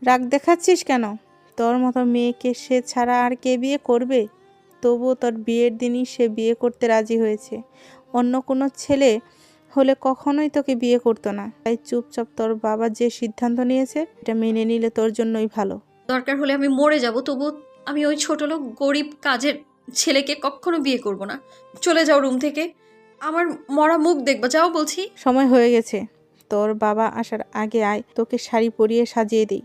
রাগ দেখাচ্ছিস কেন? তোর মতো মেয়েকে সে ছাড়া আর কে বিয়ে করবে? তবুও তোর বিয়ের দিনই সে বিয়ে করতে রাজি হয়েছে। অন্য কোনো ছেলে হলে কখনোই তোকে বিয়ে করতো না। তাই চুপচাপ তোর বাবা যে সিদ্ধান্ত নিয়েছে এটা মেনে নিলে তোর জন্যই ভালো। দরকার হলে আমি মরে যাব, তবু আমি ওই ছোট লোক গরিব কাজের ছেলেকে কখনো বিয়ে করব না। চলে যাও রুম থেকে, আমার মরা মুখ দেখবা, যাও বলছি। সময় হয়ে গেছে, তোর বাবা আসার আগে আয়, তোকে শাড়ি পরিয়ে সাজিয়ে দিই।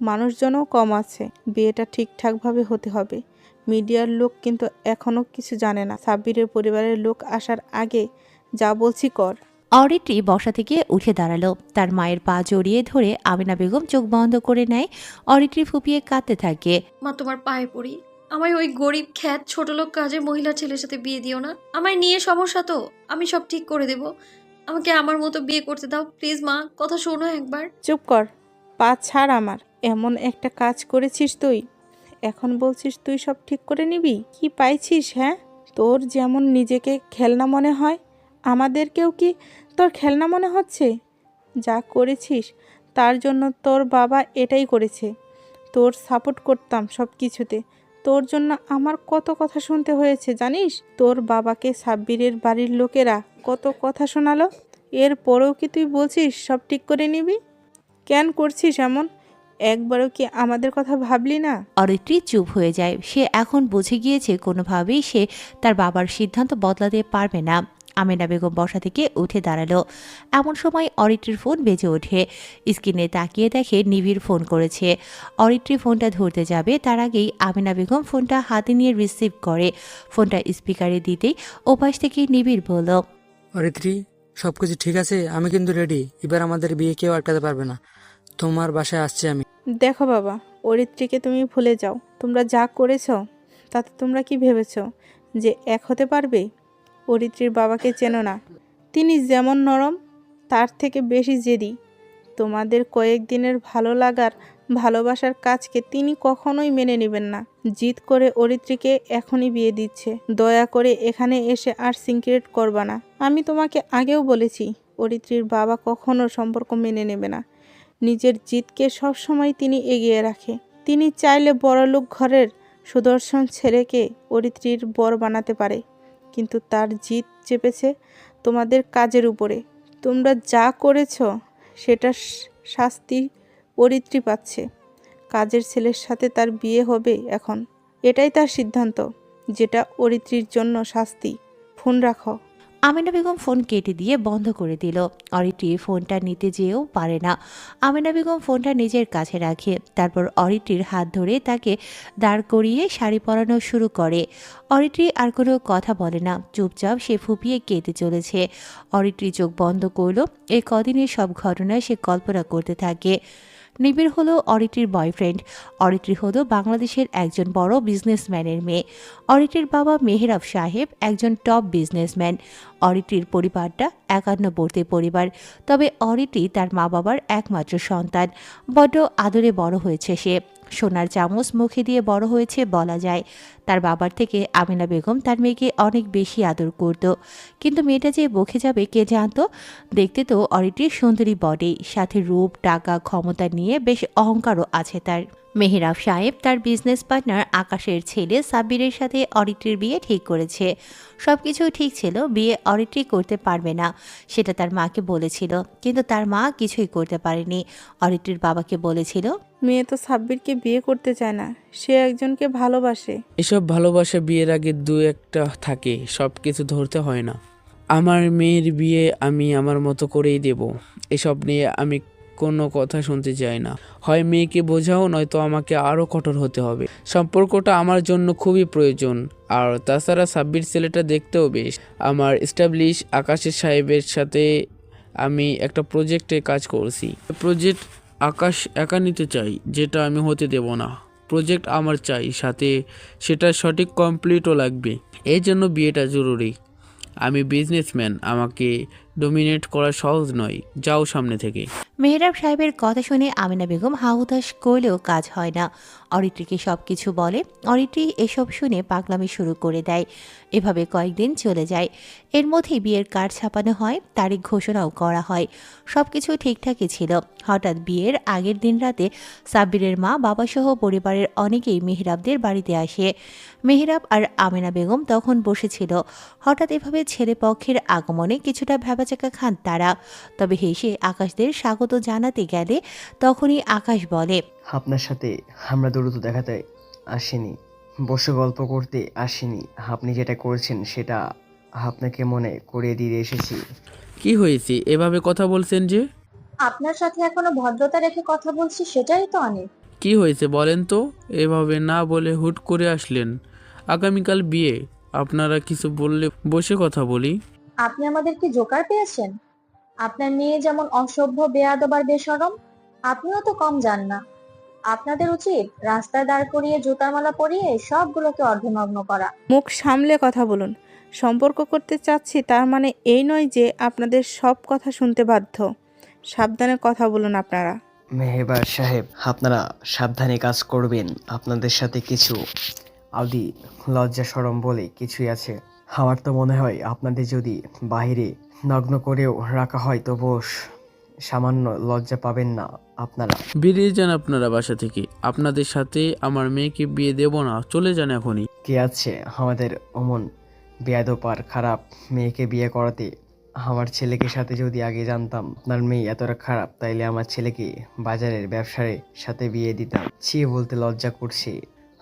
মানুষজনও কম আছে, বিয়েটা ঠিকঠাকভাবে হতে হবে। মিডিয়ার লোক কিন্তু এখনো কিছু জানে না। সাব্বিরের পরিবারের লোক আসার আগে যা বলছি কর। অরিত্রি বসা থেকে উঠে দাঁড়ালো। তার মায়ের পা জড়িয়ে ধরে আমিনা বেগম চোখ বন্ধ করে নেয়। অরিত্রি ফুপিয়ে কাঁদতে থাকে। মা, তোমার পায়ে পড়ি, আমায় ওই গরিব খ্যাত ছোট লোক কাজের মহিলার ছেলের সাথে বিয়ে দিও না। আমায় নিয়ে সমস্যা তো, আমি সব ঠিক করে দেব। আমাকে আমার মতো বিয়ে করতে দাও প্লিজ মা, কথা শোনো একবার। চুপ কর, পা ছাড় আমার। এমন একটা কাজ করেছিস তুই, এখন বলছিস তুই সব ঠিক করে নিবি? কি পাইছিস? হ্যাঁ, তোর যেমন নিজেকে খেলনা মনে হয়, আমাদেরকেও কি তোর খেলনা মনে হচ্ছে? যা করেছিস তার জন্য তোর বাবা এটাই করেছে। তোর সাপোর্ট করতাম সব কিছুতে, তোর জন্য আমার কত কথা শুনতে হয়েছে জানিস? তোর বাবাকে সাব্বিরের বাড়ির লোকেরা কত কথা শোনালো, এরপরেও কি তুই বলছিস সব ঠিক করে নিবি? কেন করছিস এমন? একবারও কি আমাদের কথা ভাবলি না? অরিত্রি চুপ হয়ে যায়। সে এখন বুঝে গিয়েছে কোনোভাবেই সে তার বাবার সিদ্ধান্ত বদলাতে পারবে না। আমিনা বেগম বসা থেকে উঠে দাঁড়ালো। এমন সময় অরিত্রির ফোন বেজে ওঠে। স্ক্রিনে তাকিয়ে দেখে নিবিড় ফোন করেছে। অরিত্রি ফোনটা ধরতে যাবে তার আগেই আমিনা বেগম ফোনটা হাতে নিয়ে রিসিভ করে। ফোনটা স্পিকারে দিতেই ওপাশ থেকে নিবিড় বলল, অরিত্রি, সবকিছু ঠিক আছে? আমি কিন্তু রেডি। এবার আমাদের বিয়ে কেউ আটকাতে পারবে না। তোমার বাসায় আসছি আমি। দেখো বাবা, অরিত্রীকে তুমি ভুলে যাও। তোমরা যা করেছ তাতে তোমরা কি ভেবেছ যে এক হতে পারবে? অরিত্রীর বাবাকে চেনো না, তিনি যেমন নরম তার থেকে বেশি জেদি। তোমাদের কয়েকদিনের ভালো লাগার ভালোবাসার কাজকে তিনি কখনোই মেনে নেবেন না। জিদ করে অরিত্রীকে এখনই বিয়ে দিচ্ছে। দয়া করে এখানে এসে আর সিক্রেট করবা না। আমি তোমাকে আগেও বলেছি, অরিত্রীর বাবা কখনো সম্পর্ক মেনে নেবে না। নিজের জিদকে সবসময় তিনি এগিয়ে রাখে। তিনি চাইলে বড়লোক ঘরের সুদর্শন ছেলেকে অরিত্রীর বর বানাতে পারে, কিন্তু তার জিদ চেপেছে তোমাদের কাজের উপরে। তোমরা যা করেছ সেটার শাস্তি অরিত্রী পাচ্ছে। কাজের ছেলের সাথে তার বিয়ে হবে এখন, এটাই তার সিদ্ধান্ত, যেটা অরিত্রীর জন্য শাস্তি। ফোন রাখো। আমিনা বেগম ফোন কেটে দিয়ে বন্ধ করে দিল। অরিত্রি ফোনটা নিতে যেয়েও পারে না। আমিনা বেগম ফোনটা নিজের কাছে রাখে। তারপর অরিত্রির হাত ধরে তাকে দাঁড় করিয়ে শাড়ি পরানো শুরু করে। অরিত্রি আর কোনো কথা বলে না, চুপচাপ সে ফুপিয়ে কেঁদে চলেছে। অরিত্রি চোখ বন্ধ করল। এই কদিনের সব ঘটনা সে কল্পনা করতে থাকে। নিবিড় হলো অরিত্রির বয়ফ্রেন্ড। অরিত্রি হলো বাংলাদেশের একজন বড় বিজনেসম্যানের মেয়ে। অরিত্রির বাবা মেহরাব সাহেব একজন টপ বিজনেসম্যান। অরিত্রির পরিবারটা একান্নবর্তী পরিবার। তবে অরিত্রি তার মা বাবার একমাত্র সন্তান। বড্ড আদরে বড় হয়েছে সে। সোনার চামচ মুখে দিয়ে বড় হয়েছে বলা যায়। তার বাবার থেকে আমিনা বেগম তার মেয়েকে অনেক বেশি আদর করত। কিন্তু মেয়েটা যে বকে যাবে কে জানতো। দেখতে তো অরিত্রির সুন্দরী বডি, সাথে রূপ, টাকা, ক্ষমতা নিয়ে বেশ অহংকারও আছে তার। মেহরাব সাহেব তার বিজনেস পার্টনার আকাশের ছেলে সাব্বিরের সাথে অরিত্রির বিয়ে ঠিক করেছে। সবকিছু ঠিক ছিল, বিয়ে অরিত্রি করতে পারবে না সেটা তার মাকে বলেছিল, কিন্তু তার মা কিছুই করতে পারেনি। অরিত্রির বাবাকে বলেছিল, মেয়ে তো সাব্বিরকে বিয়ে করতে চায় না, সে একজনকে ভালোবাসে। এসব ভালোবাসা বিয়ের আগে দু একটা থাকে, সব কিছু ধরতে হয় না। আমার মেয়ের বিয়ে আমি আমার মতো করেই দেব। এসব নিয়ে আমি কোনো কথা শুনতে চাই না। হয় মেয়েকে বোঝাও, নয়তো আমাকে আরও কঠোর হতে হবে। সম্পর্কটা আমার জন্য খুবই প্রয়োজন। আর তাছাড়া সাব্বির ছেলেটা দেখতেও বেশ। আমার এস্টাবলিশ আকাশের সাহেবের সাথে আমি একটা প্রজেক্টে কাজ করছি। প্রজেক্ট আকাশ একা নিতে চাই, যেটা আমি হতে দেব না। প্রজেক্ট আমার চাই, সাথে সেটা সঠিক কমপ্লিটও লাগবে। এই জন্য বিয়েটা জরুরি। আমি বিজনেসম্যান, আমাকে ডমিনেট করা সহজ নয়। যাও সামনে থেকে। মেহরাব সাহেবের কথা শুনে আমিনা বেগম হাহুতাশ করলেও কাজ হয় না। অরিত্রীকে সব কিছু বলে। অরিত্রী এসব শুনে পাগলামি শুরু করে দেয়। এভাবে কয়েকদিন চলে যায়। এর মধ্যেই বিয়ের কার্ড ছাপানো হয়, তারিখ ঘোষণাও করা হয়। সবকিছু ঠিকঠাকই ছিল। হঠাৎ বিয়ের আগের দিন রাতে সাব্বিরের মা বাবাসহ পরিবারের অনেকেই মেহরাবদের বাড়িতে আসে। মেহরাব আর আমেনা বেগম তখন বসেছিল। হঠাৎ এভাবে ছেলে পক্ষের আগমনে কিছুটা ভ্যাবাচাকা খান তারা। তবে হেসে আকাশদের স্বাগত জানাতে গেলে তখনই আকাশ বলে, আপনার সাথে আমরা দ্রুত দেখাতে আসিনি, বসে গল্প করতে আসিনি। আপনি যেটা করেছেন সেটা আপনাকে মনে করিয়ে দিয়ে এসেছি। কি হয়েছে এভাবে কথা বলছেন যে? আপনার সাথে এখনো ভদ্রতা রেখে কথা বলছি, সেটাই তো অনেক। কি হয়েছে বলেন তো? এভাবে না বলে হুট করে আসলেন। আগামীকাল বিয়ে, আপনারা কিছু বললে বসে কথা বলি। আপনি আমাদের কি জোকার পেয়েছেন? আপনার মেয়ে যেমন অসভ্য, বেয়াদব আর বেশরম, আপনিও তো কম যান না। আপনাদের উচিত রাস্তায় দাঁড় করিয়ে জুতার মালা পরিয়ে সবগুলোকে অর্ধনগ্ন করা। মুখ সামলে কথা বলুন। সম্পর্ক করতে চাচ্ছি তার মানে এই নয় যে আপনাদের সব কথা শুনতে বাধ্য। সাবধানে কথা বলুন আপনারা। মেহেবার সাহেব, আপনারা সাবধানে কাজ করবেন। আপনাদের সাথে কিছু আদি লজ্জা শরম বলে কিছুই আছে। আমার তো মনে হয় আপনাদের যদি বাইরে নগ্ন করেও রাখা হয় তবুও সামান্য লজ্জা পাবেন না আপনারা। বেরিয়ে যান আপনারা বাসা থেকে। আপনাদের সাথে আমার মেয়েকে বিয়ে দেব না, চলে যান এখনই। কে আছে আমাদের অমন বেয়াদপার খারাপ মেয়েকে বিয়ে করাতে? আমার ছেলেকে সাথে যদি আগে জানতাম আপনার মেয়ে এতটা খারাপ, তাইলে আমার ছেলেকে বাজারের ব্যবসার সাথে বিয়ে দিতাম। ছি, বলতে লজ্জা করছে।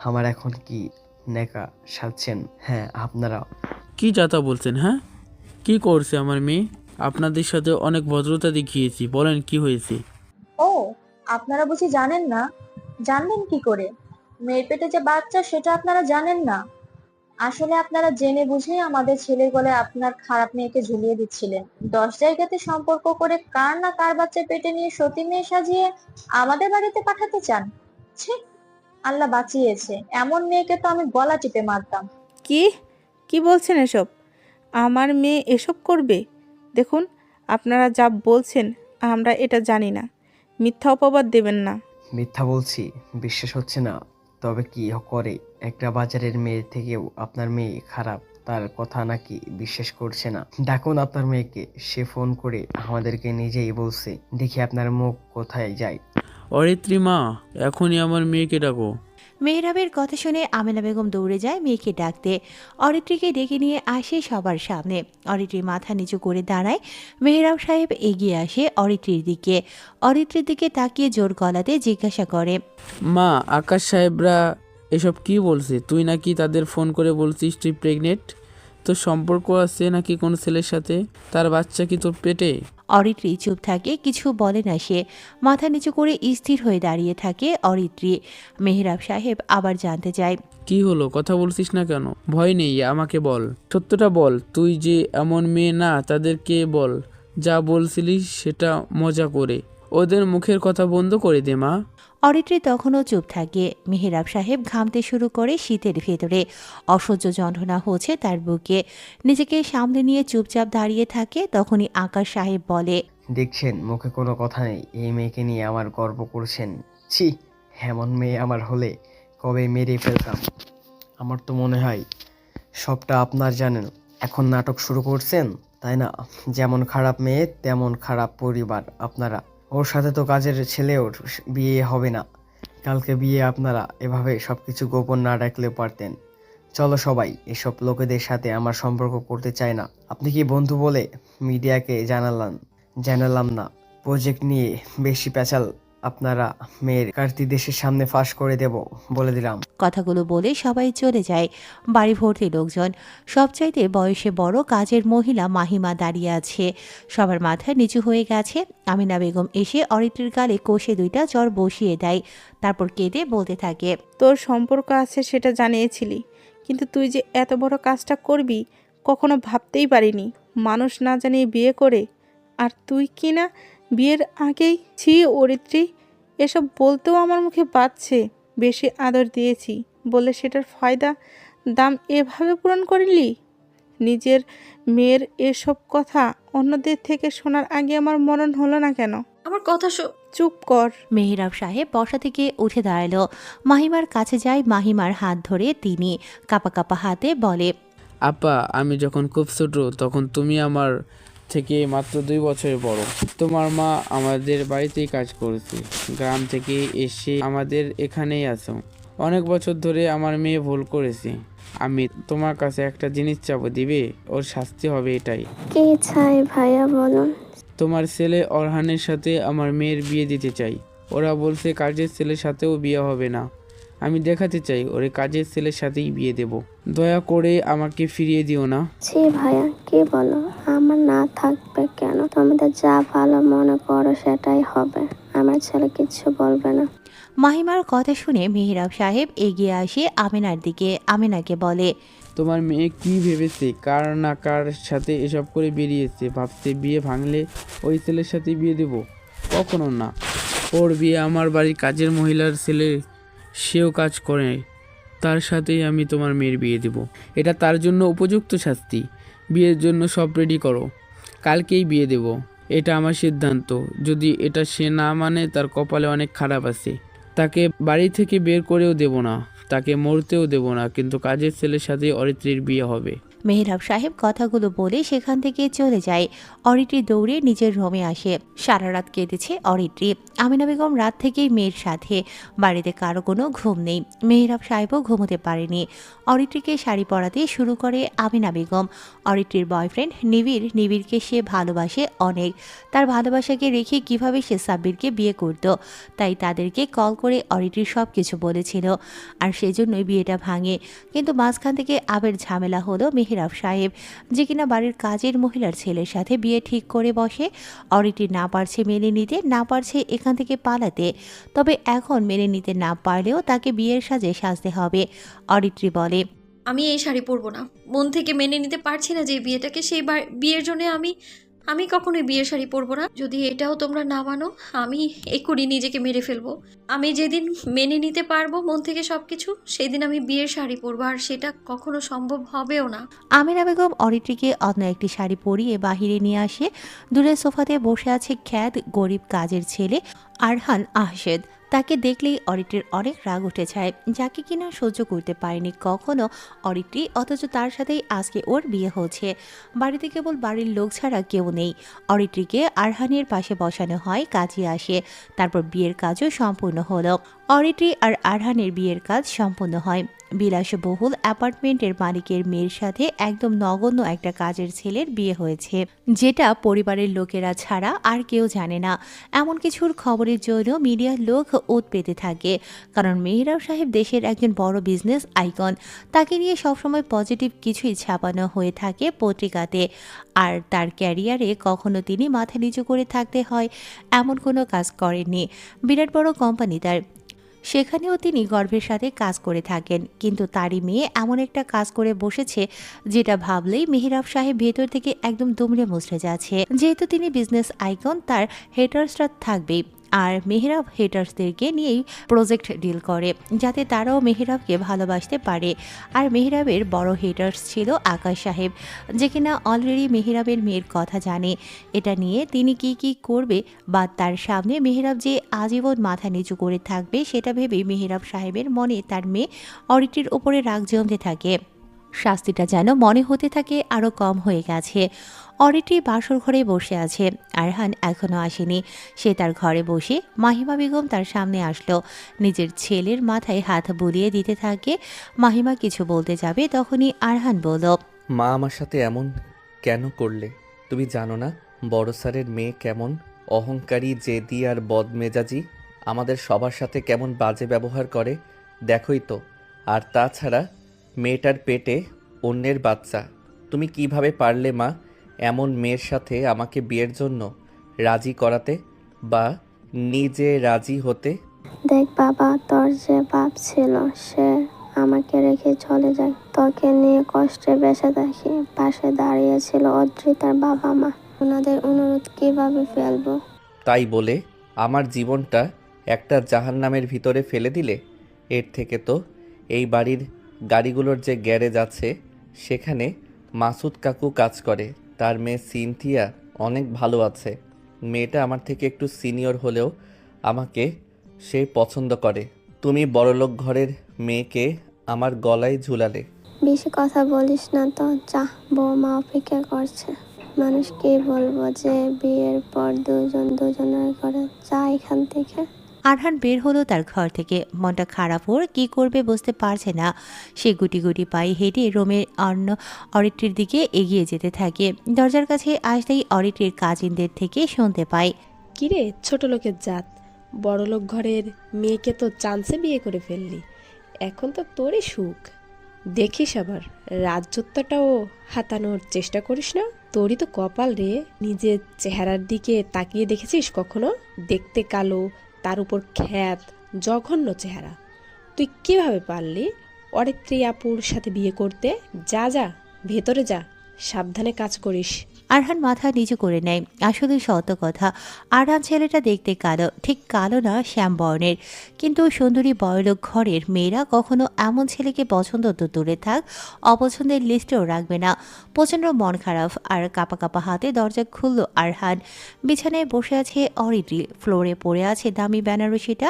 আমার এখন কি নেকা সাজছেন? হ্যাঁ আপনারা। কি যাতা বলছেন? হ্যাঁ, কি করছে আমার মেয়ে? আপনাদের সাথে অনেক ভদ্রতা দেখিয়েছি, বলেন কি হয়েছে? ও, আপনারা বুঝি জানেন না? জানবেন কি করে? মেয়ের পেটে যে বাচ্চা সেটা আপনারা জানেন না। আসলে আপনারা জেনে বুঝেই আমাদের ছেলের গলায় আপনার খারাপ মেয়েকে ঝুলিয়ে দিচ্ছিলেন। 10 জায়গাতে সম্পর্ক করে কার না কার বাচ্চা পেটে নিয়ে সতী মেয়ে সাজিয়ে আমাদের বাড়িতে পাঠাতে চান? ছি, আল্লাহ বাঁচিয়েছে। এমন মেয়েকে তো আমি গলা টিপে মারতাম। কি কি বলছেন এসব? আমার মেয়ে এসব করবে? দেখুন, আপনারা যা বলছেন আমরা এটা জানি না। মিথ্যা অপবাদ দেবেন না। মিথ্যা বলছি, বিশ্বাস হচ্ছে না? তবে কি করে? একটা বাজারের মেয়ে থেকেও আপনার মেয়ে খারাপ, তার কথা নাকি বিশ্বাস করছে না? ডাকুন আপনার মেয়েকে, সে ফোন করে আমাদেরকে নিজেই বলছে। দেখি আপনার মুখ কোথায় যায়। অরিত্রী মা, এখনই আমার মেয়েকে ডাকো। মেহরাবের কথা শুনে আমেনা বেগম দৌড়ে যায় মেয়েকে ডাকতে। অরিত্রীকে ডেকে নিয়ে আসে সবার সামনে। অরিত্রী মাথা নিচু করে দাঁড়ায়। মেহরাব সাহেব এগিয়ে আসে অরিত্রীর দিকে। অরিত্রীর দিকে তাকিয়ে জোর গলাতে জিজ্ঞাসা করে, মা, আকাশ সাহেবরা এসব কি বলছে? তুই নাকি তাদের ফোন করে বলছিস তুই প্রেগনেন্ট, তোর সম্পর্ক আছে নাকি কোনো ছেলের সাথে? তার বাচ্চা কি তোর পেটে? অরিত্রী চুপ থাকে, কিছু বলে না সে। মাথা নিচু করে স্থির হয়ে দাঁড়িয়ে থাকে অরিত্রী। মেহরাব সাহেব আবার জানতে চায়, কি হলো, কথা বলছিস না কেন? ভয় নেই, আমাকে বল, সত্যটা বল। তুই যে এমন মেয়ে না, তাদেরকে বল। যা বলছিলিস সেটা মজা করে। ওদের মুখের কথা বন্ধ করে দে মা। অরিত্রী তখনও চুপ থাকে। মেহরাব সাহেব ঘামতে শুরু করে শীতের ভেতরে। অসহ্য যন্ত্রণা হচ্ছে তার বুকে। নিজেকে সামনে নিয়ে চুপচাপ দাঁড়িয়ে থাকে। তখনই আকাশ সাহেব বলে, দেখছেন, মুখে কোনো কথা নেই। এই মেয়েকে নিয়ে আমার গর্ব করছেন? ছি, এমন মেয়ে আমার হলে কবে মেরে ফেলতাম। আমার তো মনে হয় সবটা আপনার জানেন। এখন নাটক শুরু করছেন, তাই না? যেমন খারাপ মেয়ে তেমন খারাপ পরিবার আপনারা। ওর সাথে তো কাজের ছেলেও বিয়ে হবে না। কালকে বিয়ে, আপনারা এভাবে সবকিছু গোপন না রাখলেও পারতেন। চলো সবাই, এসব লোকেদের সাথে আমার সম্পর্ক করতে চাই না। আপনি কি বন্ধু বলে মিডিয়াকে জানালাম না? প্রজেক্ট নিয়ে বেশি পেঁচাল আপনারা মেয়ের কার্তি দেশের সামনে ফাঁস করে দেব বলে দিলাম। কথাগুলো বলে সবাই চলে যায়। বাড়ি ভর্তি লোকজন। সবচাইতে বয়সে বড় কাজের মহিলা মাহিমা দাঁড়িয়ে আছে। সবার মাথা নিচু হয়ে গেছে। আমিনা বেগম এসে অরিত্রীর গালে কষে 2টা চড় বসিয়ে দেয়। তারপর কেঁদে বলতে থাকে, তোর সম্পর্ক আছে সেটা জানিয়েছিলি, কিন্তু তুই যে এত বড় কাজটা করবি কখনো ভাবতেই পারিনি। মানুষ না জানিয়ে বিয়ে করে, আর তুই কি না বিয়ের আগেই। ছি অরিত্রী, এসব বলতেও আমার মুখে বাজছে। বেশি আদর দিয়েছি বলে সেটার ফায়দা দাম এভাবে পূরণ করলি? নিজের মেয়ের এসব কথা অন্যদের থেকে শোনার আগে আমার মনন হলো না কেন? আমার কথা চুপ কর। মেহরাব সাহেব বসা থেকে উঠে দাঁড়ালো। মাহিমার কাছে যায়, মাহিমার হাত ধরে তিনি কাপা কাপা হাতে বলে, আপা, আমি যখন খুব ছোট তখন তুমি আমার থেকে মাত্র 2 বছরের বড়। তোমার মা আমাদের বাড়িতেই কাজ করেছে, গ্রাম থেকে এসে আমাদের এখানেই আছো। অনেক বছর ধরে আমার মেয়ে ভুল করেছে। আমি তোমার কাছে একটা জিনিস চাবো, দিবে? ওর শাস্তি হবে এটাই। কি চাই ভাইয়া বলুন। তোমার ছেলে অরহানের সাথে আমার মেয়ের বিয়ে দিতে চাই। ওরা বলছে কাজের ছেলের সাথেও বিয়ে হবে না। আমি দেখাতে চাই ওরে কাজের ছেলের সাথেই বিয়ে দেব। দয়া করে আমাকে ফিরিয়ে দিও না। ছি ভাইয়া, কি বলো? আমার না থাকবে কেন? তোমাদের যা ভালো মনে করো সেটাই হবে। আমার ছেলে কিচ্ছু বলবে না। মাহিমার কথা শুনে মেহরাব সাহেব এগিয়ে আসে আমিনার দিকে। আমিনাকে বলে, তোমার মেয়ে কি ভেবেছে? কার না কার সাথে এসব করে বেরিয়েছে। ভাবছে বিয়ে ভাঙলে ওই ছেলের সাথে বিয়ে দেব? কখনো না। ওর বিয়ে আমার বাড়ির কাজের মহিলার ছেলে, সেও কাজ করে, তার সাথেই আমি তোমার মেয়ের বিয়ে দেব। এটা তার জন্য উপযুক্ত শাস্তি। বিয়ের জন্য সব রেডি করো, কালকেই বিয়ে দেব। এটা আমার সিদ্ধান্ত। যদি এটা সে না মানে, তার কপালে অনেক খারাপ আছে। তাকে বাড়ি থেকে বের করেও দেব না, তাকে মরতেও দেব না, কিন্তু কাজের ছেলের সাথে অরিত্রীর বিয়ে হবে। মেহরাব সাহেব কথাগুলো বলে সেখান থেকে চলে যায়। অরিত্রী দৌড়ে নিজের রুমে আসে। সারা রাত কেটেছে অরিত্রী। আমিনা বেগম রাত থেকেই মেয়ের সাথে। বাড়িতে কারো কোনো ঘুম নেই। মেহরাব সাহেবও ঘুমোতে পারেনি। অরিত্রীকে শাড়ি পরাতে শুরু করে আমিনা বেগম। অরিত্রীর বয়ফ্রেন্ড নিবিড়কে সে ভালোবাসে অনেক। তার ভালোবাসাকে রেখে কিভাবে সে সাব্বিরকে বিয়ে করত, তাই তাদেরকে কল করে অরিত্রী সব কিছু বলেছিল, আর সেজন্যই বিয়েটা ভাঙে। কিন্তু মাঝখান থেকে আবার ঝামেলা হলো মেহরাব সাহেব, যে কিনা বাড়ির কাজের মহিলার ছেলের সাথে বিয়ে ঠিক করে বসে। অরিত্রী না পারছে মেনে নিতে, না পারছে এখান থেকে পালাতে। তবে এখন মেনে নিতে না পারলেও তাকে বিয়ের সাজে সাজতে হবে। অরিত্রী বলে, আমি এই শাড়ি পরবো না। মন থেকে মেনে নিতে পারছি না যে এই বিয়েটাকে, সেই বিয়ের জন্য আমি কখনোই বিয়ের শাড়ি পরবো না। যদি এটাও তোমরা না মানো, আমি এক্ষুনি নিজেকে মেরে ফেলবো। আমি যেদিন মেনে নিতে পারবো মন থেকে সবকিছু, সেই দিন আমি বিয়ের শাড়ি পরবো, আর সেটা কখনো সম্ভব হবেও না। আমিনা বেগম অরিত্রীকে অন্য একটি শাড়ি পরিয়ে বাহিরে নিয়ে আসে। দূরের সোফাতে বসে আছে খ্যাত গরিব কাজের ছেলে আরহান আহশেদ। তাকে দেখলেই অরিত্রীর অনেক রাগ উঠে যায়, যাকে কিনা সহ্য করতে পারেনি কখনো অরিত্রী, অথচ তার সাথেই আজকে ওর বিয়ে হচ্ছে। বাড়িতে কেবল বাড়ির লোক ছাড়া কেউ নেই। অরিত্রীকে আরহানের পাশে বসানো হয়, কাজে আসে। তারপর বিয়ের কাজও সম্পূর্ণ হলো। অরিত্রী আর আরহানের বিয়ের কাজ সম্পূর্ণ হয়। বিলাসবহুল অ্যাপার্টমেন্টের মালিকের মেয়ের সাথে একদম নগণ্য একটা কাজের ছেলের বিয়ে হয়েছে, যেটা পরিবারের লোকেরা ছাড়া আর কেউ জানে না। এমন কিছুর খবরের জন্য মিডিয়ার লোক ওত পেতে থাকে, কারণ মেহরাব সাহেব দেশের একজন বড় বিজনেস আইকন। তাকে নিয়ে সবসময় পজিটিভ কিছুই ছাপানো হয়ে থাকে পত্রিকাতে। আর তার ক্যারিয়ারে কখনো তিনি মাথা নিচু করে থাকতে হয় এমন কোনো কাজ করেননি। বিরাট বড় কোম্পানি তার, সেখানেও তিনি গর্বের সাথে কাজ করে থাকেন। কিন্তু তারই মেয়ে এমন একটা কাজ করে বসেছে, যেটা ভাবলেই মেহরাব সাহেব ভেতর থেকে একদম দুমড়ে মুচড়ে যাচ্ছে। যেহেতু তিনি বিজনেস আইকন, তার হেটার্সরা থাকবেই। আর মেহরাব হেটার্সদেরকে নিয়েই প্রজেক্ট ডিল করে, যাতে তারাও মেহরাবকে ভালোবাসতে পারে। আর মেহরাবের বড় হেটার্স ছিল আকাশ সাহেব, যে কিনা অলরেডি মেহরাবের মেয়ের কথা জানে। এটা নিয়ে তিনি কি করবে, বা তার সামনে মেহরাব যে আজীবন মাথা নিচু করে থাকবে, সেটা ভেবে মেহরাব সাহেবের মনে তার মেয়ে অরিত্রীর উপরে রাগ জমতে থাকে। শাস্তিটা যেন মনে হতে থাকে আরও কম হয়ে গেছে। অরিত্রী বাসর ঘরে বসে আছে। আরহান এখনও আসেনি। সে তার ঘরে বসে। মাহিমা বেগম তার সামনে আসলো, নিজের ছেলের মাথায় হাত বুলিয়ে দিতে থাকে। মাহিমা কিছু বলতে যাবে, তখনই আরহান বলল, মা, আমার সাথে এমন কেন করলে? তুমি জানো না বড় স্যারের মেয়ে কেমন অহংকারী, জেদি আর বদমেজাজি, আমাদের সবার সাথে কেমন বাজে ব্যবহার করে দেখোই তো। আর তাছাড়া মেয়েটার পেটে অন্যের বাচ্চা। তুমি কিভাবে পারলে মা এমন মেয়ের সাথে আমাকে বিয়ের জন্য রাজি করাতে, বা নিজে রাজি হতে? দেখ বাবা, তোর যে বাপ ছিল সে আমাকে রেখে চলে যায়। তোকে নিয়ে কষ্টে বেঁচে দেখি। পাশে দাঁড়িয়েছিল অদ্রিতার বাবা মা। ওনাদের অনুরোধ কিভাবে ফেলবো? তাই বলে আমার জীবনটা একটা জাহান্নামের ভিতরে ফেলে দিলে? এর থেকে তো এই বাড়ির গাড়িগুলোর যে গ্যারেজ আছে সেখানে মাসুদ কাকু কাজ করে, তার মেয়ে সিনথিয়া অনেক ভালো আছে। মেয়েটা আমার থেকে একটু সিনিয়র হলেও আমাকে সে পছন্দ করে। তুমি বড়লোক ঘরের মেয়েকে আমার গলায় ঝুলালে। বেশি কথা বলিস না তো, যা, বৌমা অপেক্ষা করছে। মানুষ কি বলবো যে বিয়ের পর দুজন দুজনের করে, যা এখান থেকে। আরহান বের হলো তার ঘর থেকে। মনটা খারাপ ওর, কি করবে বুঝতে পারছে না। সে গুটি গুটি পায়ে হেঁটে রুমের অন্য অরিত্রির দিকে এগিয়ে যেতে থাকে। দরজার কাছে আসতেই অরিত্রির কাজিনদের থেকে শুনতে পায়, কিরে ছোট লোকের জাত, বড়লোক ঘরের মেয়েকে তো চান্সে বিয়ে করে ফেললি, এখন তো তোরই সুখ। দেখিস আবার রাজ্যত্বটাও হাতানোর চেষ্টা করিস না। তোরই তো কপাল রে। নিজের চেহারার দিকে তাকিয়ে দেখেছিস কখনো? দেখতে কালো, তার উপর খ্যাত, জঘন্য চেহারা। তুই কিভাবে পারলি অরিত্রী আপুর সাথে বিয়ে করতে? যা যা, ভেতরে যা, সাবধানে কাজ করিস। আরহান মাথা নিচু করে নেয়। আসলে সত্য কথা, আরহান ছেলেটা দেখতে কালো, ঠিক কালো না, শ্যাম বর্ণের। কিন্তু সুন্দরী বড়লোক ঘরের মেয়েরা কখনো এমন ছেলেকে পছন্দ তো দূরে থাক, অপছন্দের লিস্টেও রাখবে না। প্রচণ্ড মন খারাপ আর কাপা কাপা হাতে দরজা খুলল আরহান। বিছানায় বসে আছে অরিত্রি, ফ্লোরে পড়ে আছে দামি বেনারসিটা,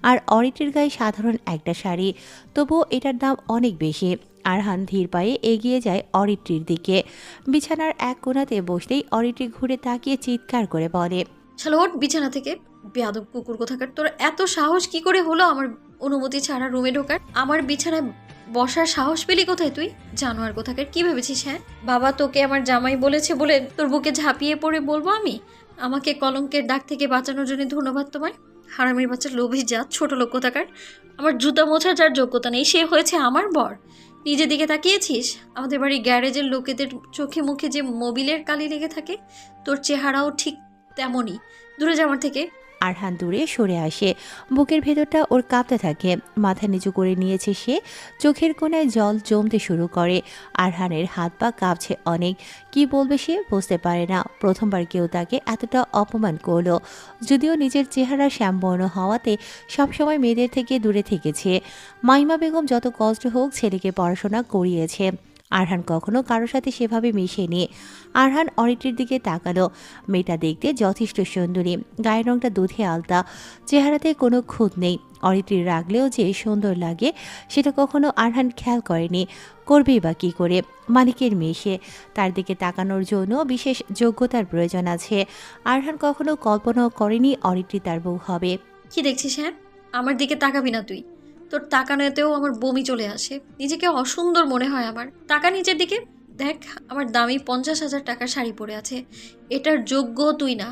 আর অরিত্রির গায়ে সাধারণ একটা শাড়ি, তবুও এটার দাম অনেক বেশি। আরহান ধীর পায়ে এগিয়ে যায় অরিত্রির দিকে। বিছানার এক কোণাতে বসতেই অরিত্রি ঘুরে তাকিয়ে চিৎকার করে বলে, চলো ওঠ বিছানা থেকে, বেয়াদব কুকুর কোথাকার। তোর এত সাহস কি করে হলো আমার অনুমতি ছাড়া রুমে ঢোকার? আমার বিছানায় বসার সাহস পেলি কোথায় তুই? জানোয়ার কোথাকার। কি ভেবেছিস? হ্যাঁ, বাবা তোকে আমার জামাই বলেছে বলে তোর বুকে ঝাঁপিয়ে পড়ে বলবো আমি? আমাকে কলঙ্কের দাগ থেকে বাঁচানোর জন্য ধন্যবাদ তোমায়। হারামির বাচ্চা, লোভী জাত, ছোট লোক কোথাকার। আমার জুতা মোছার যার যোগ্যতা নেই সে হয়েছে আমার বর। নিজের দিকে তাকিয়েছিস? আমাদের বাড়ির গ্যারেজের লোকেদের চোখে মুখে যে মোবিলের কালি লেগে থাকে, তোর চেহারাও ঠিক তেমনই। দূরে যা আমার থেকে। আরহান দূরে সরে আসে। বুকের ভেতরটা ওর কাঁপতে থাকে। মাথা নিচু করে নিয়েছে সে, চোখের কোণায় জল জমতে শুরু করে। আরহানের হাত পা কাঁপছে অনেক। কি বলবে সে বুঝতে পারে না। প্রথমবার কেউ তাকে এতটা অপমান করলো। যদিও নিজের চেহারা শ্যামবর্ণ হওয়াতে সবসময় মেয়েদের থেকে দূরে থেকেছে। মাইমা বেগম যত কষ্ট হোক ছেলেকে পড়াশোনা করিয়েছে। আরহান কখনো কারোর সাথে সেভাবে মিশেনি। আরহান অরিত্রির দিকে তাকালো। মেয়েটা দেখতে যথেষ্ট সুন্দরী, গায়ের রংটা দুধে আলতা, চেহারাতে কোনো খুঁত নেই। অরিত্রির রাগলেও যে সুন্দর লাগে সেটা কখনো আরহান খেয়াল করেনি। করবেই বা কী করে? মালিকের মেয়ে সে, তার দিকে তাকানোর জন্য বিশেষ যোগ্যতার প্রয়োজন আছে। আরহান কখনো কল্পনাও করেনি অরিত্রি তার বউ হবে। কি দেখছিস? হ্যাঁ, আমার দিকে তাকাবি না তুই। তোর তাকানোতেও আমার বমি চলে আসে। নিজেকে অসুন্দর মনে হয় আমার। টাকা নিচের দিকে দেখ, আমার দামি 50,000 টাকার শাড়ি পরে আছে। এটার যোগ্য তুই না,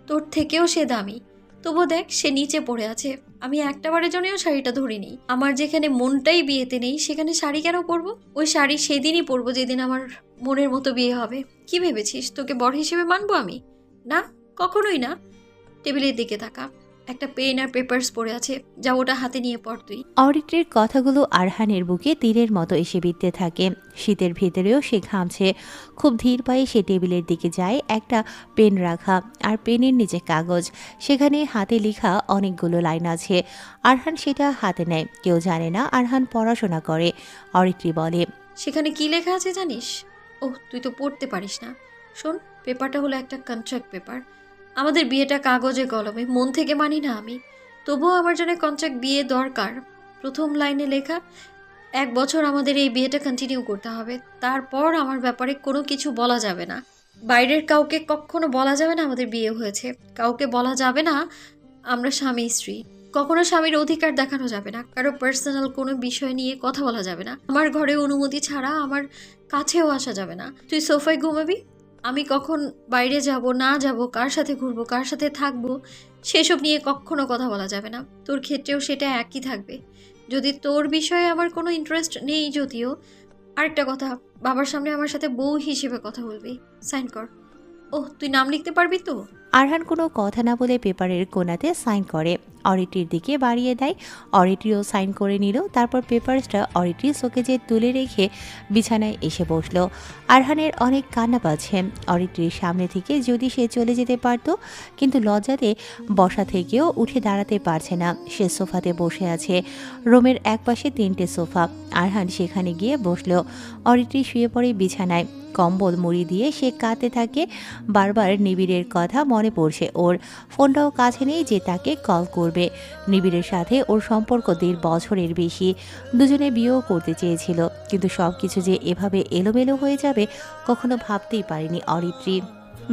তোর থেকেও সে দামি। তবু দেখ, সে নিচে পড়ে আছে। আমি একটাবারের জন্যও শাড়িটা ধরিনি। আমার যেখানে মনটাই বিয়েতে নেই সেখানে শাড়ি কেন পরবো? ওই শাড়ি সেদিনই পরবো যেদিন আমার মনের মতো বিয়ে হবে। কি ভেবেছিস তোকে বর হিসেবে মানবো আমি? না, কখনোই না। টেবিলের দিকে তাকা, একটা পেন আর পেপারস পড়ে আছে, যা ওটা হাতে নিয়ে পড় তুই। অরিত্রির কথাগুলো আরহানের বুকে তীরের মতো এসে বিঁধতে থাকে। শীতের ভেতরেও সে ঘামছে। খুব ধীর পায়ে সে টেবিলের দিকে যায়। একটা পেন রাখা, আর পেনের নিচে কাগজ, সেখানে হাতে লেখা অনেকগুলো লাইন আছে। আরহান সেটা হাতে নেয়। কেউ জানে না আরহান পড়াশোনা করে। অরিত্রি বলে, সেখানে কি লেখা আছে জানিস? ওহ, তুই তো পড়তে পারিস না। শোন, পেপারটা হলো একটা কন্ট্রাক্ট পেপার। আমাদের বিয়েটা কাগজে কলমে, মন থেকে মানি না আমি। তবুও আমার জন্য কন্ট্রাক্ট বিয়ে দরকার। প্রথম লাইনে লেখা, 1 বছর আমাদের এই বিয়েটা কন্টিনিউ করতে হবে। তারপর আমার ব্যাপারে কোনো কিছু বলা যাবে না। বাইরের কাউকে কখনো বলা যাবে না আমাদের বিয়ে হয়েছে। কাউকে বলা যাবে না আমরা স্বামী স্ত্রী। কখনো স্বামীর অধিকার দেখানো যাবে না। কারো পার্সোনাল কোনো বিষয় নিয়ে কথা বলা যাবে না। আমার ঘরে অনুমতি ছাড়া আমার কাছেও আসা যাবে না। তুই সোফায় ঘুমাবি। আমি কখন বাইরে যাব না যাব, কার সাথে ঘুরবো, কার সাথে থাকবো, সেসব নিয়ে কখনো কথা বলা যাবে না। তোর ক্ষেত্রেও সেটা একই থাকবে। যদি তোর বিষয়ে আমার কোনো ইন্টারেস্ট নেই, যদিও আরেকটা কথা, বাবার সামনে আমার সাথে বউ হিসেবে কথা বলবি। সাইন কর। ওহ, তুই নাম লিখতে পারবি তো? আরহান কোনো কথা না বলে পেপারের কোণাতে সাইন করে, অরিত্রির দিকে বাড়িয়ে দেয়। অরিত্রিও সাইন করে নিল। তারপর পেপারসটা অরিত্রির শোকেজে তুলে রেখে বিছানায় এসে বসলো। আরহানের অনেক কান্না পাচ্ছে। অরিত্রির সামনে থেকে যদি সে চলে যেতে পারত, কিন্তু লজ্জাতে বসা থেকেও উঠে দাঁড়াতে পারছে না। সে সোফাতে বসে আছে। রুমের একপাশে 3টে সোফা। আরহান সেখানে গিয়ে বসলো। অরিত্রি শুয়ে পড়ে বিছানায়। কম্বল মুড়ি দিয়ে সে কাঁদতে থাকে। বারবার নিবিড়ের কথা মনে পড়ছে ওর। ফোনটাও কাছে নেই যে তাকে কল করবে। নিবিড়ের সাথে ওর সম্পর্ক 1.5 বছরের বেশি। দুজনে বিয়েও করতে চেয়েছিল, কিন্তু সব কিছু যে এভাবে এলোমেলো হয়ে যাবে কখনো ভাবতেই পারেনি অরিত্রি।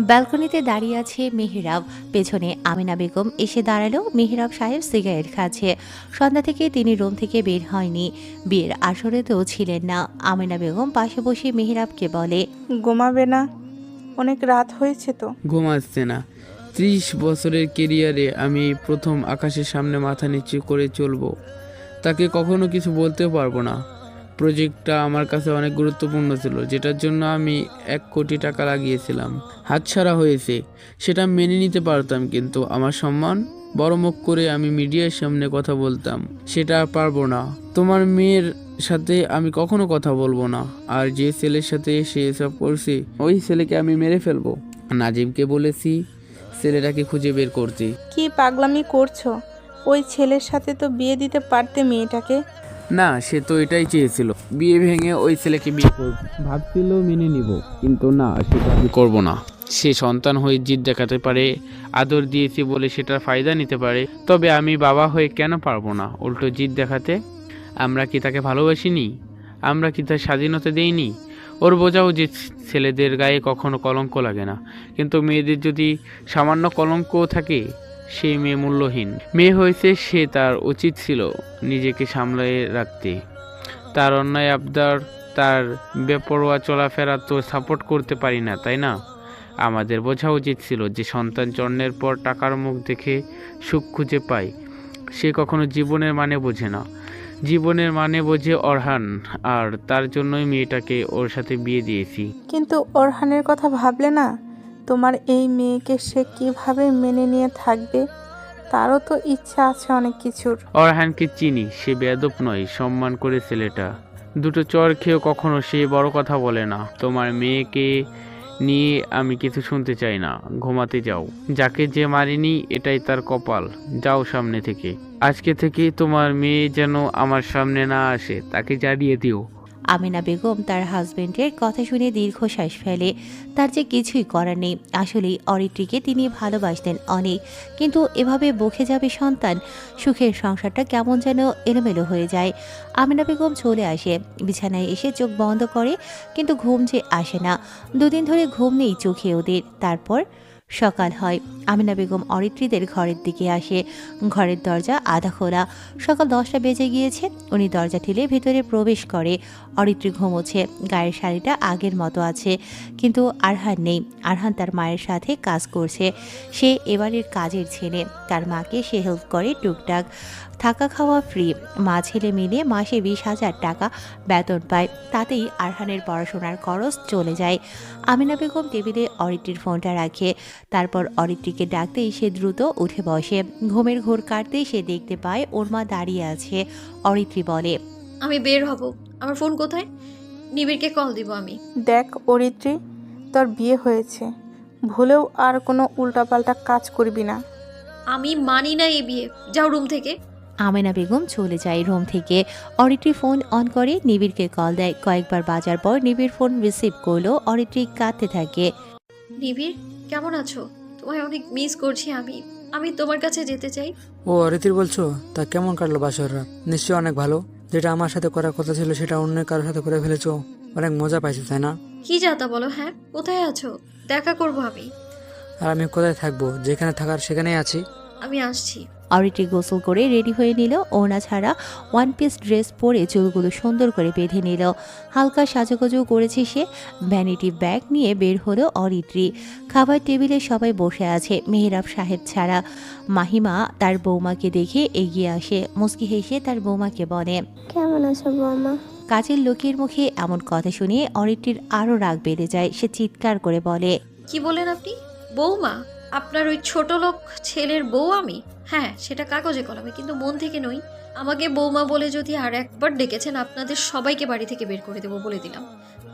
ব্যালকনিতে দাঁড়িয়ে আছে মেহরাব। পেছনে আমিনা বেগম এসে দাঁড়ালো। মেহরাব সাহেব সিগারেট খাচ্ছে। সন্ধ্যা থেকে তিনি রুম থেকে বের হয়নি। বিয়ের আসরেতেও ছিলেন না। আমিনা বেগম পাশে বসে মেহরাবকে বলে, ঘুমাবে না? অনেক রাত হয়েছে তো। ঘুম আসছে না। 30 বছরের কেরিয়ারে আমি এই প্রথম আকাশের সামনে মাথা নিচু করে চলবো। তাকে কখনো কিছু বলতেও পারবো না। প্রজেক্টটা আমার কাছে অনেক গুরুত্বপূর্ণ ছিল, যেটার জন্য আমি 1 কোটি টাকা লাগিয়েছিলাম। হাতছাড়া হয়েছে, সেটা মেনে নিতে পারতাম, কিন্তু আমার সম্মান বড় মুখ করে আমি মিডিয়ার সামনে কথা বলতাম, সেটা আর পারবো না। তোমার মেয়ের সাথে আমি কখনো কথা বলবো না। আর যে ছেলের সাথে সে এসব করছে, ওই ছেলেকে আমি মেরে ফেলবো। নাজিমকে বলেছি ছেলেটাকে খুঁজে বের করতে। কি পাগলামি করছো? ওই ছেলের সাথে তো বিয়ে দিতে পারতে মেয়েটাকে। না, সে তো এটাই চেয়েছিল, বিয়ে ভেঙে ওই ছেলেকে বিয়ে করব। ভাবছিল মেনে নিব, কিন্তু না, সেটা আমি করবো না। সে সন্তান হয়ে জিদ দেখাতে পারে, আদর দিয়েছি বলে সেটার ফায়দা নিতে পারে, তবে আমি বাবা হয়ে কেন পারবো না উল্টো জিদ দেখাতে? আমরা কি তাকে ভালোবাসিনি? আমরা কি তার স্বাধীনতা দেইনি? ওর বোঝা উচিত ছেলেদের গায়ে কখনো কলঙ্ক লাগে না, কিন্তু মেয়েদের যদি সামান্য কলঙ্কও থাকে, সেই মেয়ে মূল্যহীন। মেয়ে হয়েছে, সে তার উচিত ছিল নিজেকে সামলে রাখতে। তার অন্যায় আবদার, তার বেপরোয়া চলাফেরা তো সাপোর্ট করতে পারি না, তাই না? আমাদের বোঝা উচিত ছিল যে সন্তান জন্মের পর টাকার মুখ দেখে সুখ খুঁজে পায়, সে কখনো জীবনের মানে বোঝে না। জীবনের মানে বোঝে অরহান, আর তার জন্যই মেয়েটাকে ওর সাথে বিয়ে দিয়েছি। কিন্তু অরহানের কথা ভাবলে না? তোমার এই মেয়েকে সে কিভাবে মেনে নিয়ে থাকবে? তারও তো ইচ্ছা আছে অনেক কিছুর। অরহানকে চিনি, সে বেয়াদব নয়, সম্মান করে ছেলেটা। দুটো চর খেয়েও কখনো সে বড় কথা বলে না। তোমার মেয়েকে নিয়ে আমি কিছু শুনতে চাই না, ঘুমাতে যাও। যাকে যে মারিনি এটাই তার কপাল, যাও সামনে থেকে। আজকে থেকে তোমার মেয়ে যেন আমার সামনে না আসে, তাকে জানিয়ে দিও। আমিনা বেগম তার হাজবেন্ডের কথা শুনে দীর্ঘশ্বাস ফেলে। তার যে কিছুই করার নেই। আসলেই অরিত্রিকে তিনি ভালোবাসতেন অনেক, কিন্তু এভাবে বকে যাবে সন্তান। সুখের সংসারটা কেমন যেন এলোমেলো হয়ে যায়। আমিনা বেগম চলে আসে, বিছানায় এসে চোখ বন্ধ করে, কিন্তু ঘুম যে আসে না। 2 দিন ধরে ঘুম নেই চোখে ওদের। তারপর সকাল হয়। আমিনা বেগম অরিত্রীদের ঘরের দিকে আসে। ঘরের দরজা আধা খোলা। সকাল 10টা বেজে গিয়েছে। উনি দরজা ঠেলে ভেতরে প্রবেশ করে। অরিত্রী ঘুমোচ্ছে, গায়ের শাড়িটা আগের মতো আছে, কিন্তু আরহান নেই। আরহান তার মায়ের সাথে কাজ করছে। সে এবারের কাজের ছেলে। তার মাকে সে হেল্প করে টুকটাক। থাকা খাওয়া ফ্রি। মা ছেলে মিলে মাসে 20,000 টাকা বেতন পায়। তাতেই আরহানের পড়াশোনার খরচ চলে যায়। আমিনা বেগম টেবিলে অরিত্রির ফোনটা রাখে। তারপর অরিত্রিকে ডাকতেই সে দ্রুত উঠে বসে। ঘুমের ঘোর কাটতেই সে দেখতে পায় ওর মা দাঁড়িয়ে আছে। অরিত্রি বলে, আমি বের হব। আমার ফোন কোথায়? নিবিড়কে কল দিব আমি। দেখ অরিত্রি, তোর বিয়ে হয়েছে, ভুলেও আর কোনো উল্টাপাল্টা কাজ করবি না। আমি মানি না এই বিয়ে, যাও রুম থেকে। আমিনা বেগম চলে যায় রুম থেকে। অরিত্রি ফোন অন করে নিবিড়কে কল দেয়। কয়েকবার বাজার পর নিবিড় ফোন রিসিভ করলো। অরিত্রি কাঁদতে থাকে। নিবিড়, কেমন আছো? তোমায় অনেক মিস করছি আমি। আমি তোমার কাছে যেতে চাই। ও অরিত্রি বলছো? তা কেমন কাটলো বাসররা? নিশ্চয়ই অনেক ভালো। যেটা আমার সাথে করার কথা ছিল সেটা অন্য কারোর সাথে করে ফেলেছো। অনেক মজা পাইছো, তাই না? কি যাতা বলো? হ্যাঁ, কোথায় আছো? দেখা করবো আমি। আর আমি কোথায় থাকবো? যেখানে থাকার সেখানেই আছি। আমি আসছি। অরিত্রি গোসল করে রেডি হয়ে নিল। ওড়না ছাড়া 1 পিস ড্রেস পরে চুলগুলো সুন্দর করে বেঁধে নিল। হালকা সাজুগুজু করেছে সে। ভ্যানিটি ব্যাগ নিয়ে বের হলো অরিত্রি। খাবার টেবিলে সবাই বসে আছে, মেহরাব সাহেব ছাড়া। মাহিমা তার বৌমাকে দেখে এগিয়ে আসে। মুচকি হেসে তার বৌমাকে বলে, কেমন আছো বৌমা? কাজের লোকের মুখে এমন কথা শুনে অরিত্রির আরও রাগ বেড়ে যায়। সে চিৎকার করে বলে, কি বলেন আপনি? বৌমা? আপনার ওই ছোট লোক ছেলের বউ আমি? হ্যাঁ, সেটা কাগজে কলমে, কিন্তু মন থেকে নই। আমাকে বৌমা বলে যদি আর একবার ডেকেছেন, আপনাদের সবাইকে বাড়ি থেকে বের করে দেবো বলে দিলাম।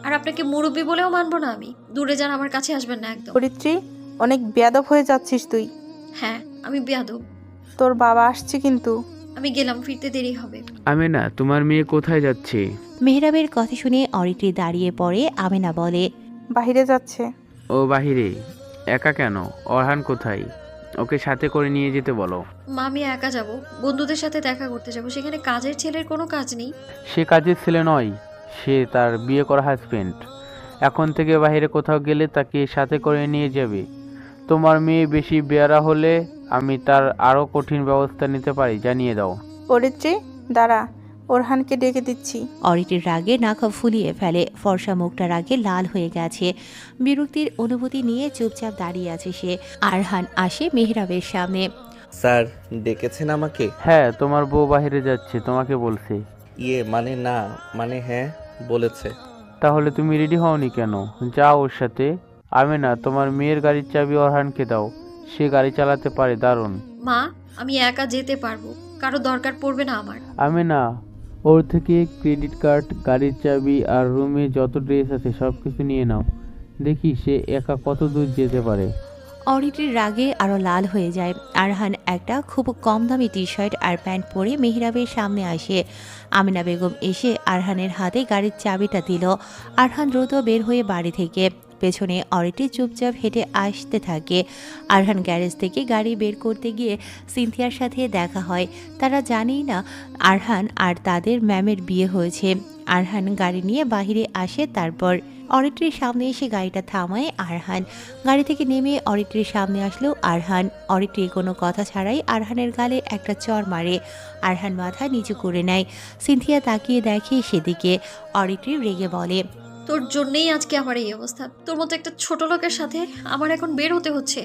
আর আপনাকে মুরব্বি বলেও মানবো না আমি। দূরে যান, আমার কাছে আসবেন না একদম। অরিত্রী, অনেক বেয়াদব হয়ে যাচ্ছিস তুই। হ্যাঁ, আমি বেয়াদব। তোর বাবা আসছে কিন্তু। আমি গেলাম, ফিরতে দেরি হবে। আমেনা, তোমার মেয়ে কোথায় যাচ্ছে? মেহরাবের কথা শুনে অরিত্রী দাঁড়িয়ে পড়ে। আমেনা বলে, বাইরে যাচ্ছে। ও বাহিরে? একা কেন? অরহান কোথায়? ওকে সাথে করে নিয়ে যেতে বলো। মা, আমি একা যাব, বন্ধুদের সাথে দেখা করতে যাব। সেখানে কাজের ছেলের কোনো কাজ নেই। সে কাজের ছেলে নয়, সে তার বিয়ে করা হাজবেন্ড। এখন থেকে বাইরে কোথাও গেলে তাকে সাথে করে নিয়ে যাবে। তোমার মেয়ে বেশি বেয়ারা হলে আমি তার আরও কঠিন ব্যবস্থা নিতে পারি, জানিয়ে দাও। অরিত্রী, দাঁড়া, ওরহানকে ডেকে দিচ্ছি। অরিত্রীর রাগে নাক ফুলিয়ে ফেলে। ফর্সা মুখটা রাগে লাল হয়ে গেছে। বিরক্তির অনুভূতি নিয়ে চুপচাপ দাঁড়িয়ে আছে সে। আরহান আসে মেহরাবের সামনে। স্যার ডেকেছেন আমাকে? হ্যাঁ, তোমার বউ বাইরে যাচ্ছে, তোমাকে বলছে। মানে না, মানে হ্যাঁ বলেছে। তাহলে তুমি রেডি হওনি কেন? যাও ওর সাথে। আমেনা, তোমার মেয়ের গাড়ির চাবি অরহানকে দাও, সে গাড়ি চালাতে পারে দারুণ। মা, আমি একা যেতে পারবো, কারো দরকার পড়বে না আমার। আমেনা, ওর থেকে ক্রেডিট কার্ড, গাড়ির চাবি আর রুমে যত ড্রেস আছে সব কিছু নিয়ে নাও, দেখি সে একা কত দূর যেতে পারে। অরিত্রীর রাগে আরো লাল হয়ে যায়। আরহান একটা খুব কম দামি টি শার্ট আর প্যান্ট পরে মেহরাবের সামনে আসে। আমিনা বেগম এসে আরহানের হাতে গাড়ির চাবিটা দিল। আরহান দ্রুত বের হয়ে বাড়ি থেকে। পেছনে অরিত্রী চুপচাপ হেঁটে আসতে থাকে। আরহান গ্যারেজ থেকে গাড়ি বের করতে গিয়ে সিনথিয়ার সাথে দেখা হয়। তারা জানেই না আরহান আর তাদের ম্যামের বিয়ে হয়েছে। আরহান গাড়ি নিয়ে বাহিরে আসে। তারপর অরিত্রীর সামনে এসে গাড়িটা থামায় আরহান। গাড়ি থেকে নেমে অরিত্রীর সামনে আসলো আরহান। অরিত্রী কোনো কথা ছাড়াই আরহানের গালে একটা চড় মারে। আরহান মাথা নিচু করে নেয়। সিনথিয়া তাকিয়ে দেখে সেদিকে। অরিত্রী রেগে বলে, তোর জন্যেই আজকে আমার এই অবস্থা। তোর মতো একটা ছোট লোকের সাথে আমার এখন বের হতে হচ্ছে।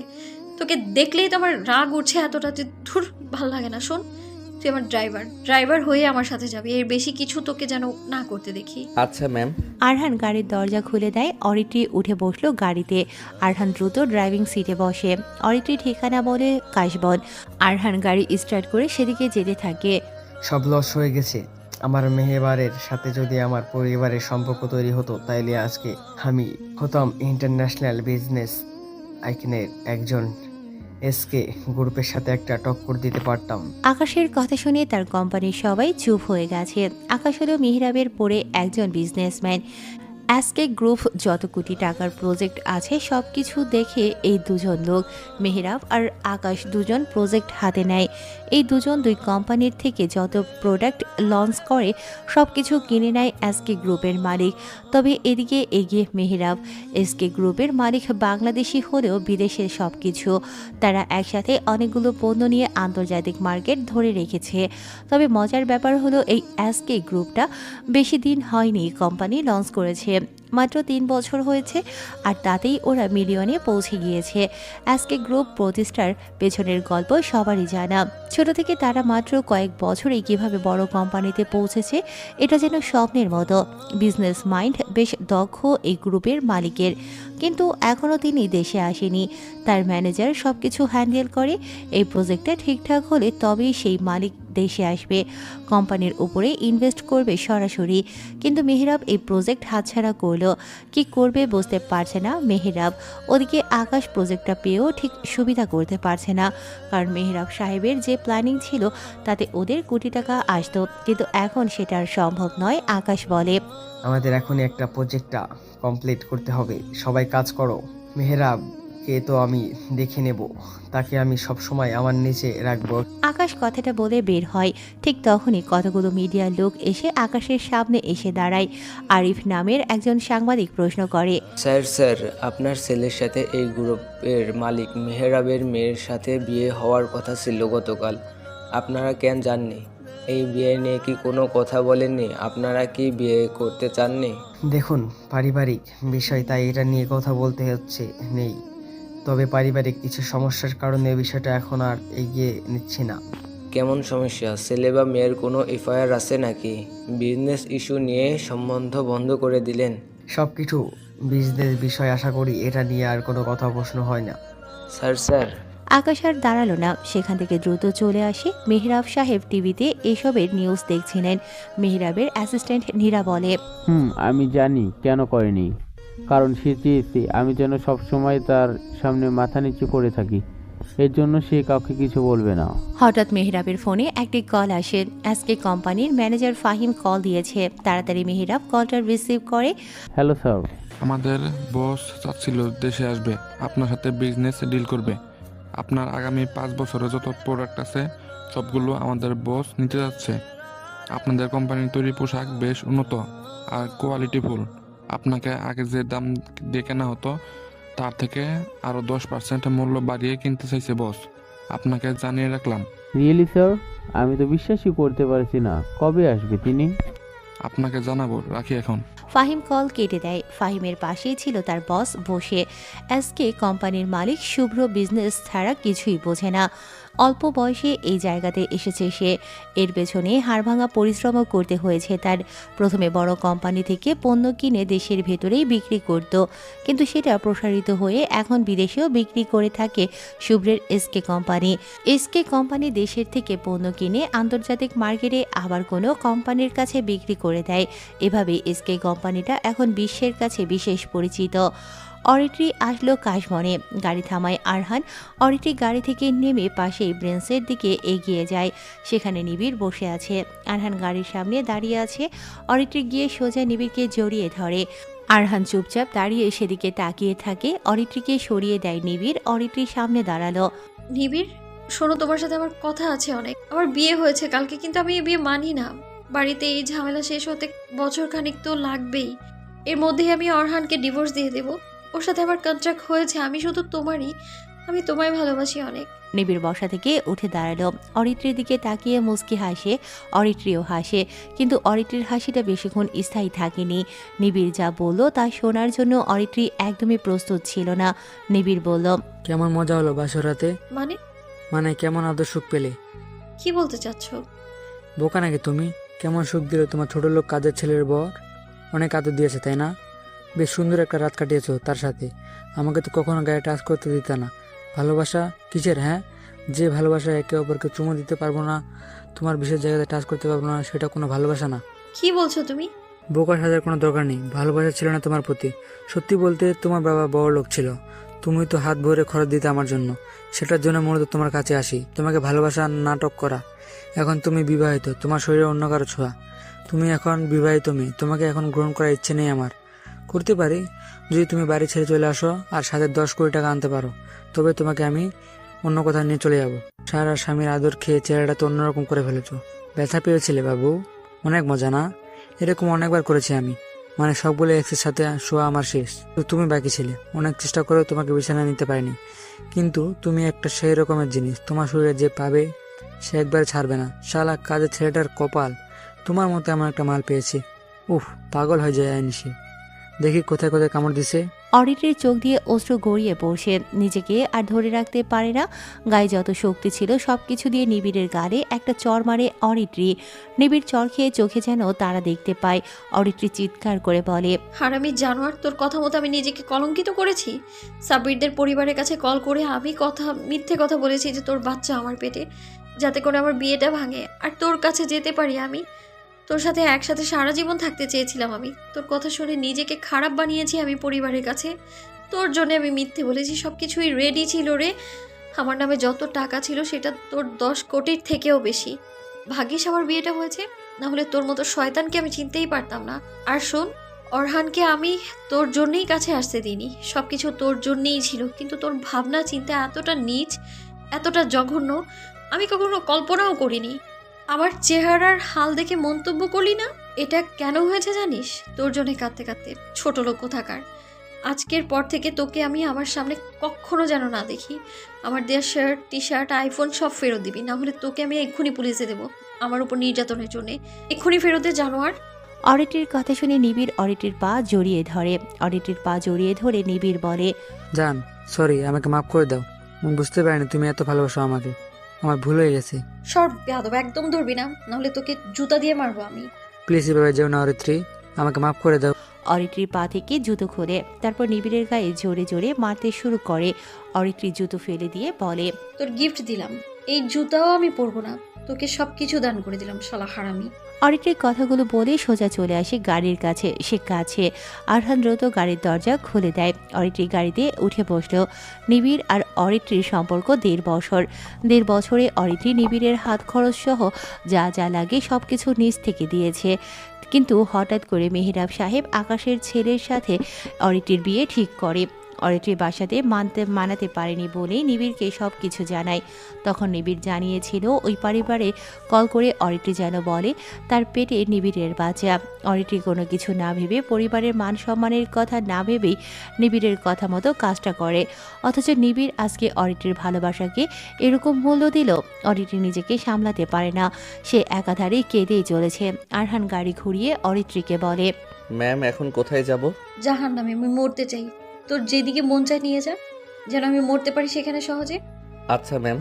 তোকে দেখলেই তো আমার রাগ উঠছে এতটা, তুই ধুর, ভাল লাগে না। শোন, তুই আমার ড্রাইভার হয়ে আমার সাথে যাবি। এর বেশি কিছু তোকে যেন না করতে দেখি। আচ্ছা ম্যাম। আরহান গাড়ির দরজা খুলে দেয়। অরিত্রী উঠে বসলো গাড়িতে। আরহান দ্রুত ড্রাইভিং সিটে বসে। অরিত্রী ঠিকানা বলে কাশবন। আরহান গাড়ি স্টার্ট করে সেদিকে যেতে থাকে। সব লস হয়ে গেছে। আমার মেহেবারের সাথে যদি আমার পরিবারের সম্পর্ক তৈরি হতো, তাইলে আজকে আমি হতাম ইন্টারন্যাশনাল বিজনেস আইকনের একজন। এসকে গ্রুপের সাথে একটা টক্কর দিতে পারতাম। আকাশের কথা শুনে তার কোম্পানির সবাই চুপ হয়ে গেছে। আকাশ হলো মেহরাবের পরে একজন বিজনেসম্যান। এসকে গ্রুপ যত কোটি টাকার প্রজেক্ট আছে সব কিছু দেখে এই দুজন লোক, মেহরাব আর আকাশ, দুজন প্রজেক্ট হাতে নেয়। এই দুজন দুই কোম্পানির থেকে যত প্রোডাক্ট লঞ্চ করে সব কিছু কিনে নেয় এসকে গ্রুপের মালিক। তবে এদিকে এগিয়ে মেহরাব। এসকে গ্রুপের মালিক বাংলাদেশি হলেও বিদেশের সব কিছু। তারা একসাথে অনেকগুলো পণ্য নিয়ে আন্তর্জাতিক মার্কেট ধরে রেখেছে। তবে মজার ব্যাপার হলো এই এসকে গ্রুপটা বেশি দিন হয়নি কোম্পানি লঞ্চ করেছে, মাত্র 3 বছর হয়েছে, আর তাতেই ওরা মিলিয়নে পৌঁছে গিয়েছে। এসকে গ্রুপ প্রতিষ্ঠার পেছনের গল্প সবারই জানা। ছোট থেকে তারা মাত্র কয়েক বছরেই কিভাবে বড় কোম্পানিতে পৌঁছেছে এটা যেন স্বপ্নের মতো। বিজনেস মাইন্ড বেশ দক্ষ এই গ্রুপের মালিকের, কিন্তু এখনও তিনি দেশে আসেনি। তার ম্যানেজার সব কিছু হ্যান্ডেল করে। এই প্রজেক্টটা ঠিকঠাক হলে তবেই সেই মালিক দেশে আসবে, কোম্পানির উপরে ইনভেস্ট করবে সরাসরি। কিন্তু মেহরাব এই প্রজেক্ট হাতছাড়া করলো। কি করবে বুঝতে পারছে না মেহরাব। ওদিকে আকাশ প্রজেক্টটা পেয়েও ঠিক সুবিধা করতে পারছে না, কারণ মেহরাব সাহেবের যে প্ল্যানিং ছিল তাতে ওদের কোটি টাকা আসতো, কিন্তু এখন সেটা আর সম্ভব নয়। আকাশ বলে, আমাদের এখনই একটা প্রজেক্টটা কমপ্লিট করতে হবে, সবাই কাজ করো। মেহরাবকে তো আমি দেখে নেব, তাকে আমি সব সময় আমার নিচে রাখবো। আকাশ কথাটা বলে বের হয়। ঠিক তখনই কতগুলো মিডিয়ার লোক এসে আকাশের সামনে এসে দাঁড়ায়। আরিফ নামের একজন সাংবাদিক প্রশ্ন করে, স্যার, আপনার ছেলের সাথে এই গ্রুপের মালিক মেহরাবের মেয়ের সাথে বিয়ে হওয়ার কথা ছিল গতকাল, আপনারা কেন জাননি? এই বিয়ে নিয়ে কি কোনো কথা বলেননি? আপনারা কি বিয়ে করতে চাননি? দেখুন, পারিবারিক বিষয়, তাই এটা নিয়ে কথা বলতে হচ্ছে নেই। তবে পারিবারিক কিছু সমস্যার কারণে বিষয়টা এখন আর এগিয়ে নিচ্ছি না। কেমন সমস্যা? ছেলে বা মেয়ের কোনো এফআইআর আছে নাকি? বিজনেস ইস্যু নিয়ে সম্বন্ধ বন্ধ করে দিলেন। সব কিছু বিজনেস বিষয়, আশা করি এটা নিয়ে আর কোনো কথা প্রশ্ন হয় না। স্যার। আকাশ আর দাঁড়ালো না, সেখান থেকে দ্রুত চলে আসে। মেহরাব সাহেব টিভিতে এসবের নিউজ দেখছিলেন। মেহরাবের অ্যাসিস্ট্যান্ট নীরা বলে, আমি জানি কেন করেনি, কারণ সে চেয়েছে আমি যেন সবসময় তার সামনে মাথা নিচু করে থাকি, এর জন্য সে কাউকে কিছু বলবে না। হঠাৎ মেহরাবের ফোনে একটি কল আসে। এসকে কোম্পানির ম্যানেজার ফাহিম কল দিয়েছে। তাড়াতাড়ি মেহরাব কলটা রিসিভ করে। Hello sir. আমাদের বস চাচ্ছিল দেশে আসবে, আপনার সাথে বিজনেস ডিল করবে। আপনার আগামী 5 বছরে যত প্রোডাক্ট আছে সবগুলো আমাদের বস নিতে যাচ্ছে। আপনাদের কোম্পানির তৈরি পোশাক বেশ উন্নত আর কোয়ালিটিফুল। আপনাকে আগে যে দাম দিয়ে কেনা হতো তার থেকে আরও 10% মূল্য বাড়িয়ে কিনতে চাইছে বস। আপনাকে জানিয়ে রাখলাম। Really sir? আমি তো বিশ্বাসই করতে পারছি না। কবে আসবে তিনি? আপনাকে জানাবো, রাখি এখন। ফাহিম কল কেটে দেয়। ফাহিমের পাশেই ছিল তার বস বসে। এসকে কোম্পানির মালিক শুভ্র বিজনেস ছাড়া কিছুই বোঝে না। অল্প বয়সে এই জায়গাতে এসেছে সে। এর পেছনে হাড়ভাঙা পরিশ্রমও করতে হয়েছে তার। প্রথমে বড় কোম্পানি থেকে পণ্য কিনে দেশের ভেতরেই বিক্রি করত, কিন্তু সেটা প্রসারিত হয়ে এখন বিদেশেও বিক্রি করে থাকে শুভ্রের এসকে কোম্পানি। এসকে কোম্পানি দেশের থেকে পণ্য কিনে আন্তর্জাতিক মার্কেটে আবার কোনো কোম্পানির কাছে বিক্রি করে দেয়। এভাবে এসকে কোম্পানিটা এখন বিশ্বের কাছে বিশেষ পরিচিত। অরিত্রি আসলো কাশবনে। গাড়ি থামায় আরহান। অরিত্রি গাড়ি থেকে নেমে পাশেই ব্রেন্সের দিকে এগিয়ে যায়। সেখানে নিবিড় বসে আছে। আরহান গাড়ির সামনে দাঁড়িয়ে আছে। অরিত্রি গিয়ে সোজা নিবিড়কে জড়িয়ে ধরে। আরহান চুপচাপ দাঁড়িয়ে সেদিকে তাকিয়ে থাকে। অরিত্রিকে সরিয়ে দেয় নিবিড়। অরিত্রির সামনে দাঁড়ালো। নিবিড়, শোনো, তোমার সাথে আমার কথা আছে অনেক। আমার বিয়ে হয়েছে কালকে, কিন্তু আমি এই বিয়ে মানি না। বাড়িতে এই ঝামেলা শেষ হতে বছর খানিক তো লাগবেই। এর মধ্যেই আমি অরহানকে ডিভোর্স দিয়ে দেব। ওর সাথে আমার কন্ট্রাক্ট হয়েছে। আমি শুধু তোমারই, আমি তোমায় ভালোবাসি অনেক। নিবিড় বসা থেকে উঠে দাঁড়ালো। অরিত্রির দিকে তাকিয়ে মুচকি হাসে। অরিত্রিও হাসে, কিন্তু অরিত্রির হাসিটা বেশিক্ষণ স্থায়ী থাকেনি। নিবিড় যা বলল তা শোনার জন্য অরিত্রি একদমই প্রস্তুত ছিল না। নিবিড় বলল, কেমন মজা হলো বাসর রাতে? মানে কেমন আদর সুখ পেলে? কি বলতে চাচ্ছ? বোকা নাকি তুমি? কেমন সুখ দিল তোমার ছোট লোক কাজের ছেলের বর? অনেক আদর দিয়েছে তাই না? বেশ সুন্দর একটা রাত কাটিয়েছো তার সাথে। আমাকে তো কখনো গায়ে টাচ করতে দিতে না। ভালোবাসা কিসের? হ্যাঁ, যে ভালোবাসা একে অপরকে চুমু দিতে পারবো না, তোমার বিশেষ জায়গাতে টাচ করতে পারবো না, সেটা কোনো ভালোবাসা না। কি বলছো তুমি? বোকা সাজার কোনো দরকার নেই। ভালোবাসা ছিল না তোমার প্রতি। সত্যি বলতে তোমার বাবা বড় লোক ছিল। তুমি তো হাত ভরে খরচ দিতে আমার জন্য। সেটার জন্য মূলত তোমার কাছে আসি, তোমাকে ভালোবাসার নাটক করা। এখন তুমি বিবাহিত, তোমার শরীরে অন্য কারো ছোঁয়া। তুমি এখন বিবাহিত মেয়ে, তোমাকে এখন গ্রহণ করার ইচ্ছে নেই আমার। করতে পারি যদি তুমি বাড়ি ছেড়ে চলে আসো আর সাথে 10 কোটি টাকা আনতে পারো, তবে তোমাকে আমি অন্য কোথাও নিয়ে চলে যাবো। সারা স্বামীর আদর খেয়ে চেহারাটা তো অন্যরকম করে ফেলেছো। ব্যথা পেয়েছিলে বাবু? অনেক মজা না? এরকম অনেকবার করেছি আমি। মানে সবগুলো এক্সের সাথে শোয়া আমার শেষ। তো তুমি বাকি ছিলে। অনেক চেষ্টা করেও তোমাকে বিছানায় নিতে পারিনি, কিন্তু তুমি একটা সেই রকমের জিনিস, তোমার শরীরে যে পাবে সে একবারে ছাড়বে না। শালা কাজের ছেলেটার কপাল, তোমার মতো এমন একটা মাল পেয়েছি। উফ, পাগল হয়ে যায় আইনিসে। দেখি কোথায় কোথায় কামড় দিছে। অরিত্রির চোখ দিয়ে অশ্রু গড়িয়ে পড়ছে। নিজেকে আর ধরে রাখতে পারে না। গায়ে যত শক্তি ছিল সবকিছু দিয়ে নিবিড়ের গালে একটা চর মারে অরিত্রি। নিবিড় চর খেয়ে চোখে যেন তারা দেখতে পায়। অরিত্রি চিৎকার করে বলে, হারামি জানোয়ার, তোর কথা মতো আমি নিজেকে কলঙ্কিত করেছি। সাব্বিরদের পরিবারের কাছে কল করে আমি মিথ্যে কথা বলেছি যে তোর বাচ্চা আমার পেটে, যাতে করে আমার বিয়েটা ভাঙে আর তোর কাছে যেতে পারি। আমি তোর সাথে একসাথে সারা জীবন থাকতে চেয়েছিলাম। আমি তোর কথা শুনে নিজেকে খারাপ বানিয়েছি আমি পরিবারের কাছে। তোর জন্য আমি মিথ্যে বলেছি। সব কিছুই রেডি ছিল রে। আমার নামে যত টাকা ছিল সেটা তোর 10 কোটির থেকেও বেশি। ভাগ্যিস আমার বিয়েটা হয়েছে, না হলে তোর মতো শয়তানকে আমি চিনতেই পারতাম না। আর শোন, অরহানকে আমি তোর জন্যই কাছে আসতে দিইনি। সব কিছু তোর জন্যই ছিল, কিন্তু তোর ভাবনা চিন্তা এতটা নীচ, এতটা জঘন্য আমি কখনো কল্পনাও করিনি। আমার চেহারার হাল দেখে মন্তব্য করলি না? এটা কেন হয়েছে জানিস? তোর জন্য কাঁদতে কাঁদতে। ছোট লোক কোথাকার। আজকের পর থেকে তোকে আমি আমার সামনে কখনো যেন না দেখি। আমার দেওয়া শার্ট, টি শার্ট, আইফোন সব ফেরত দিবি, না হলে তোকে আমি এক্ষুনি পুলিশে দেবো আমার উপর নির্যাতনের জন্যে। এক্ষুনি ফেরত দে জানোয়ার। অরিত্রির কথা শুনে নিবিড় অরিত্রির পা জড়িয়ে ধরে। অরিত্রির পা জড়িয়ে ধরে নিবিড় বলে, জান, সরি, আমাকে মাফ করে দাও। আমি বুঝতে পারিনি তুমি এত ভালোবাসো আমাকে। আমার ভুল হয়ে গেছে। সর বেয়াদব, একদম ধরবি না, নাহলে তোকে জুতা দিয়ে মারবো আমি। প্লিজ এভাবে যেও না অরিত্রি, আমাকে মাফ করে দাও। অরিত্রির পা থেকে জুতো খুলে তারপর নিবিড়ের গায়ে জোরে জোরে মারতে শুরু করে। অরিত্রি জুতো ফেলে দিয়ে বলে, তোর গিফট দিলাম, এই জুতাও আমি পরবো না, তোকে সব কিছু দান করে দিলাম শালা হারামি। অরিত্রির কথাগুলো বলে সোজা চলে আসে গাড়ির কাছে। সে কাছে আরহান দ্রুত গাড়ির দরজা খুলে দেয়। অরিত্রি গাড়িতে উঠে বসলো। নিবিড় আর অরিত্রির সম্পর্ক 1.5 বছর। 1.5 বছরে অরিত্রি নিবিড়ের হাত খরচ সহ যা যা লাগে সবকিছু নিজ থেকে দিয়েছে। কিন্তু হঠাৎ করে মেহরাব সাহেব আকাশের ছেলের সাথে অরিত্রির বিয়ে ঠিক করে। অরিত্রির বাসাতে মানাতে পারেনি বলেই নিবিড়কে সব কিছু জানায়। তখন নিবিড় জানিয়েছিল ওই পরিবারে কল করে অরিত্রি যেন বলে তার পেটে নিবিড়ের বাচ্চা। অরিত্রি কোনো কিছু না ভেবে, পরিবারের মান সম্মানের কথা না ভেবেই নিবিড়ের কথা মতো কাজটা করে। অথচ নিবিড় আজকে অরিত্রির ভালোবাসাকে এরকম মূল্য দিল। অরিত্রি নিজেকে সামলাতে পারে না, সে একাধারে কেঁদেই চলেছে। আরহান গাড়ি ঘুরিয়ে অরিত্রিকে বলে, ম্যাম এখন কোথায় যাব? জাহান্নামে, আমি মরতে চাই, তোর যেদিকে মন চায় নিয়ে যা, যেন আমি মরতে পারি সেখানে সহজে। আচ্ছা ম্যাম।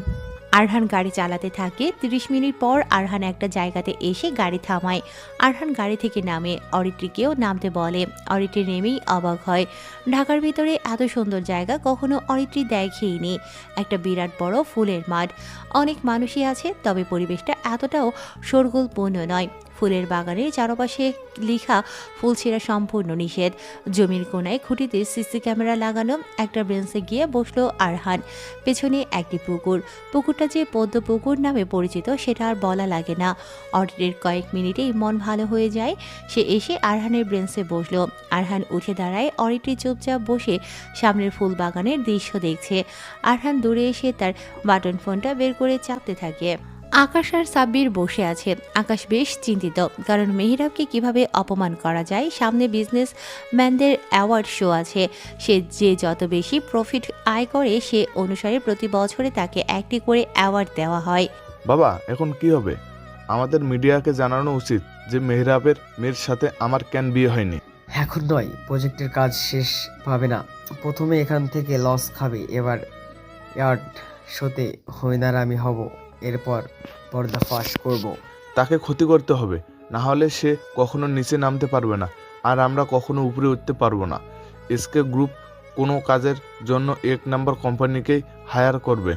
আরহান গাড়ি চালাতে থাকে। 30 মিনিট পর আরহান একটা জায়গাতে এসে গাড়ি থামায়। আরহান গাড়ি থেকে নামে, অরিত্রিকেও নামতে বলে। অরিত্রি নেমেই অবাক হয়। ঢাকার ভিতরে এত সুন্দর জায়গা কখনো অরিত্রি দেখেইনি। একটা বিরাট বড় ফুলের মাঠ, অনেক মানুষই আছে, তবে পরিবেশটা এতটাও শোরগোলপূর্ণ নয়। ফুলের বাগানের চারপাশে লেখা ফুল ছেঁড়া সম্পূর্ণ নিষেধ। জমির কোনায় খুঁটিতে সিসি ক্যামেরা লাগানো। একটা বেঞ্চে গিয়ে বসলো আরহান। পেছনে একটি পুকুর। পুকুরটা যে পদ্ম পুকুর নামে পরিচিত সেটা আর বলা লাগে না। অরিত্রির কয়েক মিনিটেই মন ভালো হয়ে যায়। সে এসে আরহানের বেঞ্চে বসলো। আরহান উঠে দাঁড়ায়। অরিত্রি চুপচাপ বসে সামনের ফুল বাগানের দৃশ্য দেখছে। আরহান দূরে এসে তার বাটন ফোনটা বের করে চাপতে থাকে। আকাশ আর সাব্বির বসে আছে। আকাশ বেশ চিন্তিত, কারণ মেহরাবকে কিভাবে অপমান করা যায়। সামনে বিজনেসম্যানদের অ্যাওয়ার্ড শো আছে। সে যে যত বেশি প্রফিট আয় করে সে অনুসারে প্রতি বছরে তাকে একটি করে অ্যাওয়ার্ড দেওয়া হয়। বাবা, এখন কি হবে? আমাদের মিডিয়াকে জানানো উচিত যে মেহরাবের মেয়ের সাথে আমার কেন বিয়ে হয়নি। এখন নয়, প্রজেক্টের কাজ শেষ পাবে না। প্রথমে এখান থেকে লস খাবে, এবার অ্যাওয়ার্ড শোতে উইনার আমি হব, এরপর পর্দা ফাঁস করব। তাকে ক্ষতি করতে হবে, না হলে সে কখনো নিচে নামতে পারবে না, আর আমরা কখনো উপরে উঠতে পারবো না। এসকে গ্রুপ কোনো কাজের জন্য 1 নম্বর কোম্পানিকেই হায়ার করবে।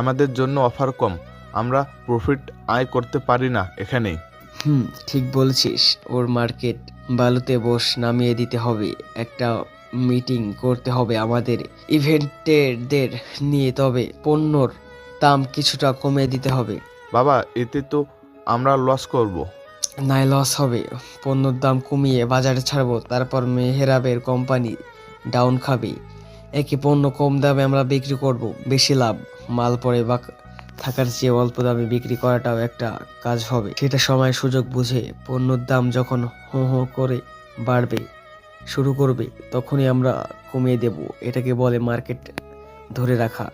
আমাদের জন্য অফার কম, আমরা প্রফিট আয় করতে পারি না এখানেই। ঠিক বলছিস। ওর মার্কেট বালুতে বস নামিয়ে দিতে হবে। একটা মিটিং করতে হবে আমাদের ইভেন্টেরদের নিয়ে, তবে পণ্যর দাম কিছুটা কমিয়ে দিতে হবে। বাবা, এতে তো আমরা লস করব। নাই, লস হবে। পণ্যর দাম কমিয়ে বাজারে ছাড়বো, তারপর মেহরাবের কোম্পানি ডাউন খাবে। একই পণ্য কম দামে আমরা বিক্রি করব, বেশি লাভ। মাল পরে বা থাকার চেয়ে অল্প দামে বিক্রি করাটাও একটা কাজ হবে। সেটা সময় সুযোগ বুঝে পণ্যর দাম যখন হো হো করে বাড়বে শুরু করবে, তখনই আমরা কমিয়ে দেব। এটাকে বলে মার্কেট ধরে রাখা।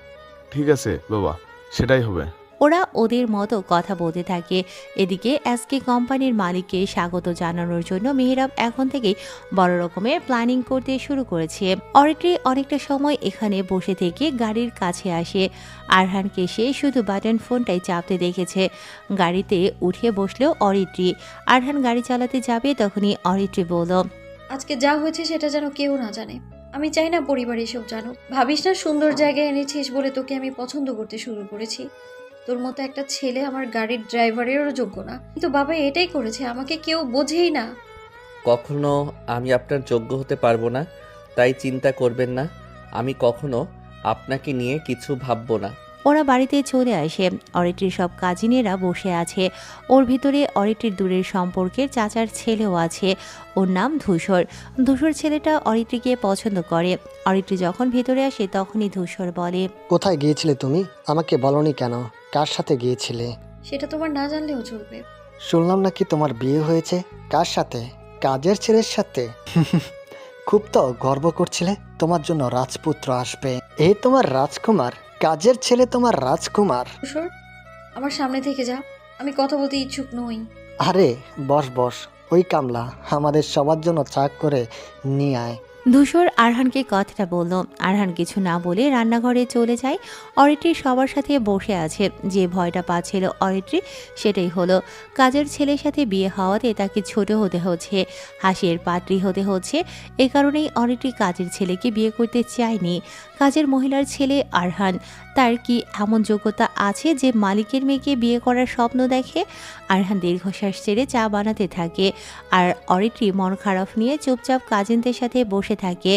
ঠিক আছে বাবা, সেটাই হবে। ওরা ওদের মতো কথা বলতে থাকে। এদিকে এসকে কোম্পানির মালিককে স্বাগত জানানোর জন্য মেহরাব এখন থেকেই বড় রকমের প্ল্যানিং করতে শুরু করেছে। অরিত্রি অনেকটা সময় এখানে বসে থেকে গাড়ির কাছে আসে। আরহানকে সে শুধু বাটন ফোনটাই চাপতে দেখেছে। গাড়িতে উঠে বসলেও অরিত্রি। আরহান গাড়ি চালাতে যাবে, তখনই অরিত্রি বলল, আজকে যা হয়েছে সেটা যেন কেউ না জানে। আমি চাই না পরিবার এসব জানো। ভাবিস না সুন্দর জায়গায় এনেছিস বলে তোকে আমি পছন্দ করতে শুরু করেছি। তোর মতো একটা ছেলে আমার গাড়ির ড্রাইভারেরও যোগ্য না, কিন্তু বাবা এটাই করেছে, আমাকে কেউ বোঝেই না। কখনো আমি আপনার যোগ্য হতে পারবো না, তাই চিন্তা করবেন না। আমি কখনো আপনাকে নিয়ে কিছু ভাববো না। ওরা বাড়িতে চলে আসে। অরিত্রির সব কাজিনেরা বসে আছে। ওর ভিতরে অরিত্রির দূরের সম্পর্কের চাচার ছেলেও আছে। ওর নাম ধূসর। ধূসর ছেলেটা অরিত্রিকে পছন্দ করে। অরিত্রি যখন ভেতরে আসে তখনই ধূসর বলে, কোথায় গিয়েছিলে তুমি? আমাকে বলনি কেন? কার সাথে গিয়েছিলে? সেটা তোমার না জানলেও চলবে। শুনলাম নাকি তোমার বিয়ে হয়েছে। কার সাথে? কাজের ছেলের সাথে। খুব তো গর্ব করছিলে তোমার জন্য রাজপুত্র আসবে। এই তোমার রাজকুমার, কাজের ছেলে তোমার রাজকুমার। ধূসর, আমার সামনে থেকে যা, আমি কথা বলতে ইচ্ছুক নই। আরে বস বস, ওই কামলা আমাদের সবার জন্য চা করে নিয়ে আয়। ধূসর আরহানকে কথাটা বলল। আরহান কিছু না বলে রান্নাঘরে চলে যায়। অরিত্রী সবার সাথে বসে আছে। যে ভয়টা পাচ্ছিল অরিত্রী, সেটাই হলো। কাজের ছেলের সাথে বিয়ে হওয়াতে তাকে ছোট হতে হচ্ছে, হাসির পাত্রী হতে হচ্ছে। এ কারণেই অরিত্রী কাজের ছেলেকে বিয়ে করতে চায়নি। কাজের মহিলার ছেলে আরহান, তার কি এমন যোগ্যতা আছে যে মালিকের মেয়েকে বিয়ে করার স্বপ্ন দেখে? আরহান দীর্ঘশ্বাস ছেড়ে চা বানাতে থাকে, আর অরিত্রী মন খারাপ নিয়ে চুপচাপ কাজিনদের সাথে বসে থাকে।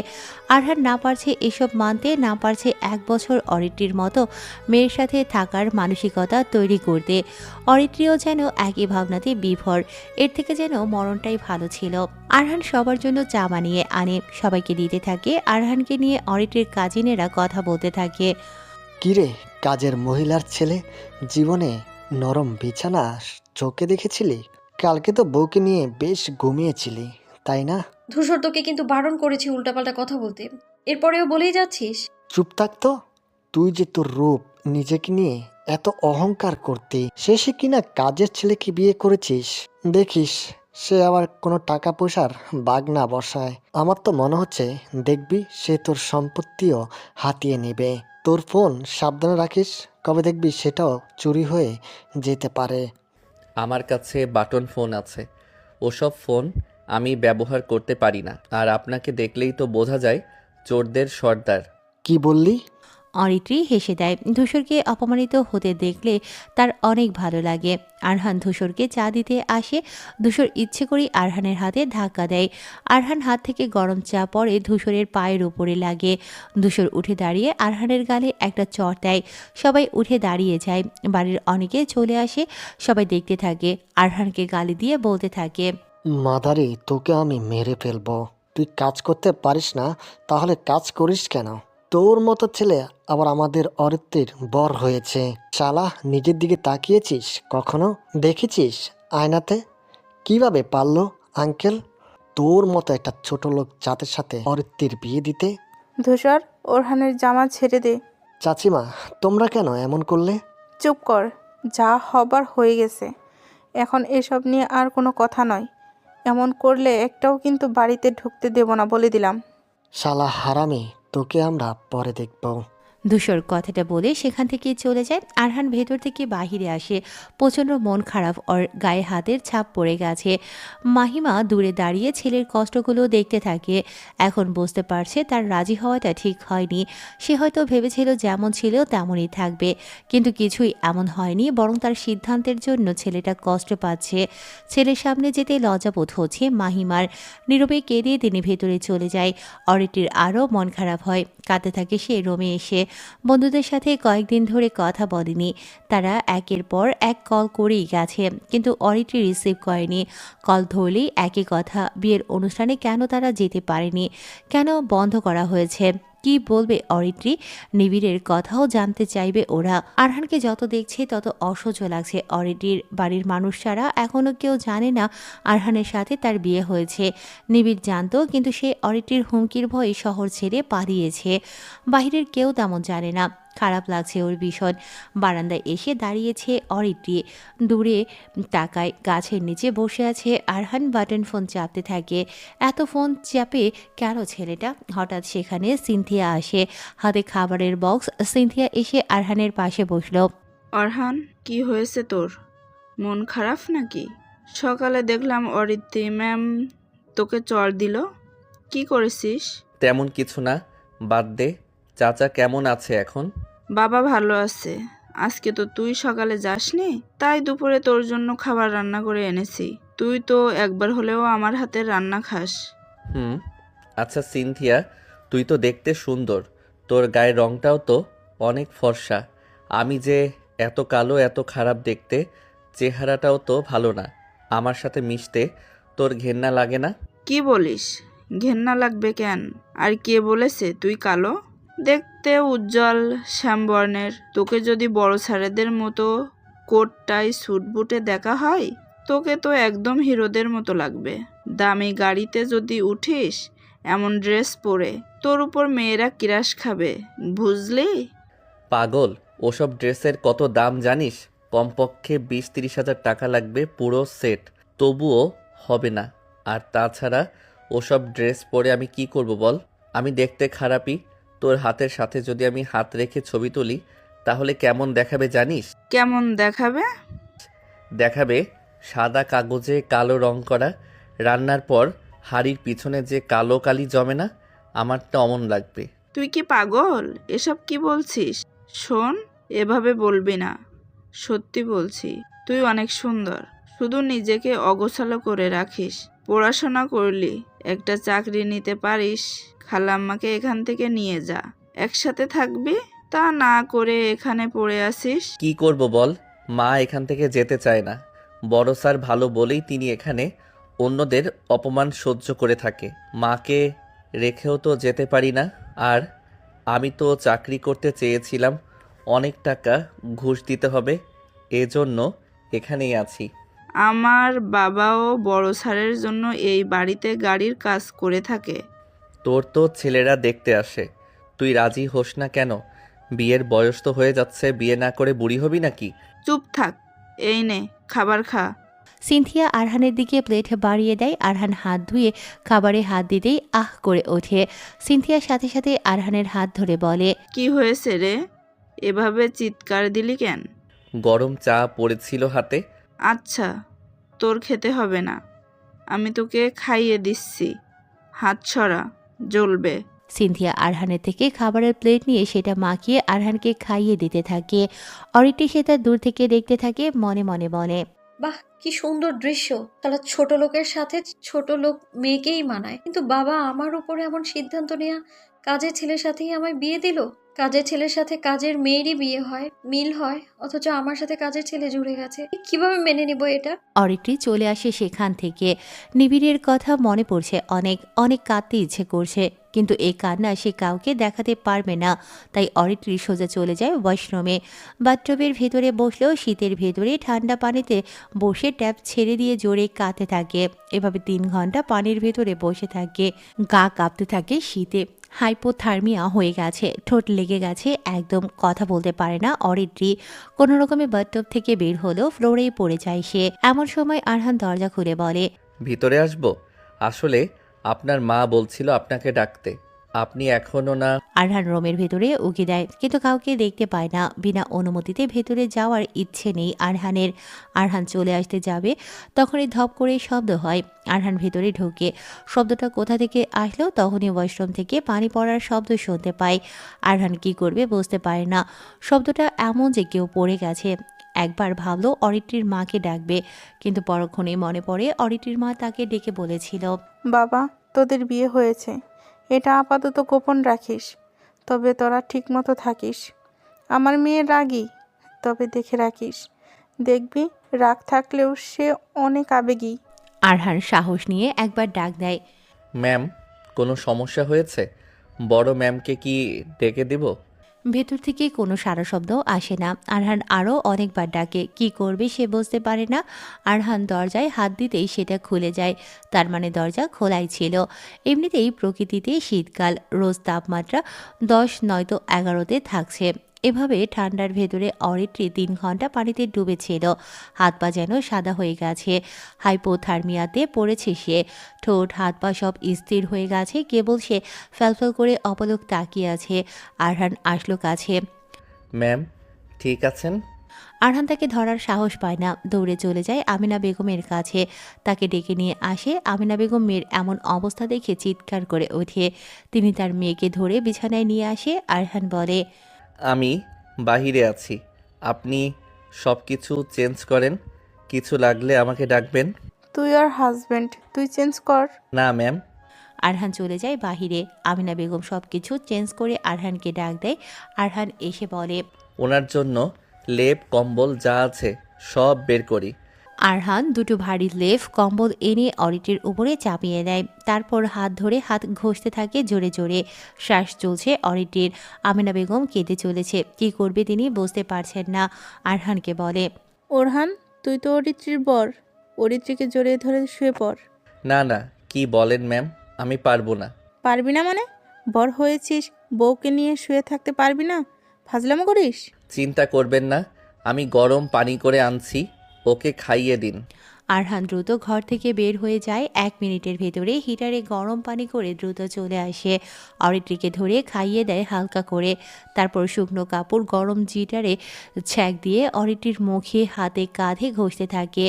আরহান না পারছে এসব মানতে, না পারছে 1 বছর অরিত্রীর মতো মেয়ের সাথে থাকার মানসিকতা তৈরি করতে। অরিত্রীও যেন একই ভাবনাতে বিভোর, এর থেকে যেন মরণটাই ভালো ছিল। আরহান সবার জন্য চা বানিয়ে আনে, সবাইকে দিতে থাকে। আরহানকে নিয়ে অরিত্রীর কাজিনেরা কথা বলতে থাকে। কিরে, কাজের মহিলার ছেলে, জীবনে নরম বিছানা চোখে দেখেছিলি? কালকে তো বউকে নিয়ে বেশ ঘুমিয়েছিলি, তাই না? ধূসর, তোকে কিন্তু বারণ করেছি উল্টাপাল্টা কথা বলতে, এরপরেও বলেই যাচ্ছিস। চুপ থাকতো। তুই যে তোর রূপ, নিজেকে নিয়ে এত অহংকার করতি, শেষে কিনা কাজের ছেলেকে বিয়ে করেছিস। দেখিস সে আবার কোনো টাকা পয়সার বাগ না বসায়। আমার তো মনে হচ্ছে দেখবি সে তোর সম্পত্তিও হাতিয়ে নেবে। তোর ফোন সাবধানে রাখিস, কবে দেখবি সেটাও চুরি হয়ে যেতে পারে। আমার কাছে বাটন ফোন আছে, ওসব ফোন আমি ব্যবহার করতে পারি না। আর আপনাকে দেখলেই তো বোঝা যায় চোরদের সর্দার। কি বললি? অরিত্রী হেসে দেয়। ধূসরকে অপমানিত হতে দেখলে তার অনেক ভালো লাগে। আরহান ধূসরকে চা দিতে আসে। ধূসর ইচ্ছে করেই আরহানের হাতে ধাক্কা দেয়। আরহান হাত থেকে গরম চা পড়ে ধূসরের পায়ের উপরে লাগে। ধূসর উঠে দাঁড়িয়ে আরহানের গালে একটা চড় দেয়। সবাই উঠে দাঁড়িয়ে যায়। বাড়ির অনেকে চলে আসে, সবাই দেখতে থাকে। আরহানকে গালি দিয়ে বলতে থাকে, মাদারি, তোকে আমি মেরে ফেলবো। তুই কাজ করতে পারিস না, তাহলে কাজ করিস কেন? তোর মতো ছেলে আবার আমাদের অরিত্রীর বর হয়েছে। শালা, নিজের দিকে তাকিয়েছিস কখনো? দেখেছিস আয়নাতে কিভাবে পারলো আঙ্কেল তোর মতো একটা ছোট লোক জাতের সাথে অরিত্রীর বিয়ে দিতে? ধূসর, ওরহানের জামা ছেড়ে দে। চাচিমা, তোমরা কেন এমন করলে? চুপ কর, যা হবার হয়ে গেছে। এখন এসব নিয়ে আর কোনো কথা নয়। এমন করলে একটাও কিন্তু বাড়িতে ঢুকতে দেব না, বলে দিলাম। শালা হারামি, তোকে আমরা পরে দেখবো। ধূসর কথাটা বলে সেখান থেকে চলে যায়। আরহান ভেতর থেকে বাহিরে আসে। প্রচণ্ড মন খারাপ, ওর গায়ে হাতের ছাপ পড়ে গেছে। মাহিমা দূরে দাঁড়িয়ে ছেলের কষ্টগুলো দেখতে থাকে। এখন বুঝতে পারছে তার রাজি হওয়াটা ঠিক হয়নি। সে হয়তো ভেবেছিল যেমন ছিল তেমনই থাকবে, কিন্তু কিছুই এমন হয়নি, বরং তার সিদ্ধান্তের জন্য ছেলেটা কষ্ট পাচ্ছে। ছেলের সামনে যেতে লজ্জাবোধ হচ্ছে মাহিমার। নীরবে কেঁদে তিনি ভেতরে চলে যায়। অরিত্রীর আরও মন খারাপ হয়। কাঁদতে থাকে সে রুমে এসে। বন্ধুদের সাথে কয়েকদিন ধরে কথা বলেনি। তারা একের পর এক কল করেই গেছে, কিন্তু অরিত্রী রিসিভ করেনি। কল ধরলেই একই কথা, বিয়ের অনুষ্ঠানে কেন তারা যেতে পারেনি, কেন বন্ধ করা হয়েছে, কি বলবে অরিত্রী? নিবিড়ের কথাও জানতে চাইবে ওরা। আরহানকে যত দেখছে তত অসহ্য লাগছে অরিত্রীর। বাড়ির মানুষ ছাড়া এখনও কেউ জানে না আরহানের সাথে তার বিয়ে হয়েছে। নিবিড় জানতো, কিন্তু সে অরিত্রীর হুমকির ভয়ে শহর ছেড়ে পালিয়েছে। বাহিরের কেউ তেমন জানে না। খারাপ লাগছে ওর ভীষণ। বারান্দায় এসে দাঁড়িয়েছে অরিত্রী। দূরে তাকায়, গাছের নিচে বসে আছে আরহান। বাটন ফোন চাপতে থাকে। এত ফোন চাপে কেন ছেলেটা? হঠাৎ সেখানে সিনথিয়া আসে, হাতে খাবারের বক্স। সিনথিয়া এসে আরহানের পাশে বসলো। অরহান, কি হয়েছে তোর? মন খারাপ নাকি? সকালে দেখলাম অরিত্রী ম্যাম তোকে চড় দিল, কি করেছিস? তেমন কিছু না, বাদ দে। চাচা কেমন আছে এখন? বাবা ভালো আছে। আজকে তো তুই সকালে যাসনি, তাই দুপুরে তোর জন্য খাবার রান্না করে এনেছি। তুই তো একবার হলেও আমার হাতের রান্না খাস। আচ্ছা সিনথিয়া, তুই তো দেখতে সুন্দর, তোর গায়ের রংটাও তো অনেক ফর্সা। আমি যে এত কালো, এত খারাপ দেখতে, চেহারাটাও তো ভালো না। আমার সাথে মিশতে তোর ঘেন্না লাগে না? কি বলিস? ঘেন্না লাগবে কেন? আর কে বলেছে তুই কালো? দেখতে উজ্জ্বল শ্যামবর্ণের। তোকে যদি বড় ছেলেদের মতো কোট টাই স্যুট বুটে দেখা হয়, তোকে তো একদম হিরোদের মতো লাগবে। দামি গাড়িতে যদি উঠিস, এমন ড্রেস পরে তোর উপর মেয়েরা কিরাস খাবে, বুঝলি? পাগল, ওসব ড্রেসের কত দাম জানিস? কমপক্ষে 20-30 হাজার টাকা লাগবে পুরো সেট, তবুও হবে না। আর তাছাড়া ওসব ড্রেস পরে আমি কি করব বল? আমি দেখতে খারাপই। তোর হাতের সাথে যদি আমি হাত রেখে ছবি তুলি তাহলে কেমন দেখাবে জানিস? কেমন দেখাবে? দেখাবে সাদা কাগজে কালো রং করা। রান্নার পর হাড়ির পিছনে যে কালো কালি জমে না, আমারটা অমন লাগবে। তুই কি পাগল? এসব কি বলছিস? শোন, এভাবে বলবি না। সত্যি বলছি, তুই অনেক সুন্দর। শুধু নিজেকে অগোছালো করে রাখিস। পড়াশোনা করলি, একটা চাকরি নিতে পারিস, খালাম্মাকে এখান থেকে নিয়ে যা, একসাথে থাকবি। তা না করে এখানে পড়ে আসিস। কি করব বল? মা এখান থেকে যেতে চায় না। বড় স্যার ভালো বলেই তিনি এখানে অন্যদের অপমান সহ্য করে থাকে। মাকে রেখেও তো যেতে পারি না। আর আমি তো চাকরি করতে চেয়েছিলাম, অনেক টাকা ঘুষ দিতে হবে, এজন্য এখানেই আছি। আমার বাবাও বড় স্যারের জন্য এই বাড়িতে গাড়ির কাজ করে থাকে। তোর তো ছেলেরা দেখতে আসে, তুই রাজি হোস না কেন? বিয়ের বয়স তো হয়ে যাচ্ছে, বিয়ে না করে বুড়ি হবি নাকি? চুপ থাক, এই নে খাবার খা। সিনথিয়া আরহানের দিকে প্লেট বাড়িয়ে দেয়। আরহান হাত ধুয়ে খাবারে হাত দিতেই আহ করে ওঠে। সিনথিয়ার সাথে সাথে আরহানের হাত ধরে বলে, কি হয়েছে রে? এভাবে চিৎকার দিলি কেন? গরম চা পড়েছিল হাতে। আচ্ছা, তোর খেতে হবে না, আমি তোকে খাইয়ে দিচ্ছি। হাত ছড়া, জ্বলবে। সিনথিয়া আরহানের থেকে খাবারের প্লেট নিয়ে সেটা মাখিয়ে আরহানকে খাইয়ে দিতে থাকে। অরিটি সেটা দূর থেকে দেখতে থাকে, মনে মনে বলে, বাহ, কি সুন্দর দৃশ্য। তারা ছোট লোকের সাথে ছোট লোক মেয়েকেই মানায়, কিন্তু বাবা আমার উপরে এমন সিদ্ধান্ত নেয়া, কাজের ছেলের সাথেই আমায় বিয়ে দিল। কাজের ছেলের সাথে কাজের মেয়েরই বিয়ে হয়, মিল হয়, অথচ আমার সাথে কাজের ছেলে জুড়ে গেছে। কিভাবে মেনে নিব এটা? অরিটি চলে আসে সেখান থেকে। নিবিড়ের কথা মনে পড়ছে, অনেক অনেক কাঁদতে ইচ্ছে করছে, কিন্তু এই কান্না সে কাউকে দেখাতে পারবে না। তাই অরিটি সোজা চলে যায় ওয়াশরুমে। বাথটবের ভেতরে বসলেও শীতের ভেতরে ঠান্ডা পানিতে বসে ট্যাপ ছেড়ে দিয়ে জোরে কাঁদতে থাকে। এভাবে 3 ঘন্টা পানির ভেতরে বসে থাকে। গা কাঁপতে থাকে শীতে। হাইপোথার্মিয়া হয়ে গেছে, ঠোঁট লেগে গেছে, একদম কথা বলতে পারে না অরিত্রী। কোনো রকমে বাথটব থেকে বের হলেও ফ্লোরেই পড়ে যায় সে। এমন সময় আরহান দরজা খুলে বলে, ভিতরে আসবো? আসলে আপনার মা বলছিল আপনাকে ডাকতে, আপনি এখনো না। আরহান রুমের ভেতরে উকি দেয়, কিন্তু কাউকে দেখতে পায় না। বিনা অনুমতিতে ভেতরে যাওয়ার ইচ্ছে নেই আরহানের। আরহান চলে আসতে যাবে, তখনই ধপ করে শব্দ হয়। আরহান ভেতরে ঢোকে। শব্দটা কোথা থেকে আসলো, তখনই ওয়াশরুম থেকে পানি পড়ার শব্দ শুনতে পায়। আরহান কি করবে বুঝতে পারে না। শব্দটা এমন যে কেউ পড়ে গেছে। একবার ভাবলো অরিত্রীর মাকে ডাকবে, কিন্তু পরক্ষণে মনে পড়ে অরিত্রীর মা তাকে ডেকে বলেছিল, বাবা, তোদের বিয়ে হয়েছে, এটা আপাতত গোপন রাখিস, তবে তোরা ঠিকমতো থাকিস। আমার মেয়ে রাগী, তবে দেখে রাখিস। দেখবি রাগ থাকলেও সে অনেক আবেগী। আরহান সাহস নিয়ে একবার ডাক দেয়, ম্যাম, কোনো সমস্যা হয়েছে? বড় ম্যামকে কি ডেকে দিব? ভেতর থেকে কোনো সারা শব্দ আসে না। আরহান আরও অনেকবার ডাকে, কি করবে সে বুঝতে পারে না। আরহান দরজায় হাত দিতেই সেটা খুলে যায়, তার মানে দরজা খোলাই ছিল। এমনিতেই প্রকৃতিতে শীতকাল, রোজ তাপমাত্রা 10 নয়তো 11তে থাকছে। এভাবে ঠান্ডার ভেতরে অরিত্রী 3 ঘন্টা পানিতে ডুবেছিল। হাত পা যেন সাদা হয়ে গেছে, হাইপোথার্মিয়াতে পড়েছে সে। ঠোঁট হাত পা সব স্থির হয়ে গেছে, কেবল সে ফ্যালফ্যাল করে অপলক তাকিয়ে আছে। আরহান আসলো কাছে। ম্যাম, ঠিক আছেন? আরহান তাকে ধরার সাহস পায় না, দৌড়ে চলে যায় আমিনা বেগমের কাছে। তাকে ডেকে নিয়ে আসে। আমিনা বেগম মেয়ের এমন অবস্থা দেখে চিৎকার করে ওঠে। তিনি তার মেয়েকে ধরে বিছানায় নিয়ে আসে। আরহান বলে, আমি বাহিরে আছি, আপনি সব কিছু চেঞ্জ করেন, কিছু লাগলে আমাকে ডাকবেন। তুই আর হাজবেন্ড, তুই চেঞ্জ কর। না ম্যাম। আরহান চলে যায় বাহিরে। আমিনা বেগম সব কিছু চেঞ্জ করে আরহানকে ডাক দেয়। আরহান এসে বলে, ওনার জন্য লেপ কম্বল যা আছে সব বের করি। আরহান 2টো ভারী লেফ কম্বল এনে অরিটির উপরে চাপিয়ে দেয়। তারপর হাত ধরে হাত ঘষতে থাকে জোরে জোরে। শ্বাস চলছে অরিটির। আমিনা বেগম কেঁদে চলেছে, কি করবে তিনি বুঝতে পারছেন না। আরহানকে বলে, ওরহান, তুই তো অরিত্রীর বর, অরিত্রীকে জড়িয়ে ধরে শুয়ে পড়। না না, কি বলেন ম্যাম, আমি পারবো না। পারবি না মানে? বর হয়েছিস, বউকে নিয়ে শুয়ে থাকতে পারবি না? ফাজলামো করিস? চিন্তা করবেন না, আমি গরম পানি করে আনছি, ওকে খাইয়ে দিন। আরহান দ্রুত ঘর থেকে বের হয়ে যায়। 1 মিনিটের ভেতরে হিটারে গরম পানি করে দ্রুত চলে আসে। অরিত্রীকে ধরে খাইয়ে দেয় হালকা করে। তারপর শুকনো কাপড় গরম জিটারে ছ্যাঁক দিয়ে অরিত্রীর মুখে হাতে কাঁধে ঘষতে থাকে।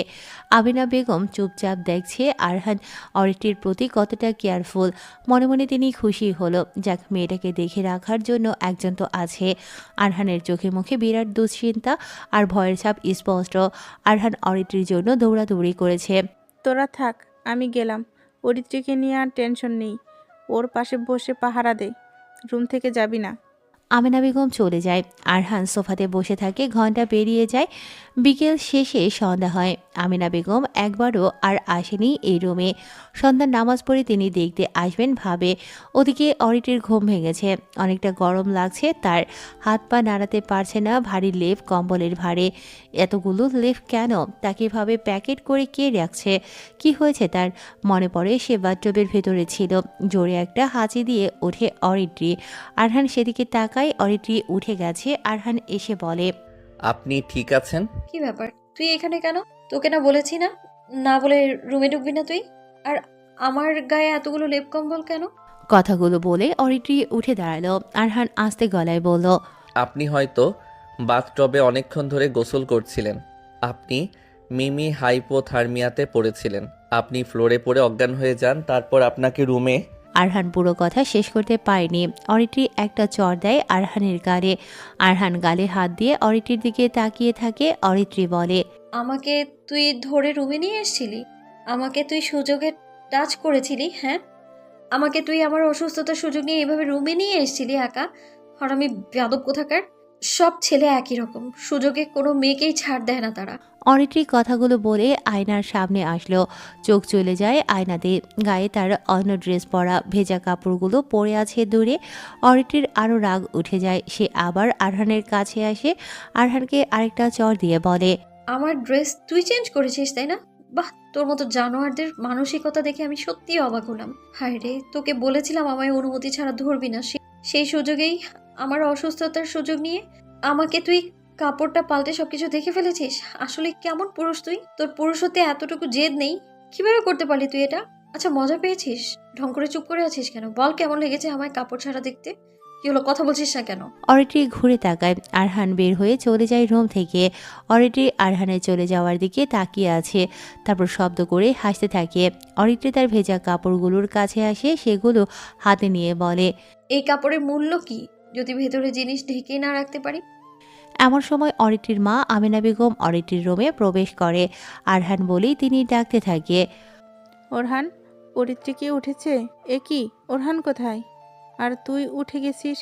আমিনা বেগম চুপচাপ দেখছে আরহান অরিত্রীর প্রতি কতটা কেয়ারফুল। মনে মনে তিনি খুশি হলো, যাক মেয়েটাকে দেখে রাখার জন্য একজন তো আছে। আরহানের চোখে মুখে বিরাট দুশ্চিন্তা আর ভয়ের ছাপ স্পষ্ট। আরহান অরিত্রীর জন্য দৌড়াদৌড়ি করেছে। তোরা থাক, আমি গেলাম। অরিত্রীকে নিয়ে আর টেনশন নেই, ওর পাশে বসে পাহারা দে, রুম থেকে যাবি না। আমিনা বেগম চলে যায়। আরহান সোফাতে বসে থাকে। ঘন্টা পেরিয়ে যায়। বিকেল শেষে সন্ধ্যা হয়। আমিনা বেগম একবারও আর আসেনি এই রুমে। সন্ধ্যার নামাজ পড়ে তিনি দেখতে আসবেন ভাবে। ওদিকে অরিত্রীর ঘুম ভেঙেছে। অনেকটা গরম লাগছে তার। হাত পা নাড়াতে পারছে না, ভারী লেপ কম্বলের ভারে। এতগুলো লেপ কেন? তাকে ভাবে প্যাকেট করে কে রাখছে? কি হয়েছে তার? মনে পড়ে সে বাথটবের ভেতরে ছিল। জোরে একটা হাঁচি দিয়ে ওঠে অরিত্রী। আরহান সেদিকে তাকায়। অরিত্রী উঠে গেছে। আরহান এসে বলে, আপনি ঠিক আছেন? কি ব্যাপার, তুই এখানে কেন? তোকে না বলেছি না, না বলে রুমে ঢুকবি না তুই? আর আমার গায়ে এতগুলো লেপ কম্বল কেন? কথাগুলো বলে অরিত্রী উঠে দাঁড়ালো। আরহান আস্তে গলায় বলল, আপনি হয়তো বাথটবে অনেকক্ষণ ধরে গোসল করছিলেন। আপনি মিমি হাইপোথার্মিয়াতে পড়েছিলেন। আপনি ফ্লোরে পড়ে অজ্ঞান হয়ে যান, তারপর আপনাকে রুমে। আরহান পুরো কথা শেষ করতে পারেনি। অরিত্রী একটা চড় দেয় আরহানের গালে। আরহান গালে হাত দিয়ে অরিত্রীর দিকে তাকিয়ে থাকে। অরিত্রী বলে, আমাকে তুই ধরে রুমে নিয়ে এসেছিলি? আমাকে তুই সুযোগে টাচ করেছিলি? হ্যাঁ, আমাকে তুই আমার অসুস্থতার সুযোগ নিয়ে এভাবে রুমে নিয়ে এসেছিলি একা? আর আমি বেয়াদব কোথাকার। সব ছেলে একই রকম, সুযোগে কোনো মেয়েকেই ছাড় দেয় না তারা। অরিত্রী কথাগুলো বলে আয়নার সামনে আসলো। চোখ চলে যায় আয়নাতে। গায়ে তার অন্য ড্রেস পরা, ভেজা কাপড়গুলো পরে আছে দূরে। অরিত্রীর আরও রাগ উঠে যায়। সে আবার আরহানের কাছে আসে। আরহানকে আরেকটা চড় দিয়ে বলে, আমার ড্রেস তুই চেঞ্জ করেছিস তাই না? বাহ, তোর মতো জানোয়ারদের মানসিকতা দেখে আমি সত্যিই অবাক হলাম। হায় রে, তোকে বলেছিলাম আমায় অনুমতি ছাড়া ধরবি না। সেই সুযোগেই, আমার অসুস্থতার সুযোগ নিয়ে আমাকে তুই কাপড়টা পাল্টে সবকিছু দেখে ফেলেছিস। আসলে কেমন পুরুষ তুই? তোর পুরুষত্বে এতটুকু জেদ নেই? কিভাবে করতে পারলি তুই এটা? আচ্ছা, মজা পেয়েছিস? ঢং করে চুপ করে আছিস কেন? বল, কেমন লেগেছে আমায় কাপড় ছাড়া দেখতে? কি হলো, কথা বলছিস না কেন? অরিত্রী ঘুরে তাকায়। আরহান বের হয়ে চলে যায় রুম থেকে। অরিত্রী আরহানের চলে যাওয়ার দিকে তাকিয়ে আছে। তারপর শব্দ করে হাসতে থাকে। অরিত্রী তার ভেজা কাপড়গুলোর কাছে আসে। সেগুলো হাতে নিয়ে বলে, এই কাপড়ের মূল্য কি যদি ভেতরে জিনিস ঢেকে না রাখতে পারি? এমন সময় অরিত্রীর মা আমিনা বেগম অরিত্রীর রুমে প্রবেশ করে। আরহান বলেই তিনি ডাকতে থাকে, ওরহান, অরিত্রী কি উঠেছে? এ কি, ওরহান কোথায়? আর তুই উঠে গেছিস?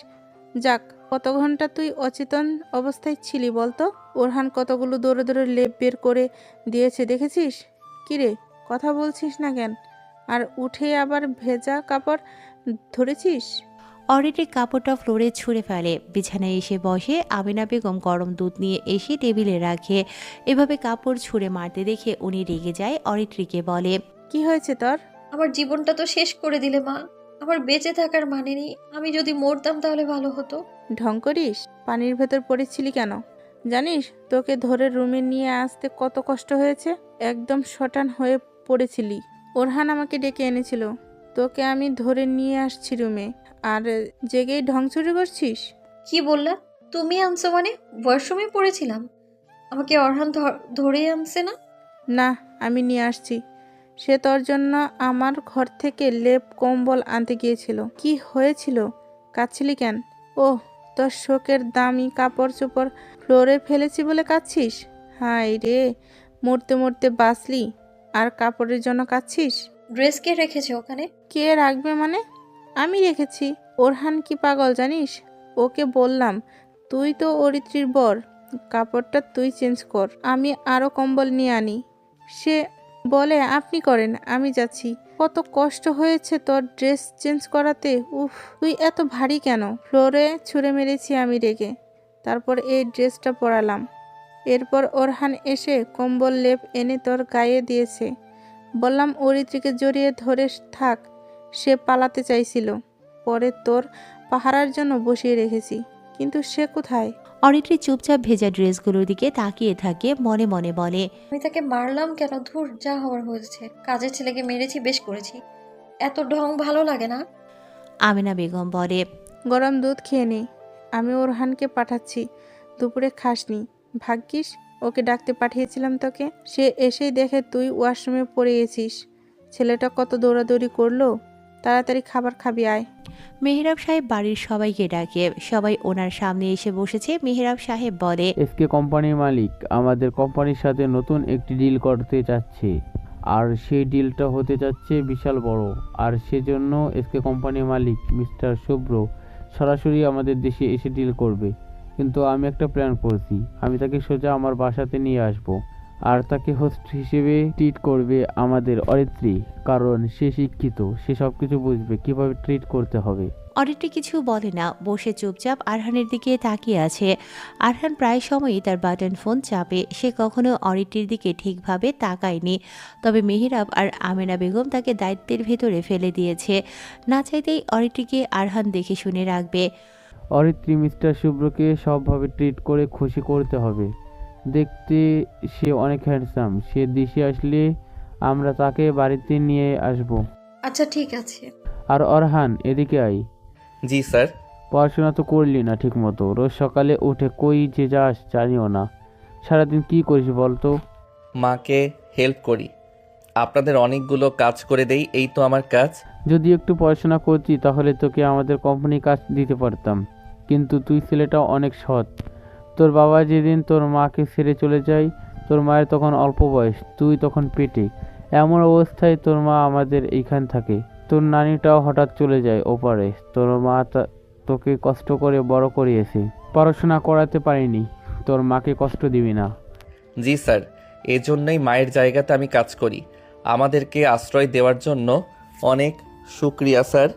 যাক, কত ঘন্টা তুই অচেতন অবস্থায় ছিলি বলতো? ওরহান কতগুলো দৌড়ে দৌড়ে লেপ বের করে দিয়েছে দেখেছিস? কিরে, কথা বলছিস না কেন? আর উঠে আবার ভেজা কাপড় ধরেছিস? অরিত্রী কাপড়টা ফ্লোরে ছুঁড়ে ফেলে। বিছানায় এসে বসে। আমিনা বেগম গরম দুধ নিয়ে এসে টেবিলে রাখে। এভাবে কাপড় ছুঁড়ে মারতে দেখে উনি রেগে যায়। অরিত্রীকে বলে, কি হয়েছে তোর? আমার জীবনটা তো শেষ করে দিলে মা। আমার বেঁচে থাকার মানে নেই। আমি যদি মরতাম তাহলে ভালো হতো। ঢং করিস? পানির ভেতর পড়েছিলি কেন? জানিস তোকে ধরে রুমে নিয়ে আসতে কত কষ্ট হয়েছে? একদম শটান হয়ে পড়েছিলি। ওরহান আমাকে ডেকে এনেছিল, তোকে আমি ধরে নিয়ে আসছি রুমে, আর জেগেই ঢং চুরি করছিস? কি বললা? তুমি আনছো মানে? ওয়াশরুমে পড়েছিলাম, আমাকে অরহান ধরে আনছে না? না, আমি নিয়ে আসছি। সে তোর জন্য আমার ঘর থেকে লেপ কম্বল আনতে গিয়েছিল। কি হয়েছিল? কাঁদছিলি কেন? ওহ, তোর শোকের দামি কাপড় চোপড় ফ্লোরে ফেলেছি বলে কাঁদছিস? হায় রে, মরতে মরতে বাঁচলি আর কাপড়ের জন্য কাঁদছিস? ড্রেস কে রেখেছে ওখানে? কে রাখবে মানে? আমি রেখেছি। ওরহান কি পাগল জানিস? ওকে বললাম তুই তো অরিত্রীর বর, কাপড়টা তুই চেঞ্জ কর, আমি আরও কম্বল নিয়ে আনি। সে বলে আপনি করেন, আমি যাচ্ছি। কত কষ্ট হয়েছে তোর ড্রেস চেঞ্জ করাতে। উফ, তুই এত ভারী কেন? ফ্লোরে ছুঁড়ে মেরেছি আমি রেগে, তারপর এই ড্রেসটা পরালাম। এরপর ওরহান এসে কম্বল লেপ এনে তোর গায়ে দিয়েছে। বললাম অরিত্রীকে জড়িয়ে ধরে থাক, সে পালাতে চাইছিল। পরে তোর পাহারার জন্য বসিয়ে রেখেছি, কিন্তু সে কোথায়? অরিত্রী চুপচাপ ভেজা ড্রেসগুলোর দিকে তাকিয়ে থাকে, মনে মনে বলে, আমি তাকে মারলাম কেন? ধুর, যা হওয়ার হয়েছে। কাজের ছেলেকে মেরেছি, বেশ করেছি। এত ঢং ভালো লাগে না। আমেনা বেগম বলে, গরম দুধ খেয়ে নে, আমি ওরহানকে পাঠাচ্ছি। দুপুরে খাসনি, ভাগ্যিস ওকে ডাকতে পাঠিয়েছিলাম তোকে। সে এসেই দেখে তুই ওয়াশরুমে পড়ে গেছিস। ছেলেটা কত দৌড়াদৌড়ি করলো। তাড়াতাড়ি খাবার খাবি, আয়। মেহরাব সাহেব বাড়ির সবাইকে ডাকে। সবাই ওনার সামনে এসে বসেছে। মেহরাব সাহেব বলে, এসকে কোম্পানির মালিক আমাদের কোম্পানির সাথে নতুন একটি ডিল করতে চাচ্ছে, আর সেই ডিলটা হতে যাচ্ছে বিশাল বড়। আর সেজন্য এসকে কোম্পানির মালিক মিস্টার শুভ্র সরাসরি আমাদের দেশে এসে ডিল করবে। কিন্তু আমি একটা প্ল্যান করছি, আমি তাকে সোজা আমার বাসাতে নিয়ে আসব, আর তাকে হোস্ট হিসেবে ট্রিট করবে আমাদের অরিত্রী। কারণ সে শিক্ষিত, সে সব কিছু বুঝবে কিভাবে ট্রিট করতে হবে। অরিত্রী কিছু বলে না, বসে চুপচাপ আরহানের দিকে তাকিয়ে আছে। আরহান প্রায় সময়ই তার বাটন ফোন চাপে। সে কখনো অরিত্রীর দিকে ঠিকভাবে তাকায়নি। তবে মেহরাব আর আমেনা বেগম তাকে দায়িত্বের ভেতরে ফেলে দিয়েছে। না চাইতেই অরিত্রীকে আরহান দেখে শুনে রাখবে। অরিত্রী মিস্টার শুভ্রকে সবভাবে ট্রিট করে খুশি করতে হবে। দেখতে সে অনেক হ্যান্ডসাম। সে দেশে আসলে আমরা তাকে বাড়িতে নিয়ে আসব। আচ্ছা ঠিক আছে। আর অরহান, এদিকে আয়। জি স্যার। পড়াশোনা তো করলি না ঠিক মতো। রোজ সকালে উঠে কই যে যাস জানিও না। সারাদিন কি করিস বলতো? মাকে হেল্প করি, আপনাদের অনেকগুলো কাজ করে দেই, এই তো আমার কাজ। যদি একটু পড়াশোনা করতি তাহলে তোকে আমাদের কোম্পানি কাজ দিতে পারতাম। কিন্তু তুই ছেলেটা অনেক সৎ। তোর বাবা যেদিন তোর মাকে ছেড়ে চলে যায়, তোর মায়ের তখন অল্প বয়স, তুই তখন পেটে। এমন অবস্থায় তোর মা আমাদের এইখান থাকে। তোর নানিটাও হঠাৎ চলে যায় ওপারে। তোর মা তোকে কষ্ট করে বড় করিয়েছে। পড়াশোনা করাতে পারিনি, তোর মাকে কষ্ট দিবি না। জি স্যার, এজন্যই মায়ের জায়গাতে আমি কাজ করি। আমাদেরকে আশ্রয় দেওয়ার জন্য অনেক শুক্রিয়া স্যার।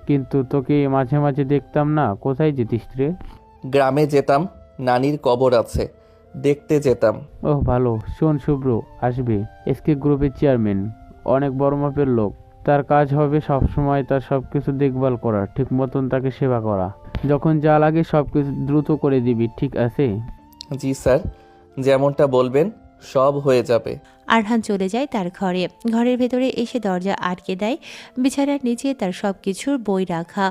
কিন্তু তোকে মাঝে মাঝে দেখতাম না, কোথায় যেতিস রে? গ্রামে যেতাম, নানির কবর আছে, দেখতে যেতাম। ওহ ভালো। শোন, শুভ্র আসবে, এসকে গ্রুপের চেয়ারম্যান, অনেক বড় মাপের লোক। তার কাজ হবে সবসময় তার সব কিছু দেখভাল করা, ঠিক মতন তাকে সেবা করা। যখন যা লাগে সব কিছু দ্রুত করে দিবি, ঠিক আছে? জি স্যার, যেমনটা বলবেন সব হয়ে যাবে। আরহান চলে যায় তার ঘরে। ঘরের ভেতরে এসে দরজা আটকে দেয়। বিছানার নিচে তার সব কিছুর বই রাখা।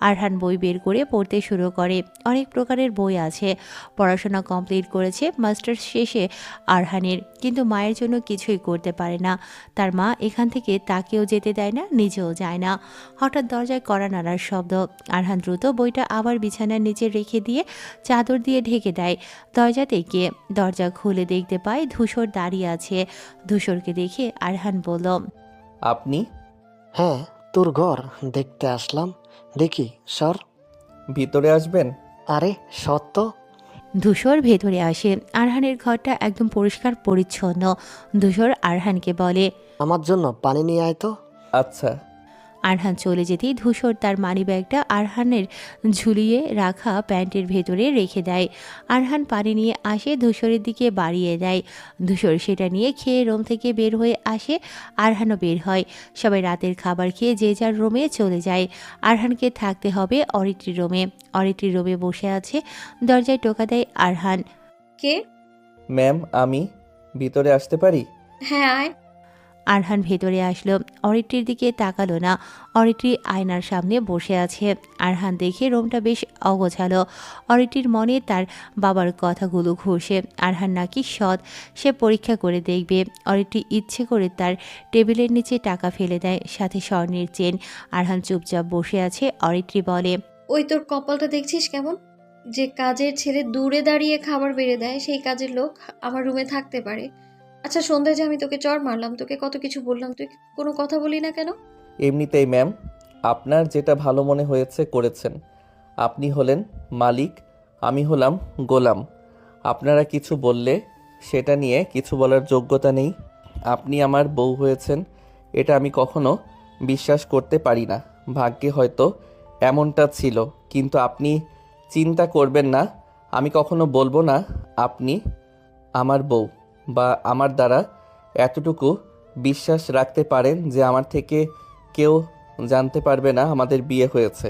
আরহান বই বের করে পড়তে শুরু করে। অনেক প্রকারের বই আছে। পড়াশোনা কমপ্লিট করেছে মাস্টার্স শেষে আরহানের, কিন্তু মায়ের জন্য কিছুই করতে পারে না। তার মা এখান থেকে তাকেও যেতে দেয় না, নিজেও যায় না। হঠাৎ দরজায় কড়া নাড়ার শব্দ। আরহান দ্রুত বইটা আবার বিছানার নিচে রেখে দিয়ে চাদর দিয়ে ঢেকে দেয়। দরজাতে গিয়ে দরজা খুলে দেখতে পায় ধূসর দাঁড়িয়ে আছে। ধূসরকে দেখে আরহান বলল, আপনি? হ্যাঁ, তোর ঘর দেখতে আসলাম। দেখি সর। ভিতরে আসবেন? আরে সত্য। ধূসর ভেতরে আসে। আরহানের ঘরটা একদম পরিষ্কার পরিচ্ছন্ন। ধূসর আরহানকে বলে, আমার জন্য পানি নিয়ে আয় তো। আচ্ছা। আরহান চলে যেতেই ধূসর তার মানিব্যাগটা আরহানের ঝুলিয়ে রাখা প্যান্টের ভেতরে রেখে দেয়। আরহান পানি নিয়ে আসে, ধূসরের দিকে বাড়িয়ে দেয়। ধূসর সেটা নিয়ে খেয়ে রুম থেকে বের হয়ে আসে। আরহানও বের হয়। সবাই রাতের খাবার খেয়ে যে যার রুমে চলে যায়। আরহানকে থাকতে হবে অরিত্রীর রুমে। অরিত্রীর রুমে বসে আছে। দরজায় টোকা দেয় আরহান। কে? ম্যাম, আমি ভিতরে আসতে পারি? হ্যাঁ আয়। আরহান ভেতরে আসলো। অরিত্রীর দিকে তাকালো না। অরিত্রী আয়নার সামনে বসে আছে। আরহান দেখে রুমটা বেশ অগোছালো। অরিত্রীর মনে তার বাবার কথাগুলো ঘুরছে। আরহান নাকি সৎ, সে পরীক্ষা করে দেখবে। অরিত্রী ইচ্ছে করে তার টেবিলের নিচে টাকা ফেলে দেয়, সাথে স্বর্ণের চেন। আরহান চুপচাপ বসে আছে। অরিত্রী বলে, ওই তোর কপালটা দেখছিস কেমন? যে কাজের ছেলে দূরে দাঁড়িয়ে খাবার বেড়ে দেয়, সেই কাজের লোক আমার রুমে থাকতে পারে। আচ্ছা সন্ধ্যায় যে আমি তোকে চড় মারলাম, তোকে কত কিছু বললাম, তুই কোনো কথা বলি না কেন? এমনিতেই ম্যাম, আপনার যেটা ভালো মনে হয়েছে করেছেন। আপনি হলেন মালিক, আমি হলাম গোলাম। আপনারা কিছু বললে সেটা নিয়ে কিছু বলার যোগ্যতা নেই। আপনি আমার বউ হয়েছেন, এটা আমি কখনো বিশ্বাস করতে পারি না। ভাগ্যে হয়তো এমনটা ছিল, কিন্তু আপনি চিন্তা করবেন না, আমি কখনো বলবো না আপনি আমার বউ, বা আমার দ্বারা এতটুকু বিশ্বাস রাখতে পারেন যে আমার থেকে কেউ জানতে পারবে না আমাদের বিয়ে হয়েছে।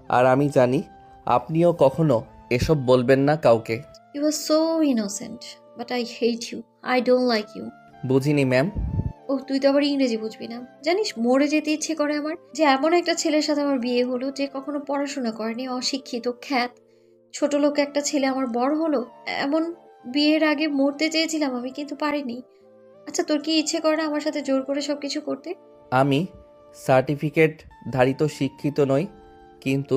আর আমি জানি আপনিও কখনো এসব বলবেন না কাউকে। You are so innocent but I hate you, I don't like you. বুঝিনি ম্যাম। ও তুই তো আবার ইংরেজি বুঝবি না। জানিস মরে যেতে ইচ্ছে করে আমার, যে এমন একটা ছেলের সাথে আমার বিয়ে হলো যে কখনো পড়াশোনা করেনি, অশিক্ষিত, খ্যাত, ছোট লোক একটা ছেলে আমার বড় হলো। এমন বিয়ের আগে মরতে চেয়েছিলাম আমি, কিন্তু পারিনি। আচ্ছা তোর কি ইচ্ছে করে না আমার সাথে জোর করে সবকিছু করতে? আমি সার্টিফিকেট ধারিত শিক্ষিত নই, কিন্তু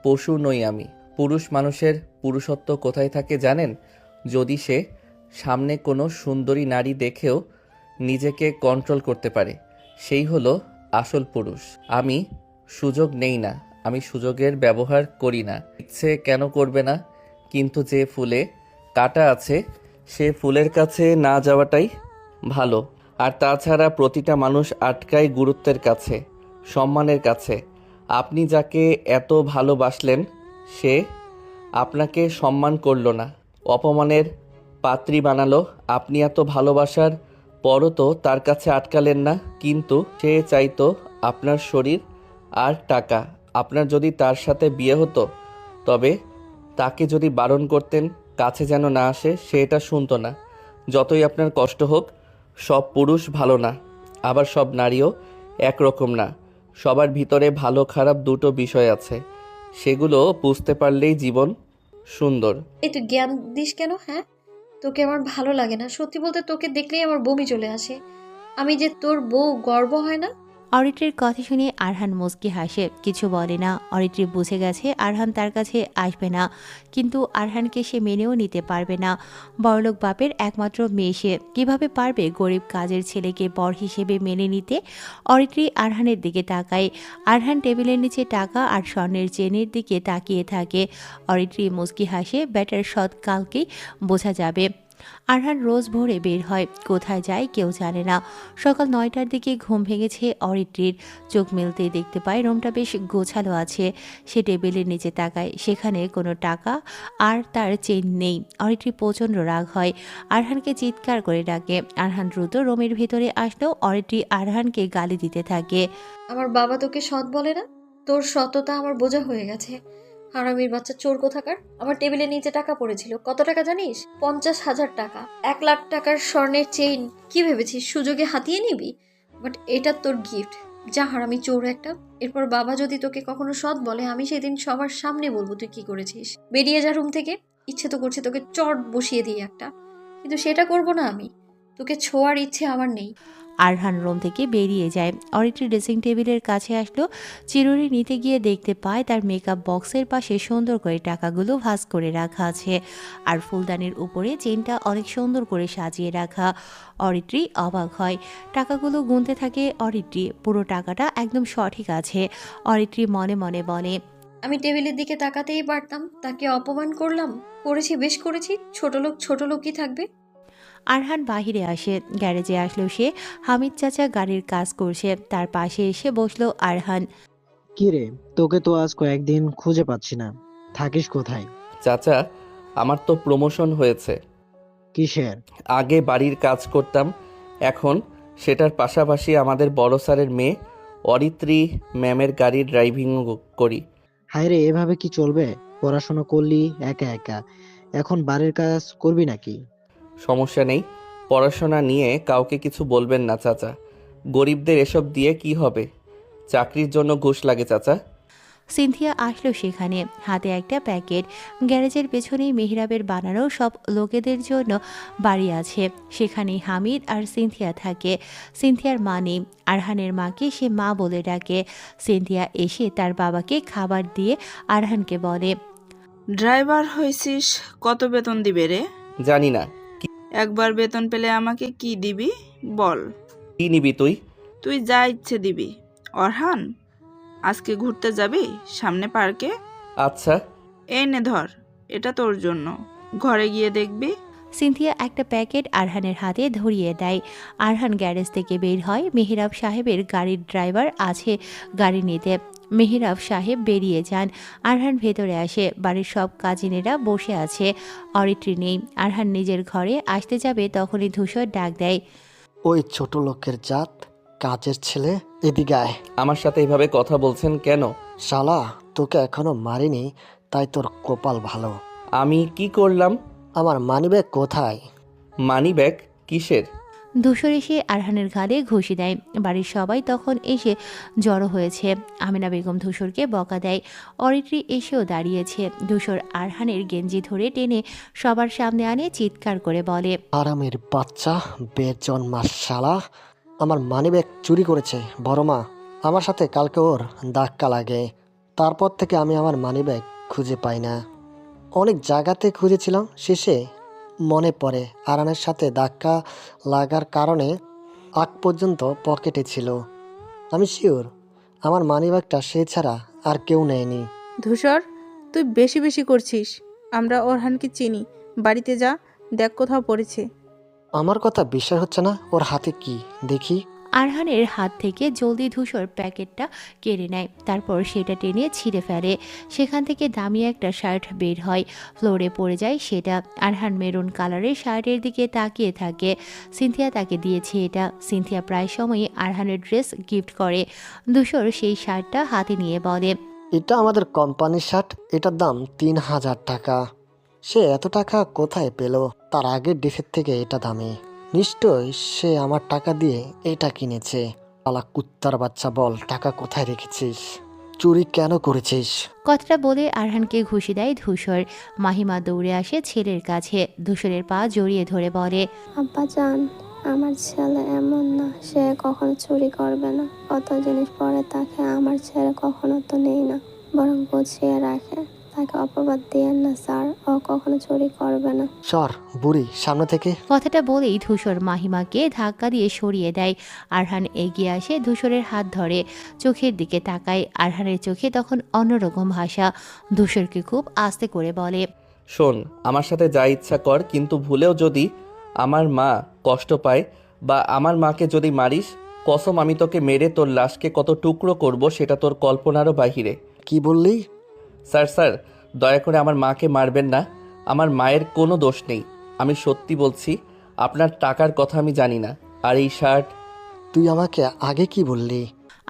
পশু নই আমি। পুরুষ মানুষের পুরুষত্ব কোথায় থাকে জানেন? যদি সে সামনে কোনো সুন্দরী নারী দেখেও নিজেকে কন্ট্রোল করতে পারে, সেই হলো আসল পুরুষ। আমি সুযোগ নেই না, আমি সুযোগের ব্যবহার করি না। ইচ্ছে কেন করবে না? কিন্তু যে ফুলে কাঁটা আছে সে ফুলের কাছে না যাওয়াটাই ভালো। আর তাছাড়া প্রতিটা মানুষ আটকায় গুরুত্বের কাছে, সম্মানের কাছে। আপনি যাকে এত ভালোবাসলেন সে আপনাকে সম্মান করলো না, অপমানের পাত্রী বানালো। আপনি এত ভালোবাসার পরও তো তার কাছে আটকালেন না, কিন্তু সে চাইতো আপনার শরীর আর টাকা। আপনার যদি তার সাথে বিয়ে হতো, তবে তাকে যদি বারণ করতেন কাছে যেন না আসে, সে এটা শুনতো না। যতই আপনার কষ্ট হোক, সব পুরুষ ভালো না, আবার সব নারীও একরকম না। সবার ভিতরে ভালো খারাপ দুটো বিষয় আছে, সেগুলো বুঝতে পারলেই জীবন সুন্দর। এই তুই জ্ঞান দিস কেন? হ্যাঁ, তোকে আমার ভালো লাগে না। সত্যি বলতে তোকে দেখলেই আমার বমি চলে আসে। আমি যে তোর বউ, গর্ব হয় না? অরিত্রীর কথা শুনে আরহান মুচকি হাসে, কিছু বলে না। অরিত্রী বুঝে গেছে আরহান তার কাছে আসবে না, কিন্তু আরহানকে সে মেনেও নিতে পারবে না। বড়লোক বাপের একমাত্র মেয়ে সে, কিভাবে পারবে গরিব কাজের ছেলেকে বর হিসেবে মেনে নিতে? অরিত্রী আরহানের দিকে তাকায়। আরহান টেবিলের নিচে টাকা আর স্বর্ণের চেনের দিকে তাকিয়ে থাকে। অরিত্রী মুচকি হাসে, ব্যাটার সৎ কালকেই বোঝা যাবে। আরহান রোজ ভোরে বের হয়, কোথায় যায় কেউ জানে না। সকাল 9টার দিকে ঘুম ভেঙেছে অরিত্রীর। চোখ মেলতেই দেখতে পায় রুমটা বেশ গোছালো আছে। সে টেবিলের নিচে তাকায়, সেখানে কোনো টাকা আর তার চেন নেই। অরিত্রী প্রচণ্ড রাগ হয়, আরহানকে চিৎকার করে ডাকে। আরহান দ্রুত রুমের ভিতরে আসলেও অরিত্রী আরহানকে গালি দিতে থাকে। আমার বাবা তোকে সৎ বলে না? তোর সততা আমার বোঝা হয়ে গেছে। হারামির বাচ্চা, চোর কোথাকার। আমার টেবিলের নিচে টাকা পড়েছিল। কত টাকা জানিস? 50,000 টাকা। 1 লাখ টাকার স্বর্ণের চেইন। কি ভেবেছিস সুযোগে হাতিয়ে নিবি? বাট এটা তোর গিফট। যা হারামি, চোর একটা। এরপর বাবা যদি তোকে কখনো সৎ বলে, আমি সেদিন সবার সামনে বলবো তুই কি করেছিস। বেরিয়ে যা রুম থেকে। ইচ্ছে তো করছে তোকে চট বসিয়ে দিই একটা, কিন্তু সেটা করব না আমি। তোকে ছোঁয়ার ইচ্ছে আমার নেই। আরহান রুম থেকে বেরিয়ে যায়। অরিত্রী ড্রেসিং টেবিলের কাছে আসলো। চিরুনি নিতে গিয়ে দেখতে পায় তার মেকআপ বক্সের পাশে সুন্দর করে টাকাগুলো ভাঁজ করে রাখা আছে, আর ফুলদানির উপরে চেনটা অনেক সুন্দর করে সাজিয়ে রাখা। অরিত্রী অবাক হয়, টাকাগুলো গুনতে থাকে অরিত্রী। পুরো টাকাটা একদম সঠিক আছে। অরিত্রী মনে মনে বলে, আমি টেবিলের দিকে তাকাতেই পারতাম। তাকে অপমান করলাম, করেছি, বেশ করেছি। ছোট লোকই থাকবে। আরহান বাহিরে আসে। গ্যারেজে আসলো সে। হামিদ চাচা গাড়ির কাজ করছে, তার পাশে এসে বসলো আরহান। কি রে, তোকে তো আজ কয়েকদিন খুঁজে পাচ্ছি না, থাকিস কোথায়? চাচা, আমার তো প্রমোশন হয়েছে। কিসের? আগে বাড়ির কাজ করতাম, এখন সেটার পাশাপাশি আমাদের বড় স্যারের মেয়ে অরিত্রী ম্যামের গাড়ি ড্রাইভিং করি। হায় রে, এভাবে কি চলবে? পড়াশোনা করলি একা একা, এখন বাড়ির কাজ করবি নাকি? সমস্যা নেই, পড়াশোনা নিয়ে কাউকে কিছু বলবেন না চাচা। গরিবদের এসব দিয়ে কি হবে? চাকরির জন্য ঘুষ লাগে চাচা। সিনথিয়া আসলো সেখানে, হাতে একটা প্যাকেট। গ্যারেজের পেছনেই মেহরাবের বানানো সব লোকেদের জন্য বাড়ি আছে, সেখানেই হামিদ আর সিনথিয়া থাকে। সিনথিয়ার মা নেই, আরহানের মাকে সে মা বলে ডাকে। সিনথিয়া এসে তার বাবাকে খাবার দিয়ে আরহানকে বলে, ড্রাইভার হয়েছিস, কত বেতন দিবে রে? জানি না। একবার বেতন পেলে আমাকে কি দিবি বল? কি নিবি তুই? তুই যা ইচ্ছে দিবি। অরহান, আজকে ঘুরতে যাবি সামনে পার্কে? আচ্ছা। এই নে ধর, এটা তোর জন্য। ঘরে গিয়ে দেখবি। সিনথিয়া একটা প্যাকেট আরহানের হাতে ধরিয়ে দেয়। আরহান গ্যারেজ থেকে বের হয়। মেহরাব সাহেবের গাড়ির ড্রাইভার আছে গাড়ি নিতে। মেহরাব সাহেব বেরিয়ে যান। আরহান ভেতরে আসে। বাড়ির সব কাজিনেরা বসে আছে, অরিত্রী নেই। আরহান নিজের ঘরে আসতে যাবে, তখনই ধূসর ডাক দেয়, ওই ছোট লোকের জাত, কাজের ছেলে, এদিকে আয়। আমার সাথে এভাবে কথা বলছেন কেন? শালা, তোকে এখনো মারিনি, তাই তোর কপাল ভালো। আমি কি করলাম? আমার মানিব্যাগ কোথায়? মানি ব্যাগ কিসের? ধূসর এসে আরহানের ঘাড়ে ঘুষি দেয়। বাড়ির সবাই তখন এসে জড়ো হয়েছে। আমিনা বেগম ধূসরকে বকা দেয়। অরিত্রী এসেও দাঁড়িয়েছে। ধূসর আরহানের গেঞ্জি ধরে টেনে সবার সামনে আনে চিৎকার করে বলে, আরামের বাচ্চা, বেজন্মা শালা আমার মানিব্যাগ চুরি করেছে। বড় মা, আমার সাথে কালকে ওর ধাক্কা লাগে। তারপর থেকে আমি আমার মানিব্যাগ খুঁজে পাই না। অনেক জায়গাতে খুঁজেছিলাম, শেষে মনে পড়ে আরানের সাথে ধাক্কা লাগার কারণে আগ পর্যন্ত পকেটে ছিল। আমি শিওর আমার মানিব্যাগটা সে ছাড়া আর কেউ নেয়নি। ধূসর, তুই বেশি বেশি করছিস। আমরা ওরহানকে চিনি। বাড়িতে যা, দেখ কোথাও পড়েছে। আমার কথা বিশ্বাস হচ্ছে না? ওর হাতে কি দেখি। আরহানের হাত থেকে জলদি ধূসর প্যাকেটটা কেড়ে নেয়। তারপর সেটা টেনে ছিঁড়ে ফেলে। সেখান থেকে দামি একটা শার্ট বের হয়। ফ্লোরে পড়ে যায় সেটা। আরহান মেরুন কালারের শার্টের দিকে তাকিয়ে থাকে। সিনথিয়া তাকে দিয়েছে এটা। সিনথিয়া প্রায় সময়ই আরহানের ড্রেস গিফট করে। ধূসর সেই শার্টটা হাতে নিয়ে বলে, এটা আমাদের কোম্পানির শার্ট, এটার দাম 3000 টাকা। সে এত টাকা কোথায় পেল? তার আগের ড্রেসের থেকে এটা দামি। নিশ্চয়ই সে আমার টাকা দিয়ে এটা কিনেছে। পালা কুত্তার বাচ্চা, বল টাকা কোথায় রেখেছিস? চুরি কেন করেছিস? কথাটা বলে আরহানকে ঘুষি দেয় ধূসর। মাহিমা দৌড়ে আসে ছেলের কাছে। ধূসরের পা জড়িয়ে ধরে বলে, আব্বা জান, আমার ছেলে এমন না, সে কখনো চুরি করবে না। কত জিনিস পরে তাকে আমার ছেলে কখনো তো নেই না, বরং গুছিয়ে রাখে। তাকে অপবাদ দিয়েন না স্যার, ও কখনো চুরি করবে না। সর বুড়ি সামনে থেকে। কথাটা বলেই ধূসর মাহিমাকে ধাক্কা দিয়ে সরিয়ে দেয়। আরহান এগিয়ে আসে, ধূসরের হাত ধরে চোখের দিকে তাকায়। আরহানের চোখে তখন অন্যরকম ভাষা। ধূসরকে খুব আস্তে করে বলে, শোন, আমার সাথে যা ইচ্ছা কর, কিন্তু ভুলেও যদি আমার মা কষ্ট পায় বা আমার মাকে যদি মারিস, কসম আমি তোকে মেরে তোর লাশকে কত টুকরো করব সেটা তোর কল্পনারও বাহিরে। কি বললি? স্যার দয়া করে আমার মাকে মারবেন না। আমার মায়ের কোনো দোষ নেই। আমি সত্যি বলছি, আপনার টাকার কথা আমি জানি না। আর এই শার্ট। তুই আমাকে আগে কি বললি?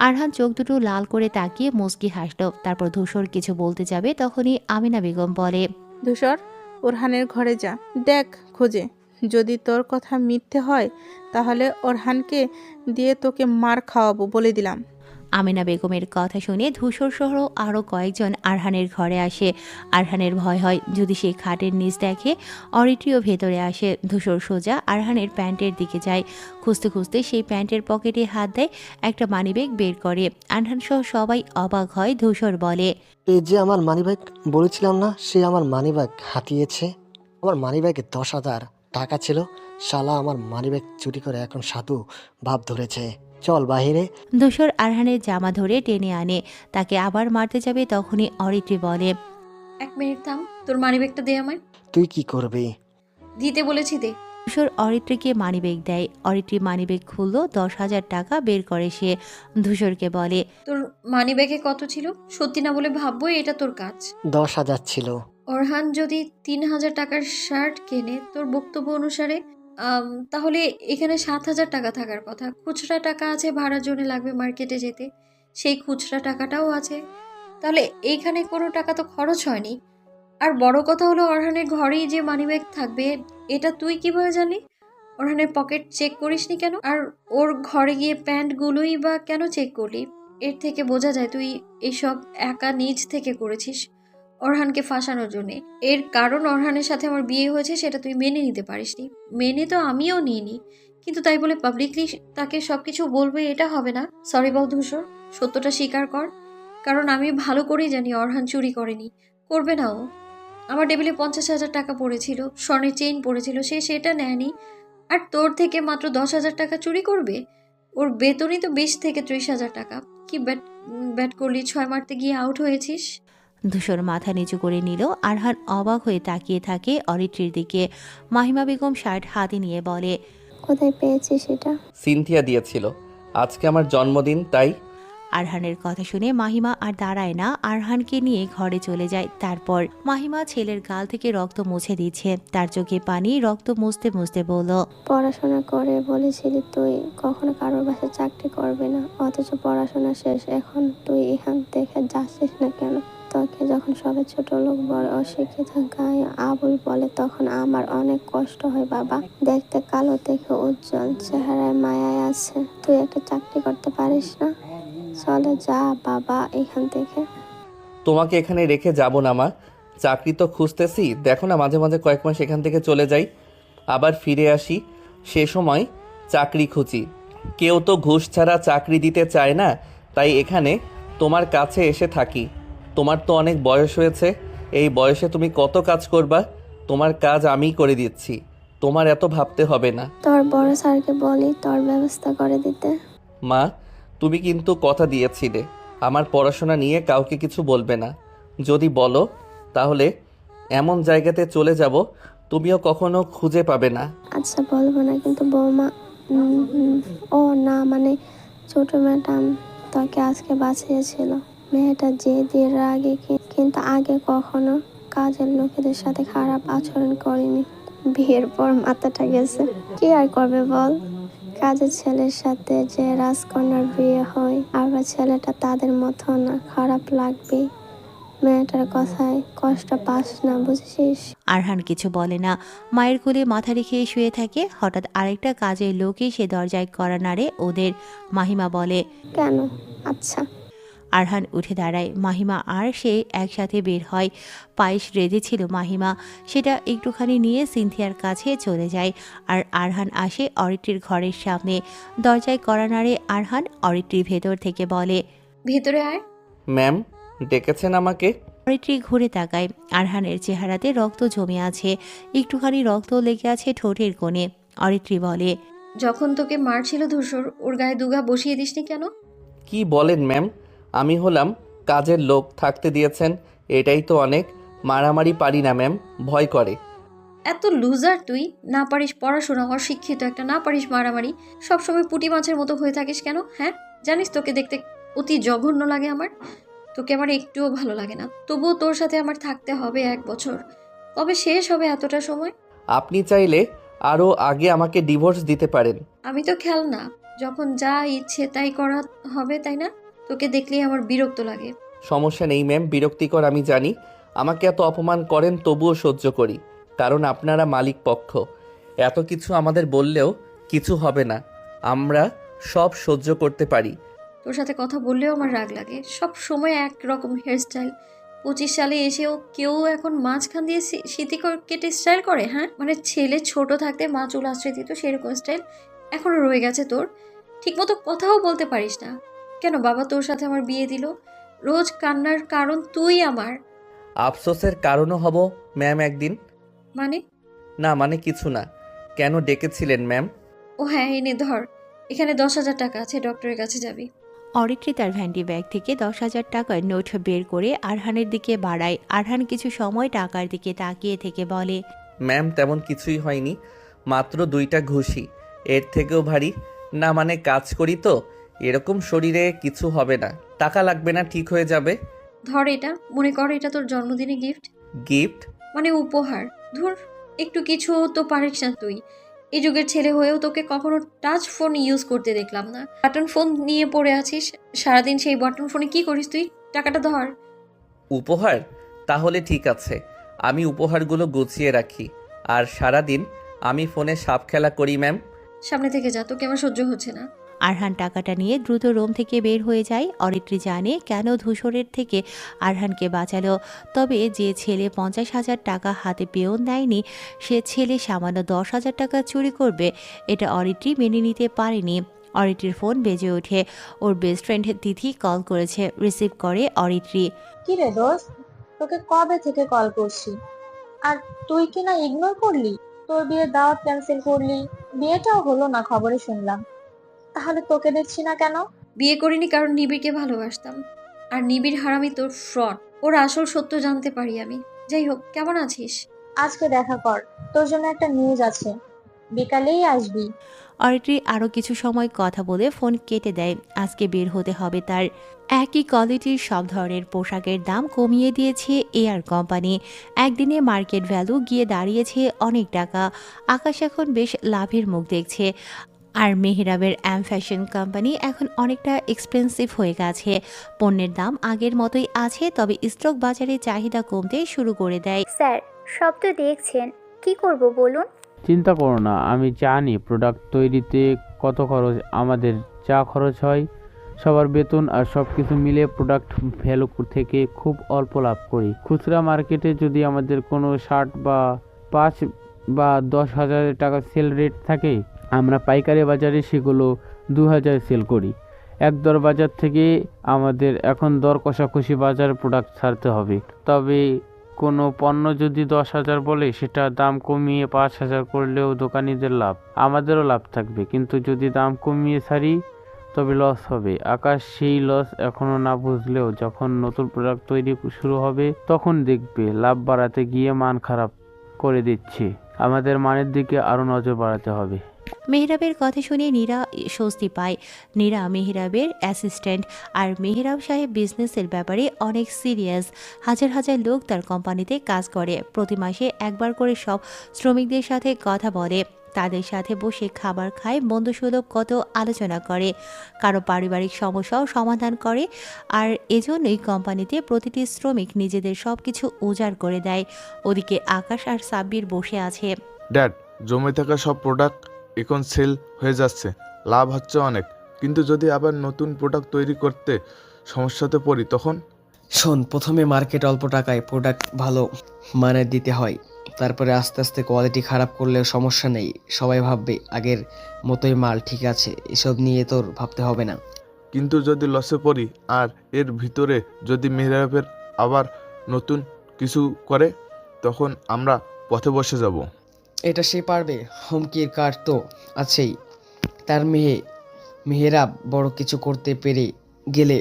আরহান চোখ দুটো লাল করে তাকিয়ে মুচকি হাসল। তারপর ধূসর কিছু বলতে যাবে, তখনই আমিনা বেগম বলে, ধূসর, ওরহানের ঘরে যা, দেখ খোঁজে। যদি তোর কথা মিথ্যে হয় তাহলে ওরহানকে দিয়ে তোকে মার খাওয়াবো বলে দিলাম। আমিনা বেগমের কথা শুনে ধূসর সহ আরও কয়েকজন আরহানের ঘরে আসে। আরহানের ভয় হয় যদি সে খাটের নিচ দেখে। অরিত্রিও ভেতরে আসে। ধূসর সোজা আরহানের প্যান্টের দিকে যায়। খুঁজতে খুঁজতে সেই প্যান্টের পকেটে হাত দেয়, একটা মানিব্যাগ বের করে। আরহান সহ সবাই অবাক হয়। ধূসর বলে, এই যে আমার মানিব্যাগ, বলেছিলাম না সে আমার মানিব্যাগ হাতিয়েছে। আমার মানিব্যাগে 10,000 টাকা ছিল। শালা আমার মানিব্যাগ চুরি করে এখন সাধু ভাব ধরেছে। চল বাহিরে। ধূসর আরহানের জামা ধরে টেনে আনে। তাকে আবার মারতে যাবে, তখনই অরিত্রি বলে, 1 মিনিট থাম, তোর মানিব্যাগটা দে আমায়। তুই কি করবি? দিতে বলেছি, দে। ধূসর অরিত্রীকে মানিব্যাগ দেয়। অরিত্রী মানিব্যাগ খুলল। 10,000 টাকা বের করে সে। ধূসরকে বলে, তোর মানিব্যাগে কত ছিল? সত্যি না বলে ভাববো এটা তোর কাজ। 10,000 ছিল। ওরহান যদি 3000 টাকার শার্ট কেনে তোর বক্তব্য অনুসারে, তাহলে এখানে 7000 টাকা থাকার কথা। খুচরা টাকা আছে, ভাড়ার জন্য লাগবে মার্কেটে যেতে, সেই খুচরা টাকাটাও আছে। তাহলে এইখানে কোনো টাকা তো খরচ হয়নি। আর বড় কথা হলো, ওরহানের ঘরেই যে মানিব্যাগ থাকবে এটা তুই কিভাবে জানলি? ওরহানের পকেট চেক করিসনি কেন? আর ওর ঘরে গিয়ে প্যান্টগুলোই বা কেন চেক করলি? এর থেকে বোঝা যায় তুই এইসব একা নিজ থেকে করেছিস ওরহানকে ফাঁসানোর জন্যে। এর কারণ ওরহানের সাথে আমার বিয়ে হয়েছে, সেটা তুই মেনে নিতে পারিসনি। মেনে তো আমিও নিইনি, কিন্তু তাই বলে পাবলিকলি তাকে সবকিছু বলবে এটা হবে না। সরি বল ধূসর, সত্যটা স্বীকার কর। কারণ আমি ভালো করেই জানি ওরহান চুরি করেনি, করবে না ও। আমার টেবিলে 50,000 টাকা পড়েছিল, স্বর্ণের চেইন পড়েছিল, সে সেটা নেয়নি। আর তোর থেকে মাত্র 10,000 টাকা চুরি করবে? ওর বেতনই তো 20 থেকে 30,000 টাকা। কি ব্যাট করলি, 6 মারতে গিয়ে আউট হয়েছিস। ধূসর মাথা নিচু করে নিল। আরহান অবাক হয়ে তাকিয়ে থাকে অরিত্রির দিকে। মাহিমা বেগম শার্ট হাতে নিয়ে বলে, কোথায় পেয়েছিস এটা? সিনথিয়া দিয়েছিল। আজকে আমার জন্মদিন, তাই। আরহানের কথা শুনে মাহিমা আর দাঁড়ায় না, আরহানকে নিয়ে ঘরে চলে যায়। তারপর মাহিমা ছেলের গাল থেকে রক্ত মুছে দিচ্ছে। তার চোখে পানি। রক্ত মুছতে মুছতে বলল, পড়াশোনা করে বলেছিলি তুই কখনো কারোর বাসায় চাকরি করবি না, অথচ পড়াশোনা শেষ, এখন তুই এখান থেকে যাচ্ছিস না কেন? তোকে যখন সবাই ছোট লোক বলে অশিক্ষিত গায়ে আবুল বলে তখন আমার অনেক কষ্ট হয় বাবা। দেখতে কালো থেকে উজ্জ্বল, চেহারায় মায়ায় আছে। তুই একটা চাকরি করতে পারিস না? চলে যা বাবা এখান থেকে। তোমাকে এখানে রেখে যাব না মা, চাকরি তো খুঁজতেছি, দেখো না মাঝে মাঝে কয়েক মাস এখান থেকে চলে যাই, আবার ফিরে আসি, সে সময় চাকরি খুঁজি। কেউ তো ঘুষ ছাড়া চাকরি দিতে চায় না, তাই এখানে তোমার কাছে এসে থাকি। তোমার তো অনেক বয়স হয়েছে, এই বয়সে তুমি কত কাজ করবা? তোমার কাজ আমিই করে দিচ্ছি, তোমার এত ভাবতে হবে না। তোর বড় স্যারকে বলি তোর ব্যবস্থা করে দিতে। মা, তুমি কিন্তু কথা দিয়েছিলে আমার পড়াশোনা নিয়ে কাউকে কিছু বলবে না। যদি বলো তাহলে এমন জায়গাতে চলে যাব তুমিও কখনো খুঁজে পাবে না। আচ্ছা বলবো না, কিন্তু বৌমা ও না মানে ছোট ম্যাডাম তোকে আজকে বাঁচিয়েছিল। মেয়েটা যে দিয়ে রাগে কিন্তু আগে কখনো কাজের লোকেদের সাথে খারাপ আচরণ করেনি। বিয়ের পর মাথাটা গেছে, কি আর করবে বল। কাজের ছেলের সাথে যে রাজকন্যার বিয়ে হয়, আবার ছেলেটা তাদের মতো না, খারাপ লাগবে। মেয়েটার কথায় কষ্ট পাস না, বুঝেছিস? আরহান কিছু বলে না, মায়ের কোলে মাথা রেখে শুয়ে থাকে। হঠাৎ আরেকটা কাজের লোক এসে দরজায় কড়া নাড়ে ওদের। মাহিমা বলে, কেন? আচ্ছা। আরহান উঠে দাঁড়ায়। মাহিমা আর সে একসাথে বের হয়। পায়েস রেঁধেছিল মাহিমা, সেটা একটুখানি নিয়ে সিনথিয়ার কাছে চলে যায়। আর আরহান আসে অরিত্রির ঘরের সামনে। দরজায় কড়া নাড়ে আরহান। অরিত্রি ভেতর থেকে বলে, ভেতরে আয়। ম্যাম ডেকেছেন আমাকে? অরিত্রি ঘুরে তাকায়। আরহানের চেহারাতে রক্ত জমে আছে, একটুখানি রক্ত লেগে আছে ঠোঁটের কোণে। অরিত্রি বলে, যখন তোকে মারছিল ধূসর, ওর গায়ে দুগা বসিয়ে দিসনি কেন? কি বলেন ম্যাম, আমি হলাম কাজের লোক, থাকতে দিয়েছেন, এটাই তো অনেক। মারামারি পারি না ম্যাম, ভয় করে। এত লুজার তুই, না পারিস পড়াশোনা, অশিক্ষিত একটা, না পারিস মারামারি, সবসময় পুঁটি মাছের মতো হয়ে থাকিস কেন? হ্যাঁ, জানিস তোকে দেখতে অতি জঘন্য লাগে আমার। তোকে আমার একটুও ভালো লাগে না, তবুও তোর সাথে আমার থাকতে হবে 1 বছর। কবে শেষ হবে এতটা সময়? আপনি চাইলে আরও আগে আমাকে ডিভোর্স দিতে পারেন। আমি তো খেল না, যখন যা ইচ্ছে তাই করা হবে, তাই না? তোকে দেখলেই আমার বিরক্ত লাগে। সমস্যা নেই ম্যাম, বিরক্তিকর আমি জানি। আমাকে এত অপমান করেন তবুও সহ্য করি, কারণ আপনারা মালিক পক্ষ। এত কিছু আমাদের বললেও কিছু হবে না, আমরা সব সহ্য করতে পারি। তোর সাথে কথা বললেও আমার রাগ লাগে, সব সময় একরকম হেয়ারস্টাইল। 25 সালে এসেও কেউ এখন মাঝখান দিয়ে স্মৃতি কেটে স্টাইল করে? হ্যাঁ, মানে ছেলে ছোট থাকতে মা চুল আশ্রয় দিত, সেরকম স্টাইল এখনো রয়ে গেছে তোর। ঠিকমতো কথাও বলতে পারিস না। কেন বাবা তোর সাথে আমার বিয়ে দিল? রোজ কান্নার কারণ তুই আমার। আফসোসের কারণও হব ম্যাম একদিন। মানে? না মানে কিছু না। কেন ডেকেছিলেন ম্যাম? ও হ্যাঁ, এনে ধর, এখানে 10,000 টাকা আছে, ডক্টরের কাছে যাবি। অরিত্রি তার ভ্যান্ডি ব্যাগ থেকে 10,000 টাকার নোট বের করে আরহানের দিকে বাড়ায়। আরহান কিছু সময় টাকার দিকে তাকিয়ে থেকে বলে, ম্যাম তেমন কিছুই হয়নি, মাত্র 2টা ঘুষি, এর থেকেও ভারী না। মানে কাজ করি তো, এরকম শরীরে কিছু হবে না, টাকা লাগবে না, ঠিক হয়ে যাবে। ধর এটা, মনে কর এটা তোর জন্মদিনে গিফট। গিফট? মানে উপহার। ধুর, একটু কিছু তো পারিস না তুই। এই যুগের ছেলে হয়েও তোকে কখনো টাচ ফোন ইউজ করতে দেখলাম না। বাটন ফোন নিয়ে পড়ে আছিস সারাদিন, সেই বাটন ফোনে কি করিস তুই? টাকাটা ধর। উপহার? তাহলে ঠিক আছে, আমি উপহারগুলো গুছিয়ে রাখি, আর সারাদিন আমি ফোনে সাপ খেলা করি ম্যাম। সামনে থেকে যা, তোকে আমার সহ্য হচ্ছে না। আরহান টাকাটা নিয়ে দ্রুত রুম থেকে বের হয়ে যায়। অরিত্রি জানে কেন ধূসরের থেকে আরহানকে বাঁচালো, তবে যে ছেলে 50,000 টাকা হাতে পেয়েও নেয়নি, সে ছেলে সামান্য 10,000 টাকা চুরি করবে, এটা অরিত্রি মেনে নিতে পারেনি। অরিত্রির ফোন বেজে ওঠে। ওর বেস্ট ফ্রেন্ড তিথি কল করেছে। রিসিভ করে অরিত্রি। কি রে দোস্ত, তোকে কবে থেকে কল করছি, আর তুই কি না ইগনোর করলি? তোর বিয়ের দাওয়াত ক্যান্সেল করলি, বিয়েটাও হলো না খবরে শুনলাম। তাহলে তোকে দেখছি না কেন? বিয়ে করিনি কারণ নিবিড়কে ভালোবাসতাম, আর নিবিড় হারামি তোর ফ্রড। ওর আসল সত্য জানতে পারি আমি। যাই হোক, কেমন আছিস? আজকে দেখা কর, তোর জন্য একটা নিউজ আছে, বিকালেই আসবি। অরিত্রি আরও কিছু সময় কথা বলে ফোন কেটে দেয়। আজকে বের হতে হবে তার। একই কোয়ালিটির সব ধরনের পোশাকের দাম কমিয়ে দিয়েছে এয়ার কোম্পানি। একদিনে মার্কেট ভ্যালু গিয়ে দাঁড়িয়েছে অনেক টাকা। আকাশ এখন বেশ লাভের মুখ দেখছে। আর মেহরাবের ফ্যাশন কোম্পানি এখন অনেকটা এক্সপেন্সিভ হয়ে গেছে। পণ্যের দাম আগের মতোই আছে, তবে স্টক বাজারে চাহিদা কমতে শুরু করে দেয়। স্যার, সব তো দেখছেন, কি করব বলুন? চিন্তা করো না, আমি জানি প্রোডাক্ট তৈরিতে কত খরচ। আমাদের যা খরচ হয় সবার বেতন আর সব কিছু মিলে প্রোডাক্ট ভ্যালু থেকে খুব অল্প লাভ করি। খুচরা মার্কেটে যদি আমাদের কোনো শার্ট বা 5 বা 10 হাজার টাকা সেল রেট থাকে, আমরা পাইকারি বাজারে সেগুলো 2,000 সেল করি। এক দর বাজার থেকে আমাদের এখন দর কষাকষি বাজার প্রোডাক্ট ছাড়তে হবে। তবে কোনো পণ্য যদি 10,000 বলে, সেটা দাম কমিয়ে 5,000 করলেও দোকানিদের লাভ, আমাদেরও লাভ থাকবে। কিন্তু যদি দাম কমিয়ে ছাড়ি তবে লস হবে। আকাশ সেই লস এখনো না বুঝলেও যখন নতুন প্রোডাক্ট তৈরি শুরু হবে তখন দেখবে লাভ বাড়াতে গিয়ে মান খারাপ করে দিচ্ছে। আমাদের মানের দিকে আরও নজর বাড়াতে হবে। মেহরাবের কথা শুনে নীরা স্বস্তি পায়। নীরা মেহরাবের অ্যাসিস্ট্যান্ট, আর মেহরাব সাহেব বিজনেসের ব্যাপারে অনেক সিরিয়াস। হাজার হাজার লোক তার কোম্পানিতে কাজ করে। প্রতি মাসে একবার করে সব শ্রমিকদের সাথে কথা বলে, তাদের সাথে বসে খাবার খায়, বন্ধুসুলভ কত আলোচনা করে, কারো পারিবারিক সমস্যাও সমাধান করে। আর এজন্যই কোম্পানিতে প্রতিটি শ্রমিক নিজেদের সব কিছু উজাড় করে দেয়। ওদিকে আকাশ আর সাব্বির বসে আছে। ড্যাড, জমে থাকা সব প্রোডাক্ট এখন সেল হয়ে যাচ্ছে, লাভ হচ্ছে অনেক, কিন্তু যদি আবার নতুন প্রোডাক্ট তৈরি করতে সমস্যাতে পড়ি তখন? শোন, প্রথমে মার্কেট অল্প টাকায় প্রোডাক্ট ভালো মানের দিতে হয়, তারপরে আস্তে আস্তে কোয়ালিটি খারাপ করলেও সমস্যা নেই। সবাই ভাববে আগের মতোই মাল ঠিক আছে, এসব নিয়ে তোর ভাবতে হবে না। কিন্তু যদি লসে পড়ি আর এর ভিতরে যদি মেহরাবের আবার নতুন কিছু করে, তখন আমরা পথে বসে যাব। এটা সে পারবে, হুমকির কার্ড তো আছেই। তার মেহেরাব বড় কিছু করতে পেরে গেলে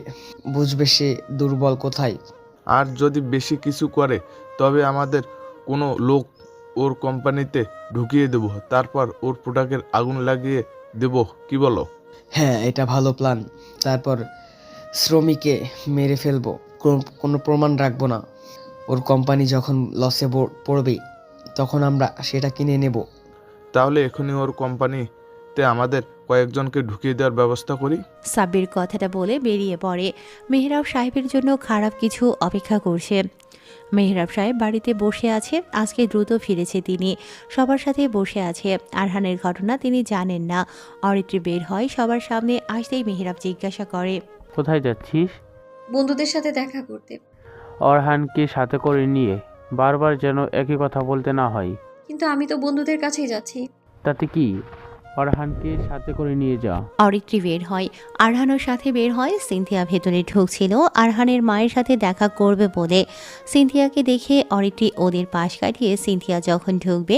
বুঝবে সে দুর্বল কোথায়। আর যদি বেশি কিছু করে তবে আমাদের কোনো লোক ওর কোম্পানিতে ঢুকিয়ে দেব, তারপর ওর প্রোডাক্টের আগুন লাগিয়ে দেব, কি বলো? হ্যাঁ, এটা ভালো প্ল্যান। তারপর শ্রমিকে মেরে ফেলবো, কোনো প্রমাণ রাখবো না। ওর কোম্পানি যখন লসে পড়বে তখন আমরা সেটা কিনে নেব। তাহলে এখনই ওর কোম্পানিতে আমাদের কয়েকজনকে ঢুকিয়ে দেওয়ার ব্যবস্থা করি। সাব্বির কথাটা বলে বেরিয়ে পড়ে। মেহরাব সাহেবের জন্য খারাপ কিছু অপেক্ষা করছে। মেহরাব সাহেব বাড়িতে বসে আছে। আজকে দ্রুত ফিরেছে তিনি, সবার সাথে বসে আছে। আরহানের ঘটনা তিনি জানেন না। অরিত্রি বের হয়, সবার সামনে আসতেই মেহরাব জিজ্ঞাসা করে, কোথায় যাচ্ছিস? বন্ধুদের সাথে দেখা করতে। অরহানকে সাথে করে নিয়ে? বারবার যেন একই কথা বলতে না হয়। কিন্তু আমি তো বন্ধুদের কাছেই যাচ্ছি। তাতে কি, অরহানকে সাথে করে নিয়ে যা। অরিত্রি বের হয়, আরহানের সাথে বের হয়। সিনথিয়া ভেতরে ঢুকছিল আরহানের মায়ের সাথে দেখা করবে বলে। সিনথিয়াকে দেখে অরিত্রি ওদের পাশ কাটিয়ে সিনথিয়া যখন ঢুকবে,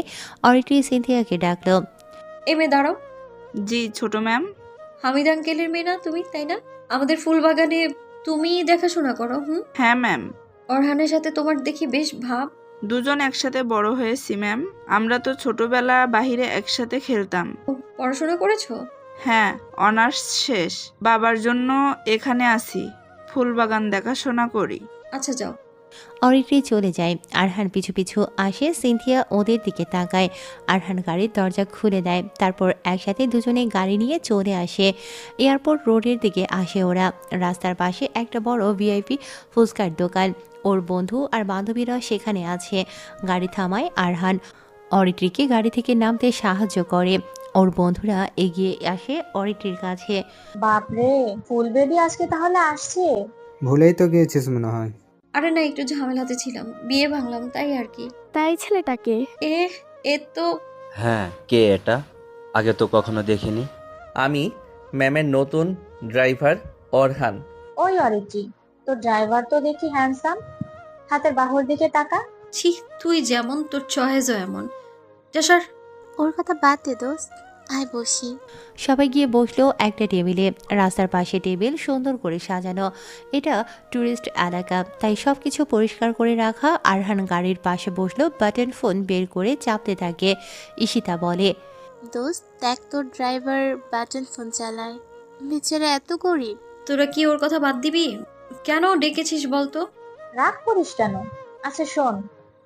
অরিত্রি সিনথিয়াকে ডাকলো, এ মেয়ে দাঁড়াও। জি ছোট ম্যাম। হামিদ আঙ্কেলের মেয়ে না তুমি, তাই না? আমাদের ফুল বাগানে তুমি দেখাশোনা করো। হ্যাঁ ম্যাম। অরহানের সাথে তোমার দেখি বেশ ভাব। দুজন একসাথে বড় হয়েছি ম্যাম। আমরা তো ছোটবেলা বাহিরে একসাথে খেলতাম। পড়াশোনা করেছো? হ্যাঁ, অনার্স শেষ। বাবার জন্য এখানে আসি, ফুলবাগান দেখাশোনা করি। আচ্ছা যাও। অরিত্রি চলে যায়। আরহান পিছু পিছু আসে। সিনথিয়া ওদের দিকে তাকায়। আরহান গাড়ির দরজা খুলে দেয়। তারপর একসাথে দুজনে গাড়ি নিয়ে চলে আসে। এয়ারপোর্ট রোডের দিকে আসে ওরা। রাস্তার পাশে একটা বড় ভিআইপি ফুচকার দোকান। ওর বন্ধু আর বান্ধবীরা সেখানে আছে। গাড়ি থামায় আরহান। অরিত্রিকে গাড়ি থেকে নামতে সাহায্য করে। ওর বন্ধুরা এগিয়ে আসে অরিত্রির কাছে। বাপরে, ফুল বেবি আজকে তাহলে আসছে? ভুলেই তো গিয়েছিস মনে হয়। আরে না, একটু ঝামেলাতে ছিলাম, বিয়ে ভাঙলাম তাই আর কি। তাই ছেলেটাকে? এ তো। হ্যাঁ, কে এটা? আগে তো কখনো দেখিনি। আমি ম্যামের নতুন ড্রাইভার অরহান। ওই অরিত্রি, তোর ড্রাইভার তো দেখি হ্যান্ডসাম। হাতের বাহুর দিকে তাকা। ছি, তুই যেমন তোর চয়েসও এমন। যা সর। ওর কথা বাদ দে দোস্ত, আয় বসি। সবাই গিয়ে বসলো একটা টেবিলে। রাস্তার পাশে টেবিল সুন্দর করে সাজানো। এটা ট্যুরিস্ট এলাকা, তাই সব কিছু পরিষ্কার করে রাখা। আরহান গাড়ির পাশে বসলো, বাটন ফোন বের করে চাপতে থাকে। ঈশিতা বলে, দোস্ত দেখ, তোর ড্রাইভার বাটন ফোন চালায়, বেচারা এত গরিব। তোরা কি ওর কথা বাদ দিবি? কেন ডেকেছিস বলতো? রাগ করিস কেন? আচ্ছা শোন,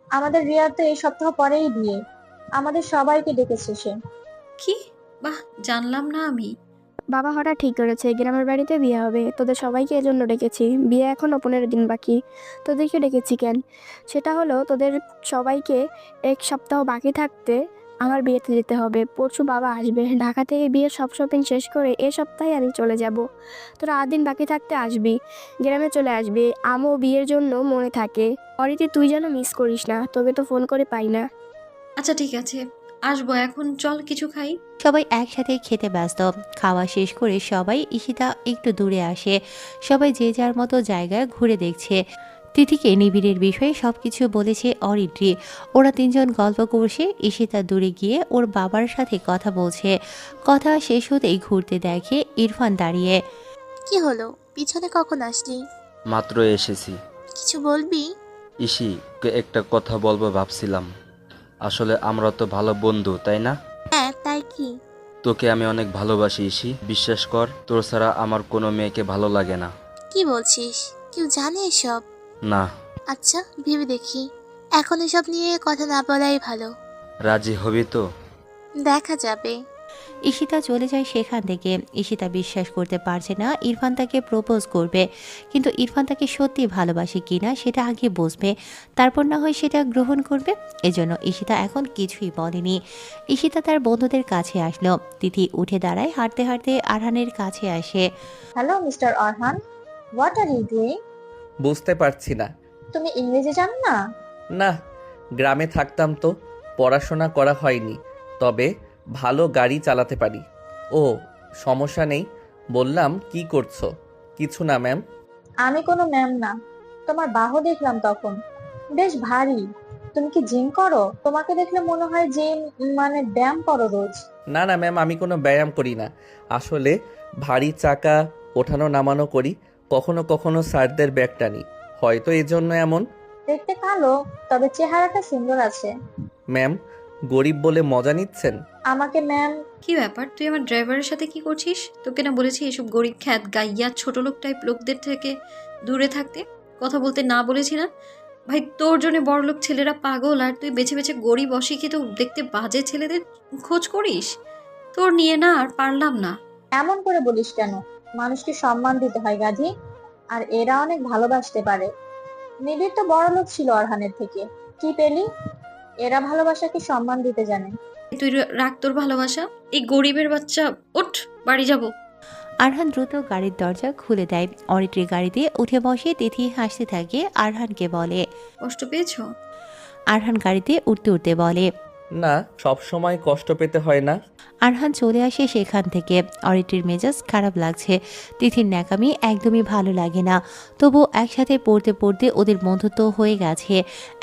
আমাদের রিয়ার তো এই সপ্তাহ পরেই বিয়ে। আমাদের সবাইকে ডেকেছে সে। কি বাহ, জানলাম না আমি। বাবা হঠাৎ ঠিক করেছে গ্রামের বাড়িতে বিয়ে হবে, তোদের সবাইকে এজন্য ডেকেছি। বিয়ে এখনো 15 দিন বাকি। তোদেরকে ডেকেছি কেন? সেটা হলো তোদের সবাইকে 1 সপ্তাহ বাকি থাকতে আমার বিয়েতে যেতে হবে। পরশু বাবা আসবে ঢাকা থেকে, বিয়ের সব শপিং শেষ করে এ সপ্তাহে আমি চলে যাব। তোরা 8 দিন বাকি থাকতে আসবি, গ্রামে চলে আসবি। আমও বিয়ের জন্য মনে থাকে। অরিতি তুই যেন মিস করিস না, তোকে তো ফোন করে পাই না। আচ্ছা ঠিক আছে, আসবো। এখন চল কিছু খাই। সবাই একসাথে খেতে ব্যস্ত। খাওয়া শেষ করে সবাই ঈশিতা একটু দূরে আসে। সবাই যে যার মতো জায়গায় ঘুরে দেখছে। তিথিকে নিবিড়ের বিষয়ে সবকিছু বলেছে অরিত্রী। ওরা 3 জন গল্প করছে। ঈশিতা দূরে গিয়ে ওর বাবার সাথে কথা বলছে। কথা শেষ হতেই ঘুরতে দেখে ইরফান দাঁড়িয়ে। কি হলো, পিছনে কখন আসলি? মাত্র এসেছি। কিছু বলবি? ইসি, একটা কথা বলবো ভাবছিলাম। আসলে আমরা তো ভালো বন্ধু, তাই না? হ্যাঁ, তাই কি? তোকে আমি অনেক ভালোবাসি ইসি, বিশ্বাস কর। তোর ছাড়া আমার কোনো মেয়েকে ভালো লাগে না। কি বলছিস? কেউ জানে এসব? না। আচ্ছা, ভেবে দেখি। এখন এসব নিয়ে কথা না বলাই ভালো। রাজি হবি তো? দেখা যাবে। ঈশিতা চলে যায় সেখান থেকে। ঈশিতা বিশ্বাস করতে পারছে না ইরফান তাকে প্রপোজ করবে, কিন্তু ইরফান তাকে সত্যি ভালোবাসে কিনা সেটা আগে বুঝবে, তারপর না হয় সেটা গ্রহণ করবে। এজন্য ঈশিতা এখন কিছুই বলেনি। ঈশিতা তার বন্ধুদের কাছে আসলো। তিথি উঠে দাঁড়ায়, হাঁটতে হাঁটতে আরহানের কাছে আসে। Hello mister Arhan, what are you doing? বুঝতে পারছি না। তুমি ইংরেজি জানো না? না, গ্রামে থাকতাম তো, পড়াশোনা করা হয়নি, তবে ভালো গাড়ি চালাতে পারি। ও, সমস্যা নেই। বললাম কি করছো? কিছু না ম্যাম। আমি কোনো ম্যাম না। তোমার বাহু দেখলাম তখন, বেশ ভারী। তুমি কি জিম করো? তোমাকে দেখলে মনে হয় জিম মানে ব্যায়াম করো রোজ। না না ম্যাম, আমি কোনো ব্যায়াম করি না। আসলে ভারী চাকা ওঠানো নামানো করি, কখনো কখনো স্যারদের ব্যাগ টানি, হয়তো এই জন্য এমন। দেখতে কালো, তবে চেহারাটা সুন্দর আছে। ম্যাম, গরিব বলে মজা নিচ্ছেন? আমাকে ম্যাম? কি ব্যাপার, তুই আমার ড্রাইভারের সাথে কি করছিস? তোকে না বলেছি এসব গরিব খ্যাত গাইয়া ছোট লোক টাইপ লোকদের থেকে দূরে থাকতে? কথা বলতে না বলেছি না? ভাই, তোর জন্য বড়লোক ছেলেরা পাগল, আর তুই বেছে বেছে গরিব অশিক্ষিত দেখতে বাজে ছেলেদের খোঁজ করিস। তোর নিয়ে না আর পারলাম না। এমন করে বলিস কেন? মানুষকে সম্মান দিতে হয় গাধি। আর এরা অনেক ভালোবাসতে পারে। নিবিড় তো বড় লোক ছিল অরহানের থেকে। কি পেলি? এরা ভালোবাসাকে সম্মান দিতে জানে। তুই রাখ তোর ভালোবাসা। এই গরিবের বাচ্চা, ওঠ, বাড়ি যাব। আরহান দ্রুত গাড়ির দরজা খুলে দেয়। অরিত্রী গাড়িতে উঠে বসে। তিথি হাসতে থাকে, আরহানকে বলে, কষ্ট পেয়েছো? আরহান গাড়িতে উঠতে উঠতে বলে, না, সব সময় কষ্ট পেতে হয় না। আরহান চলে আসে সেখান থেকে। অরিত্রীর মেজাজ খারাপ লাগছে। তিথির ন্যাকামি একদমই ভালো লাগে না। তবু একসাথে পড়তে পড়তে ওদের বন্ধুত্ব হয়ে গেছে।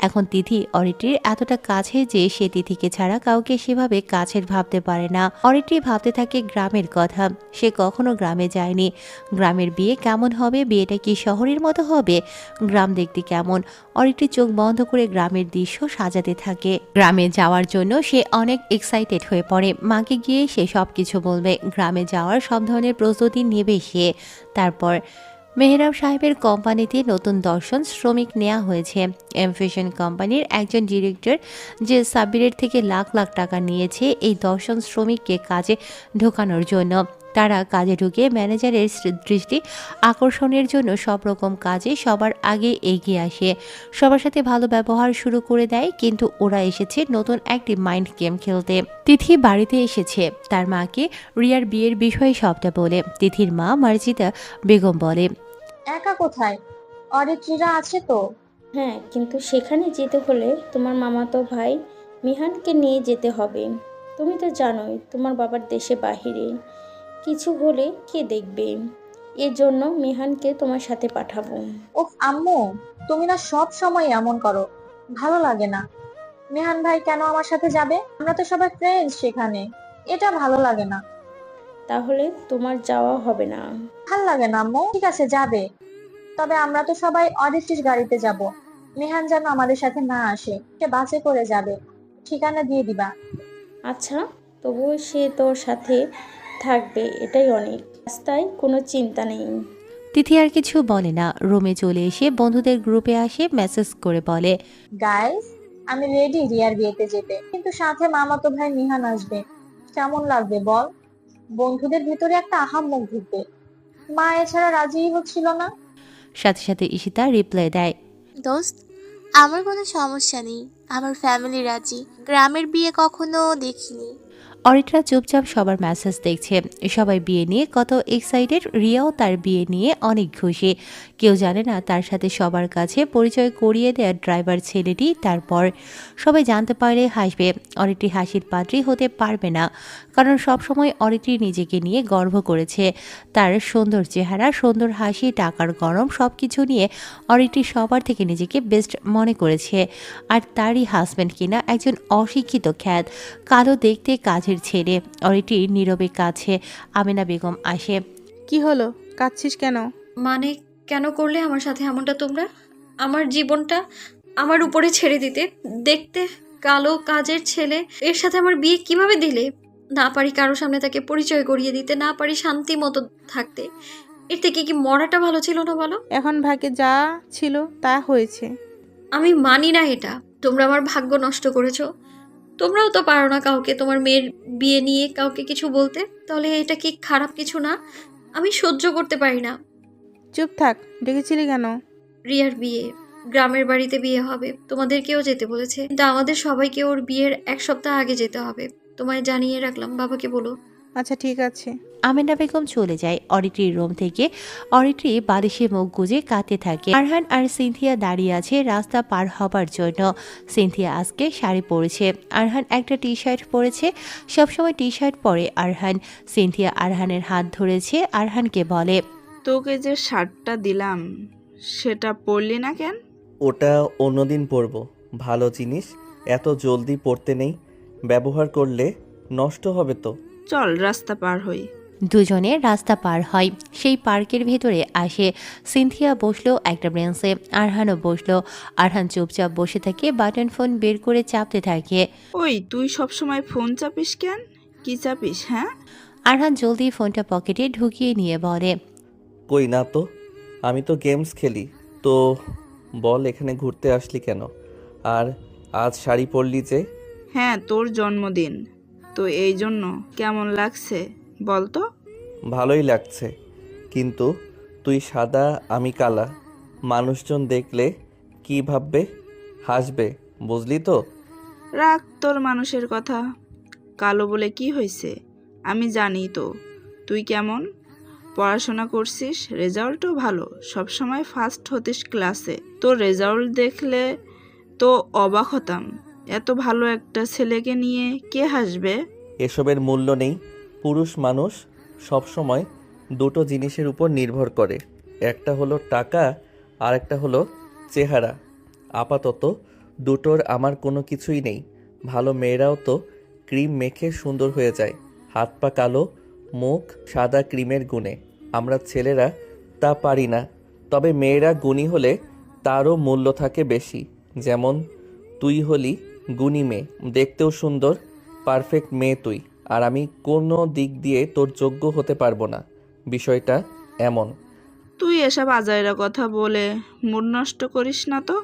এখন তিথি অরিত্রীর এতটা কাছে যে সে তিথিকে ছাড়া কাউকে সেভাবে কাছের ভাবতে পারে না। অরিত্রী ভাবতে থাকে গ্রামের কথা। সে কখনো গ্রামে যায়নি। গ্রামের বিয়ে কেমন হবে? বিয়েটা কি শহরের মতো হবে? গ্রাম দেখতে কেমন? অরিত্রী চোখ বন্ধ করে গ্রামের দৃশ্য সাজাতে থাকে। গ্রামে যাওয়ার জন্য সে অনেক এক্সাইটেড হয়ে পড়ে। মাকে গিয়ে সে সব কিছু বলবে। গ্রামে যাওয়ার সব ধরনের প্রস্তুতি নেবে সে। তারপর মেহরাব সাহেবের কোম্পানিতে নতুন দর্শন শ্রমিক নেওয়া হয়েছে। এমফ্যাশন কোম্পানির একজন ডিরেক্টর যে সাব্বিরের থেকে লাখ লাখ টাকা নিয়েছে এই দর্শন শ্রমিককে কাজে ঢোকানোর জন্য। তারা কাজে ঢুকে ম্যানেজারের দৃষ্টি আকর্ষণের জন্য সব রকম কাজে সবার আগে এগিয়ে আসে। সবার সাথে ভালো ব্যবহার শুরু করে দেয়। কিন্তু ওরা এসেছে নতুন একটি মাইন্ড গেম খেলতে। তিথি বাড়িতে এসেছে। তার মাকে রিয়ার বিয়ের বিষয়ে সবটা বলে। তিথির মা মার্জিদা বেগম বলে, একা কোথায়? অরিত্রীরা আছে তো? হ্যাঁ, কিন্তু সেখানে যেতে হলে তোমার মামাতো ভাই মিহানকে নিয়ে যেতে হবে। তুমি তো জানোই তোমার বাবার দেশে বাহিরে, কিছু হলে কে দেখবে? এর জন্য মিহানকে তোমার সাথে পাঠাবো। ওফ আম্মু, তুমি না সব সময় এমন করো, ভালো লাগে না। মেহান ভাই কেন আমার সাথে যাবে? আমরা তো সবাই ফ্রেন্ডস সেখানে। এটা ভালো লাগে না। তাহলে তোমার যাওয়া হবে না। ভাল লাগে না আম্মু। ঠিক আছে, যাবে, তবে আমরা তো সবাই অরিত্রীর গাড়িতে যাব। মেহান যেন আমাদের সাথে না আসে। সে বাসে করে যাবে। ঠিকানা দিয়ে দিবা। আচ্ছা, তবুও সে তোর সাথে থাকবে, এটাই অনেক। রাস্তায় কোনো চিন্তা নেই। তিথি আর কিছু বলে না। রুমে চলে এসে বন্ধুদের গ্রুপে আসে, মেসেজ করে বলে, গাইস, আমি রেডি রিয়ার বিয়েতে যেতে, কিন্তু সাথে মামাতো ভাই মিহান আসবে। কেমন লাগবে বল? বন্ধুদের ভিতরে একটা আহাম্মক ঢুকবে। মা এছাড়া রাজিই হচ্ছিল না। সাথে সাথে ঈশিতা রিপ্লাই দেয়, দোস্ত, আমার কোনো সমস্যা নেই, আমার ফ্যামিলি রাজি। গ্রামের বিয়ে কখনো দেখিনি। অরিত্রা চুপচাপ সবার মেসেজ দেখছে। সবাই বিয়ে নিয়ে কত এক্সাইটেড। রিয়াও তার বিয়ে নিয়ে অনেক খুশি। কেউ জানে না তার সাথে সবার কাছে পরিচয় করিয়ে দেওয়া ড্রাইভার ছেলেটি। তারপর সবাই জানতে পারলে হাসবে। অরিত্রি হাসির পাত্রী হতে পারবে না, কারণ সবসময় অরিত্রি নিজেকে নিয়ে গর্ব করেছে। তার সুন্দর চেহারা, সুন্দর হাসি, টাকার গরম সব কিছু নিয়ে অরিত্রি সবার থেকে নিজেকে বেস্ট মনে করেছে। আর তারই হাজব্যান্ড কিনা একজন অশিক্ষিত খ্যাত, কালো দেখতে কাজের ছেলে। অরিত্রির নীরবে কাছে আমেনা বেগম আসে। কি হলো, কাঁদছিস কেন? মানে কেন করলে আমার সাথে এমনটা তোমরা? আমার জীবনটা আমার উপরে ছেড়ে দিতে, দেখতে কালো কাজের ছেলে, এর সাথে আমার বিয়ে কিভাবে দিলে? না পারি কারো সামনে তাকে পরিচয় করিয়ে দিতে, না পারি শান্তি মতো থাকতে। এর থেকে কি মরাটা ভালো ছিল না বলো? এখন ভাগ্যে যা ছিল তা হয়েছে। আমি মানি না এটা। তোমরা আমার ভাগ্য নষ্ট করেছো। তোমরাও তো পারো না কাউকে তোমার মেয়ের বিয়ে নিয়ে কাউকে কিছু বলতে। তাহলে এটা কি খারাপ কিছু না? আমি সহ্য করতে পারি না। চুপ থাক, ডেকেছিলি কেন? রিয়ার বিয়ে, গ্রামের বাড়িতে বিয়ে হবে, তোমাদেরকেও যেতে বলেছে, কিন্তু আমাদের সবাইকে ওর বিয়ের 1 সপ্তাহ আগে যেতে হবে। তোমায় জানিয়ে রাখলাম, বাবাকে বলো। আচ্ছা ঠিক আছে। আমেনা বেগম চলে যায় অরিত্রির রুম থেকে। অরিত্রি বালিশে মুখ গুজে কাঁদতে থাকে। আরহান আর সিনথিয়া দাঁড়িয়ে আছে রাস্তা পার হবার জন্য। সিনথিয়া আজকে শাড়ি পরেছে, আরহান একটা টি শার্ট পরেছে। সবসময় টি শার্ট পরে আরহান। সিনথিয়া আরহানের হাত ধরেছে, আরহানকে বলে, তোকে যে শার্টটা দিলাম সেটা পরলি না কেন? ওটা অন্যদিন পরবো। ভালো জিনিস এত জলদি পড়তে নেই, ব্যবহার করলে নষ্ট হবে তো। চল রাস্তা পার হই। দুজনে রাস্তা পার হয়। সেই পার্কের ভেতরে আসে। সিনথিয়া বসলো একটা বেঞ্চে, আরহানও বসলো। আরহান চুপচাপ বসে থাকে, বাটন ফোন বের করে চাপতে থাকে। ওই তুই সবসময় ফোন চাপিস কেন? কি চাপিস হ্যাঁ? আরহান জলদি ফোনটা পকেটে ঢুকিয়ে নিয়ে বলে, কই না তো, আমি তো গেমস খেলি। তো বল এখানে ঘুরতে আসলি কেন? আর আজ শাড়ি পরলি যে? হ্যাঁ, তোর জন্মদিন তো এই জন্য। কেমন লাগছে বল তো? ভালোই লাগছে, কিন্তু তুই সাদা আমি কালা, মানুষজন দেখলে কি ভাববে? হাসবে, বুঝলি তো? রাখ তোর মানুষের কথা। কালো বলে কি হয়েছে? আমি জানি তো তুই কেমন। পড়াশোনা করছিস, রেজাল্টও ভালো, সবসময় ফার্স্ট হতিস ক্লাসে। তোর রেজাল্ট দেখলে তো অবাক হতাম। এত ভালো একটা ছেলেকে নিয়ে কে হাসবে? এসবের মূল্য নেই। পুরুষ মানুষ সবসময় দুটো জিনিসের উপর নির্ভর করে, একটা হলো টাকা আর একটা হলো চেহারা। আপাতত দুটোর আমার কোনো কিছুই নেই। ভালো মেয়েরাও তো ক্রিম মেখে সুন্দর হয়ে যায়, হাত পা কালো, মুখ সাদা ক্রিমের গুণে। আমরা ছেলেরা তা পারি না। তবে মেয়েরা গুণী হলে তারও মূল্য থাকে বেশি। যেমন তুই হলি গুণী মেয়ে, দেখতেও সুন্দর, পারফেক্ট মেয়ে তুই। আর আমি কোনো দিক দিয়ে তোর যোগ্য হতে পারবো না। বিষয়টা এমন। তুই এসব আজাইরা কথা বলে মুড নষ্ট করিস না তো।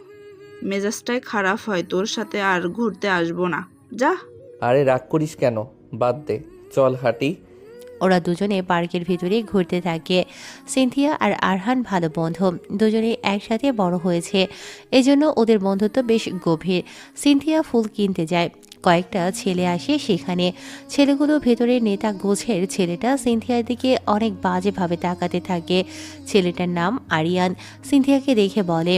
মেজাজটাই খারাপ হয়, তোর সাথে আর ঘুরতে আসবো না, যা। আরে রাগ করিস কেন, বাদ দে, চল হাঁটি। ওরা দুজনে পার্কের ভিতরে ঘুরতে থাকে। সিনথিয়া আর আরহান ভালো বন্ধু, দুজনে একসাথে বড় হয়েছে, এজন্য ওদের বন্ধুত্ব বেশ গভীর। সিনথিয়া ফুল কিনতে যায়, কয়েকটা ছেলে আসে সেখানে। ছেলেগুলো ভেতরের নেতা গোছের ছেলেটা সিনথিয়ার দিকে অনেক বাজেভাবে তাকাতে থাকে। ছেলেটার নাম আরিয়ান। সিনথিয়াকে দেখে বলে,